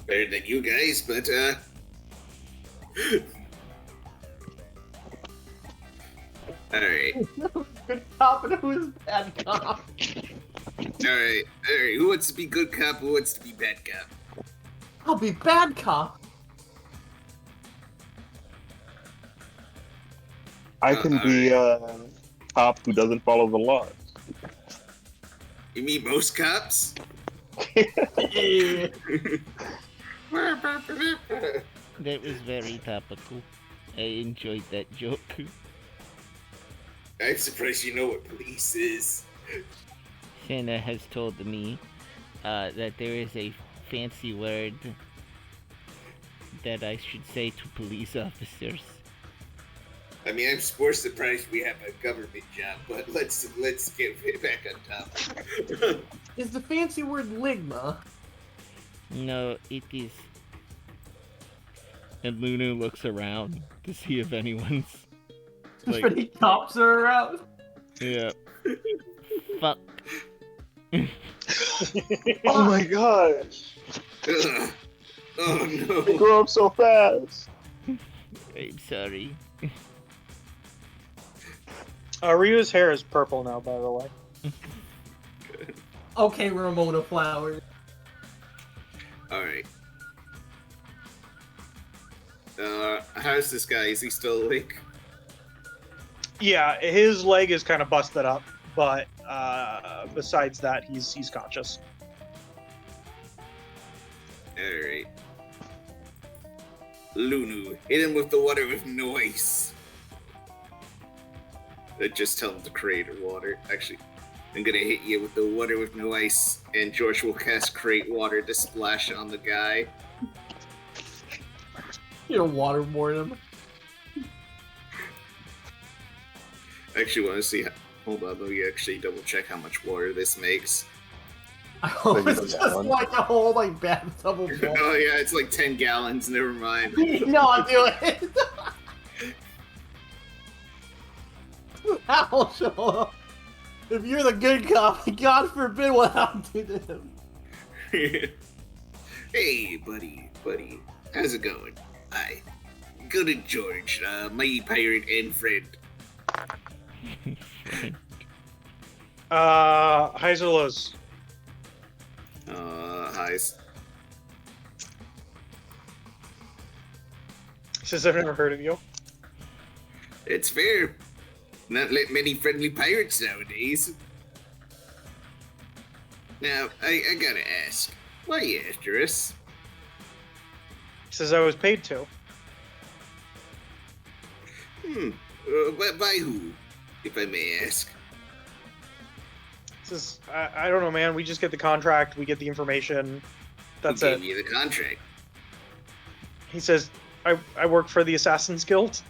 better than you guys, but Alright. Good cop and who is bad cop? Alright. Who wants to be good cop? Who wants to be bad cop? I'll be bad cop. I can be a cop who doesn't follow the laws. You mean most cops? Yeah. That was very topical. I enjoyed that joke. I'm surprised you know what police is. Cinna has told me that there is a fancy word that I should say to police officers. I mean, I'm more surprised we have a government job, but let's get back on top. Is the fancy word ligma? No, it is. And Lunu looks around to see if anyone's Just many cops are around. yeah. Fuck. Oh my god! Ugh. Oh They no. grow up so fast! I'm sorry. Rio's hair is purple now, by the way. Okay, Ramona Flowers. Alright. How's this guy? Is he still awake? Yeah, his leg is kind of busted up, but besides that, he's conscious. Alright. Lunu, hit him with the water with no ice. Just tell him to create water. Actually, I'm gonna hit you with the water with no ice, and George will cast create water to splash on the guy. You know, waterboard him. I actually want to see. Hold on, let me actually double check how much water this makes. Oh, Like it's a just gallon? like a whole like bathtub of water. Oh yeah, it's like 10 gallons. Never mind. No, I'll do it. I'll show up. If you're the good cop, God forbid what I'll do to him. Hey, buddy. How's it going? Hi. Good to George, my pirate and friend. Highs or lows? Highs. Says I've never heard of you. It's fair. Not let many friendly pirates nowadays. Now, I gotta ask, why you after us? Says I was paid to. By who, if I may ask? Says I don't know, man. We just get the contract, we get the information. That's Who it. gave you the contract? He says, I work for the Assassin's Guild.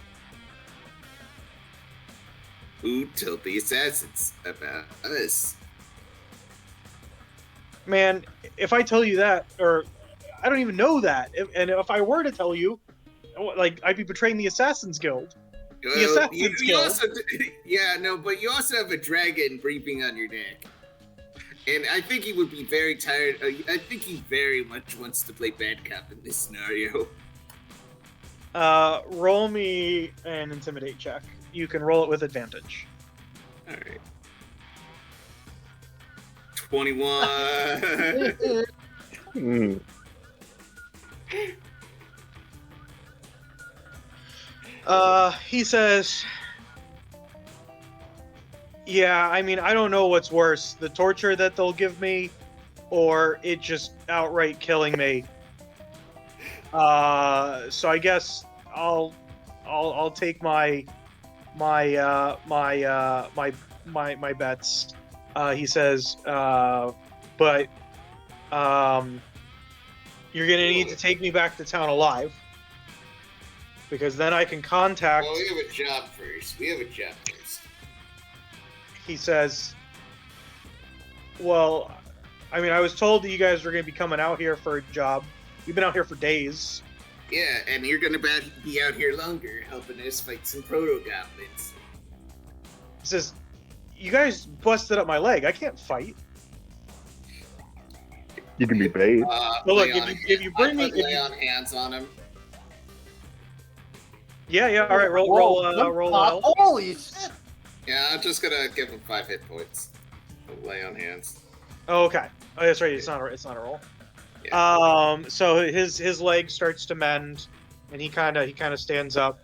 Who told the assassins about us? Man, if I tell you that, or I don't even know that, and if I were to tell you, like, I'd be betraying the Assassin's Guild. The Assassin's Guild. Also, yeah, no, but you also have a dragon breathing on your neck. And I think he would be very tired. I think he very much wants to play bad cop in this scenario. Roll me an intimidate check. You can roll it with advantage. Alright. 21. He says, yeah, I mean, I don't know what's worse, the torture that they'll give me, or it just outright killing me. So I guess I'll take my bets. He says, but you're gonna need to take me back to town alive, because then I can contact. Well, we have a job first. He says, well, I mean, I was told that you guys were going to be coming out here for a job. You've been out here for days. Yeah, and you're gonna be out here longer, helping us fight some proto-goblins. He says, you guys busted up my leg. I can't fight. You can be paid. Well, look, if you bring me... lay on hands on him. Yeah, all right, roll. Holy shit! Yeah, I'm just gonna give him 5 hit points. Lay on hands. Oh, okay. Oh, that's right. It's not a roll. Yeah. So his leg starts to mend, and he kind of stands up,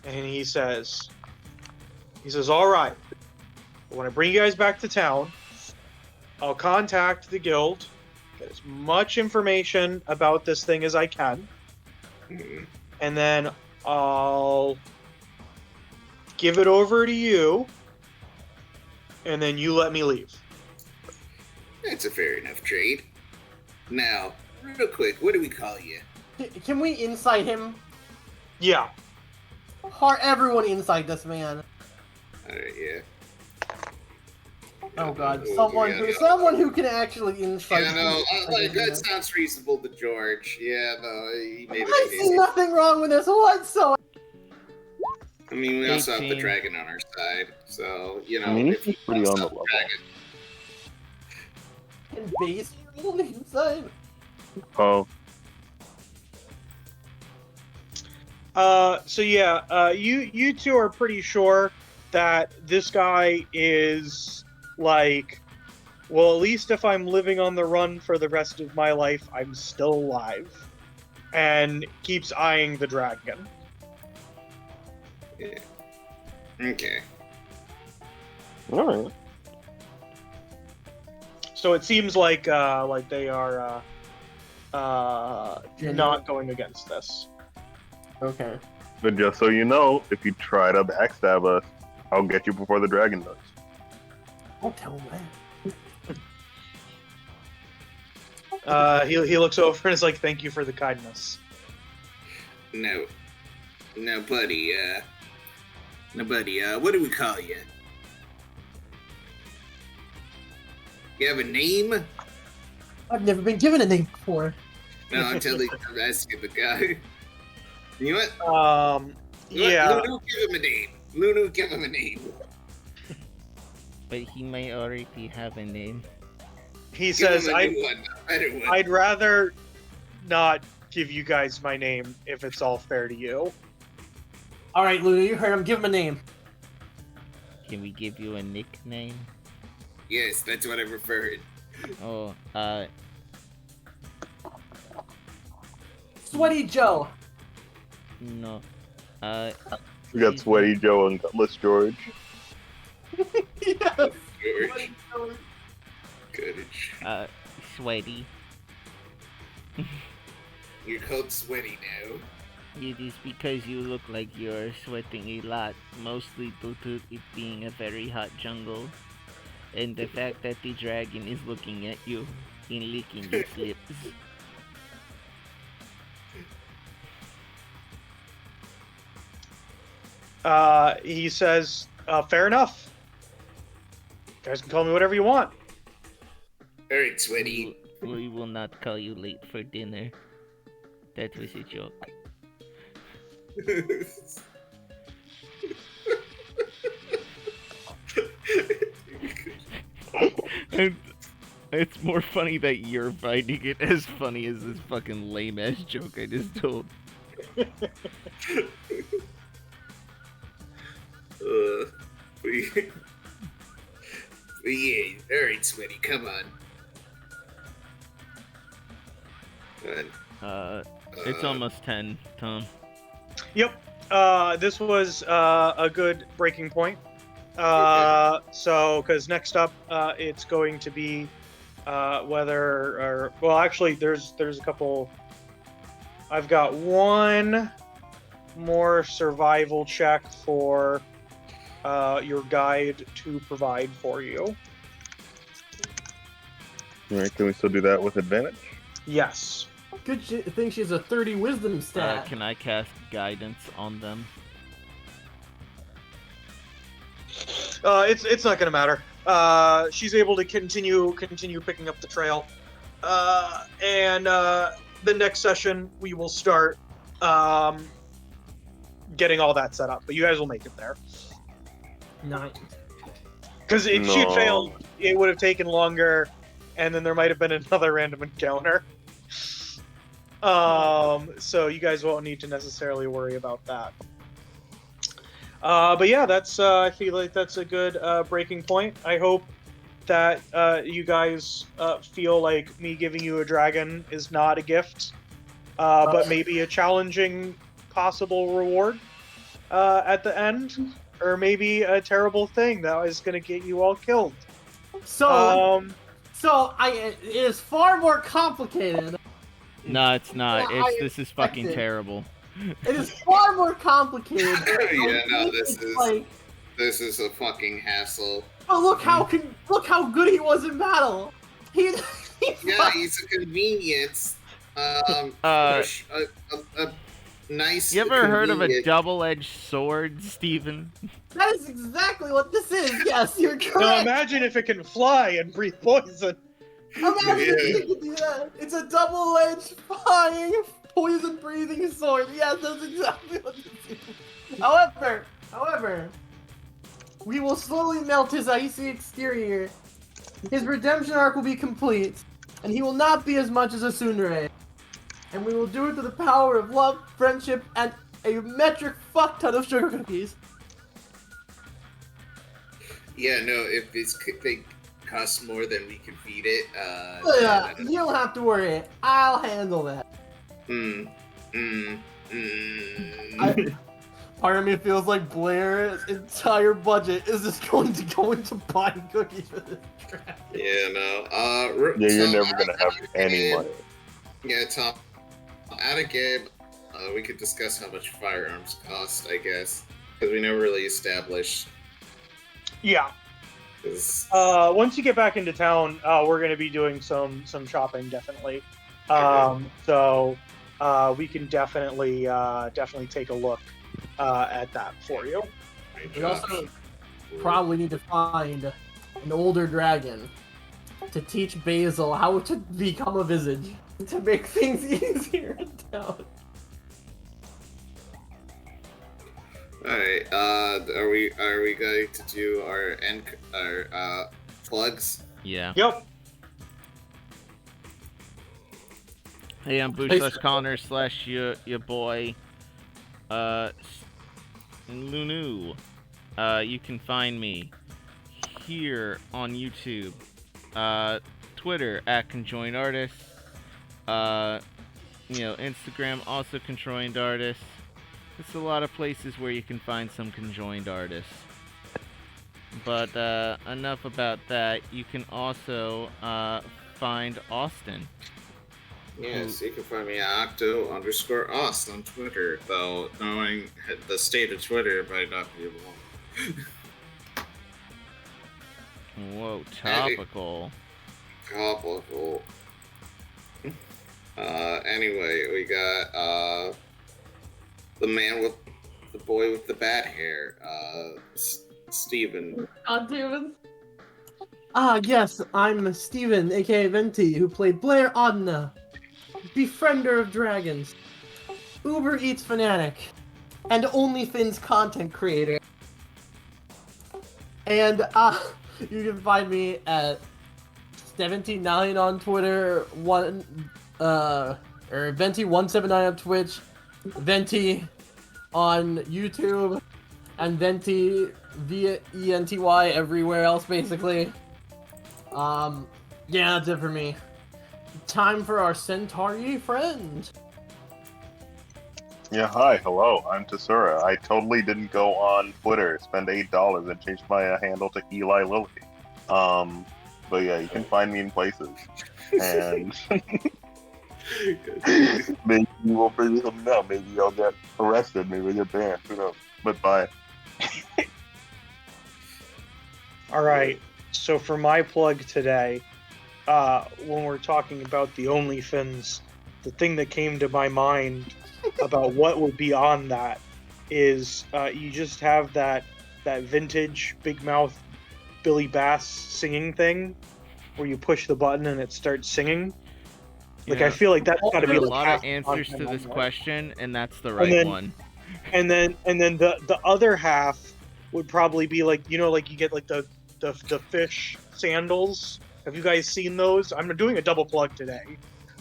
and he says, all right. When I bring you guys back to town, I'll contact the guild, get as much information about this thing as I can, and then I'll give it over to you, and then you let me leave. That's a fair enough trade. Now, real quick, what do we call you? Can we insight him? Yeah. Everyone insight this man. Alright, yeah. Oh god, someone who can actually insight. Yeah, no, that sounds reasonable to George. Yeah, no, he made I it see easy. nothing wrong with this whatsoever. I mean, we also have the 18. dragon on our side, so, you know, I mean, if he's he pretty wants on the to level. dragon, And base roll inside. Oh, So yeah, you two are pretty sure that this guy is like, well, at least if I'm living on the run for the rest of my life, I'm still alive, and keeps eyeing the dragon. yeah. Okay. alright. So it seems like they are not going against this. Okay. But just so you know, if you try to backstab us, I'll get you before the dragon does. Don't tell him that. He looks over and is like, "Thank you for the kindness." No, buddy, what do we call you? You have a name? I've never been given a name before. No, I'm asking the guy. You know what? Yeah. Lunu, give him a name. But he may already have a name. He says, Give him a new one, a better one. I'd rather not give you guys my name if it's all fair to you. Alright, Luna, you heard him. Give him a name. Can we give you a nickname? Yes, that's what I preferred. Oh, Sweaty Joe. no. We got Sweaty Joe and Gutless George. Yes. George. Good. Sweaty. You're called Sweaty now. It is because you look like you're sweating a lot, mostly due to it being a very hot jungle. And the fact that the dragon is looking at you and licking its lips. He says, fair enough. You guys can call me whatever you want. Very sweaty. We will not call you late for dinner. That was a joke. And it's more funny that you're finding it as funny as this fucking lame ass joke I just told. Yeah, very sweaty. Come on. It's almost 10, Tom. Yep. This was a good breaking point. So, because next up, it's going to be actually, there's a couple. I've got one more survival check for your guide to provide for you. All right, can we still do that with advantage? Yes. Good thing she's a 30 wisdom stat. Can I cast guidance on them? It's not gonna matter. She's able to continue picking up the trail, and the next session we will start getting all that set up. But you guys will make it there. Nice. Because if she had failed, it would have taken longer, and then there might have been another random encounter. So you guys won't need to necessarily worry about that. But yeah, that's I feel like that's a good breaking point. I hope that you guys feel like me giving you a dragon is not a gift, but maybe a challenging possible reward at the end, or maybe a terrible thing that is going to get you all killed. So, it is far more complicated. No, it's not. This is fucking terrible. It is far more complicated. Yeah, no, this is a fucking hassle. But look how good he was in battle. He's a convenience. A nice. You ever heard of a double-edged sword, Steven? That is exactly what this is. Yes, you're correct. Now imagine if it can fly and breathe poison. Imagine if you can do that. It's a double-edged, flying, poison-breathing sword. Yes, that's exactly what this is. However, we will slowly melt his icy exterior. His redemption arc will be complete, and he will not be as much as a tsundere. And we will do it through the power of love, friendship, and a metric fuck ton of sugar cookies. Yeah, no, if they cost more than we can feed it, yeah, you don't have to worry. I'll handle that. Part of me feels like Blair's entire budget is just going to go into buying cookies for this dragon. Yeah, no. You're never gonna have any money. Yeah, Tom. Out of game, we could discuss how much firearms cost, I guess, because we never really established. Yeah. Once you get back into town, we're going to be doing some shopping, definitely. So we can definitely take a look at that for you. We also probably need to find an older dragon to teach Basil how to become a visage to make things easier in town. Alright, are we going to do our plugs? Yeah. Yep. Hey, I'm Boosh Connar / your boy, Lunu. You can find me here on YouTube, Twitter @conjoinedArtist, Instagram also conjoined artists. There's a lot of places where you can find some conjoined artists. But enough about that. You can also find Austin. Yes, you can find me at Octo_Ost on Twitter, though knowing the state of Twitter might not be able. Whoa, topical. Topical. Anyway, we got the man with the boy with the bad hair, Steven. Steven. Yes, I'm Steven, aka Venty, who played Blair Audina, Befriender of Dragons, Uber Eats fanatic, and OnlyFins content creator. And you can find me at 79 on Twitter, or Venty179 on Twitch, Venty on YouTube, and Venty via ENTY everywhere else basically. Yeah, that's it for me. Time for our centaur friend. Yeah, hi, hello, I'm Tasura. I totally didn't go on Twitter, spend $8 and change my handle to Eli Lily. But yeah, you can find me in places. And maybe we'll figure something out. Maybe I'll get arrested, maybe I'll get banned, who knows. But bye. Alright, so for my plug today, when we're talking about the OnlyFins, the thing that came to my mind about what would be on that is you just have that vintage big mouth Billy Bass singing thing where you push the button and it starts singing. Like, Yeah. I feel like that's got to be There's like a lot half of the answers to content this on there. question, and that's the right one. And then the other half would probably be like, you know, like you get like the fish sandals. Have you guys seen those? I'm doing a double plug today.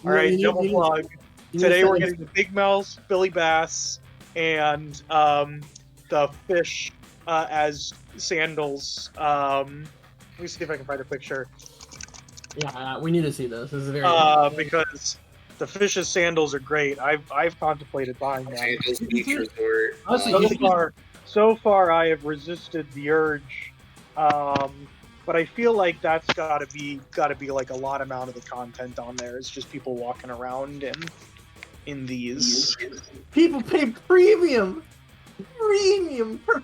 All right, double plug. Today we're getting the big mouth Billy Bass and the fish as sandals. Let me see if I can find a picture. Yeah, we need to see this. This is very because the fish's sandals are great. I've contemplated buying them. Angel's Beach Resort. So far, I have resisted the urge, but I feel like that's gotta be like a lot amount of the content on there. It's just people walking around in these. People pay premium for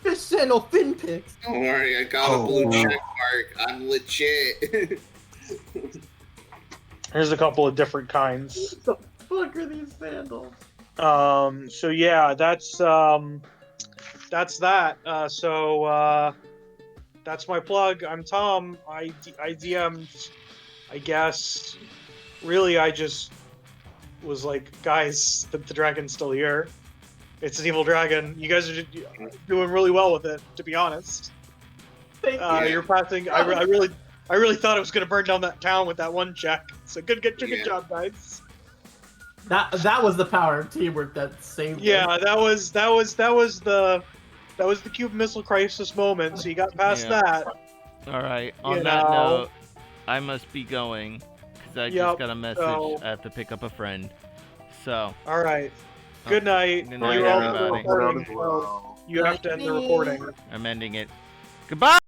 fish sandal fin pics. Don't worry, I got a blue check mark. I'm legit. There's a couple of different kinds. What the fuck are these sandals? So yeah, that's that. That's my plug. I'm Tom. I DM'd, I guess. Really, I just was like, guys, the dragon's still here. It's an evil dragon. You guys are doing really well with it, to be honest. Thank you. You're passing. I really thought it was gonna burn down that town with that one check. So good job, guys. That was the power of teamwork that saved. Yeah, that was the Cuban Missile Crisis moment. So you got past that. All right. On that note, I must be going because I just got a message. I have to pick up a friend. So. All right. Good night. Good night, everybody. You have to end the recording. I'm ending it. Goodbye.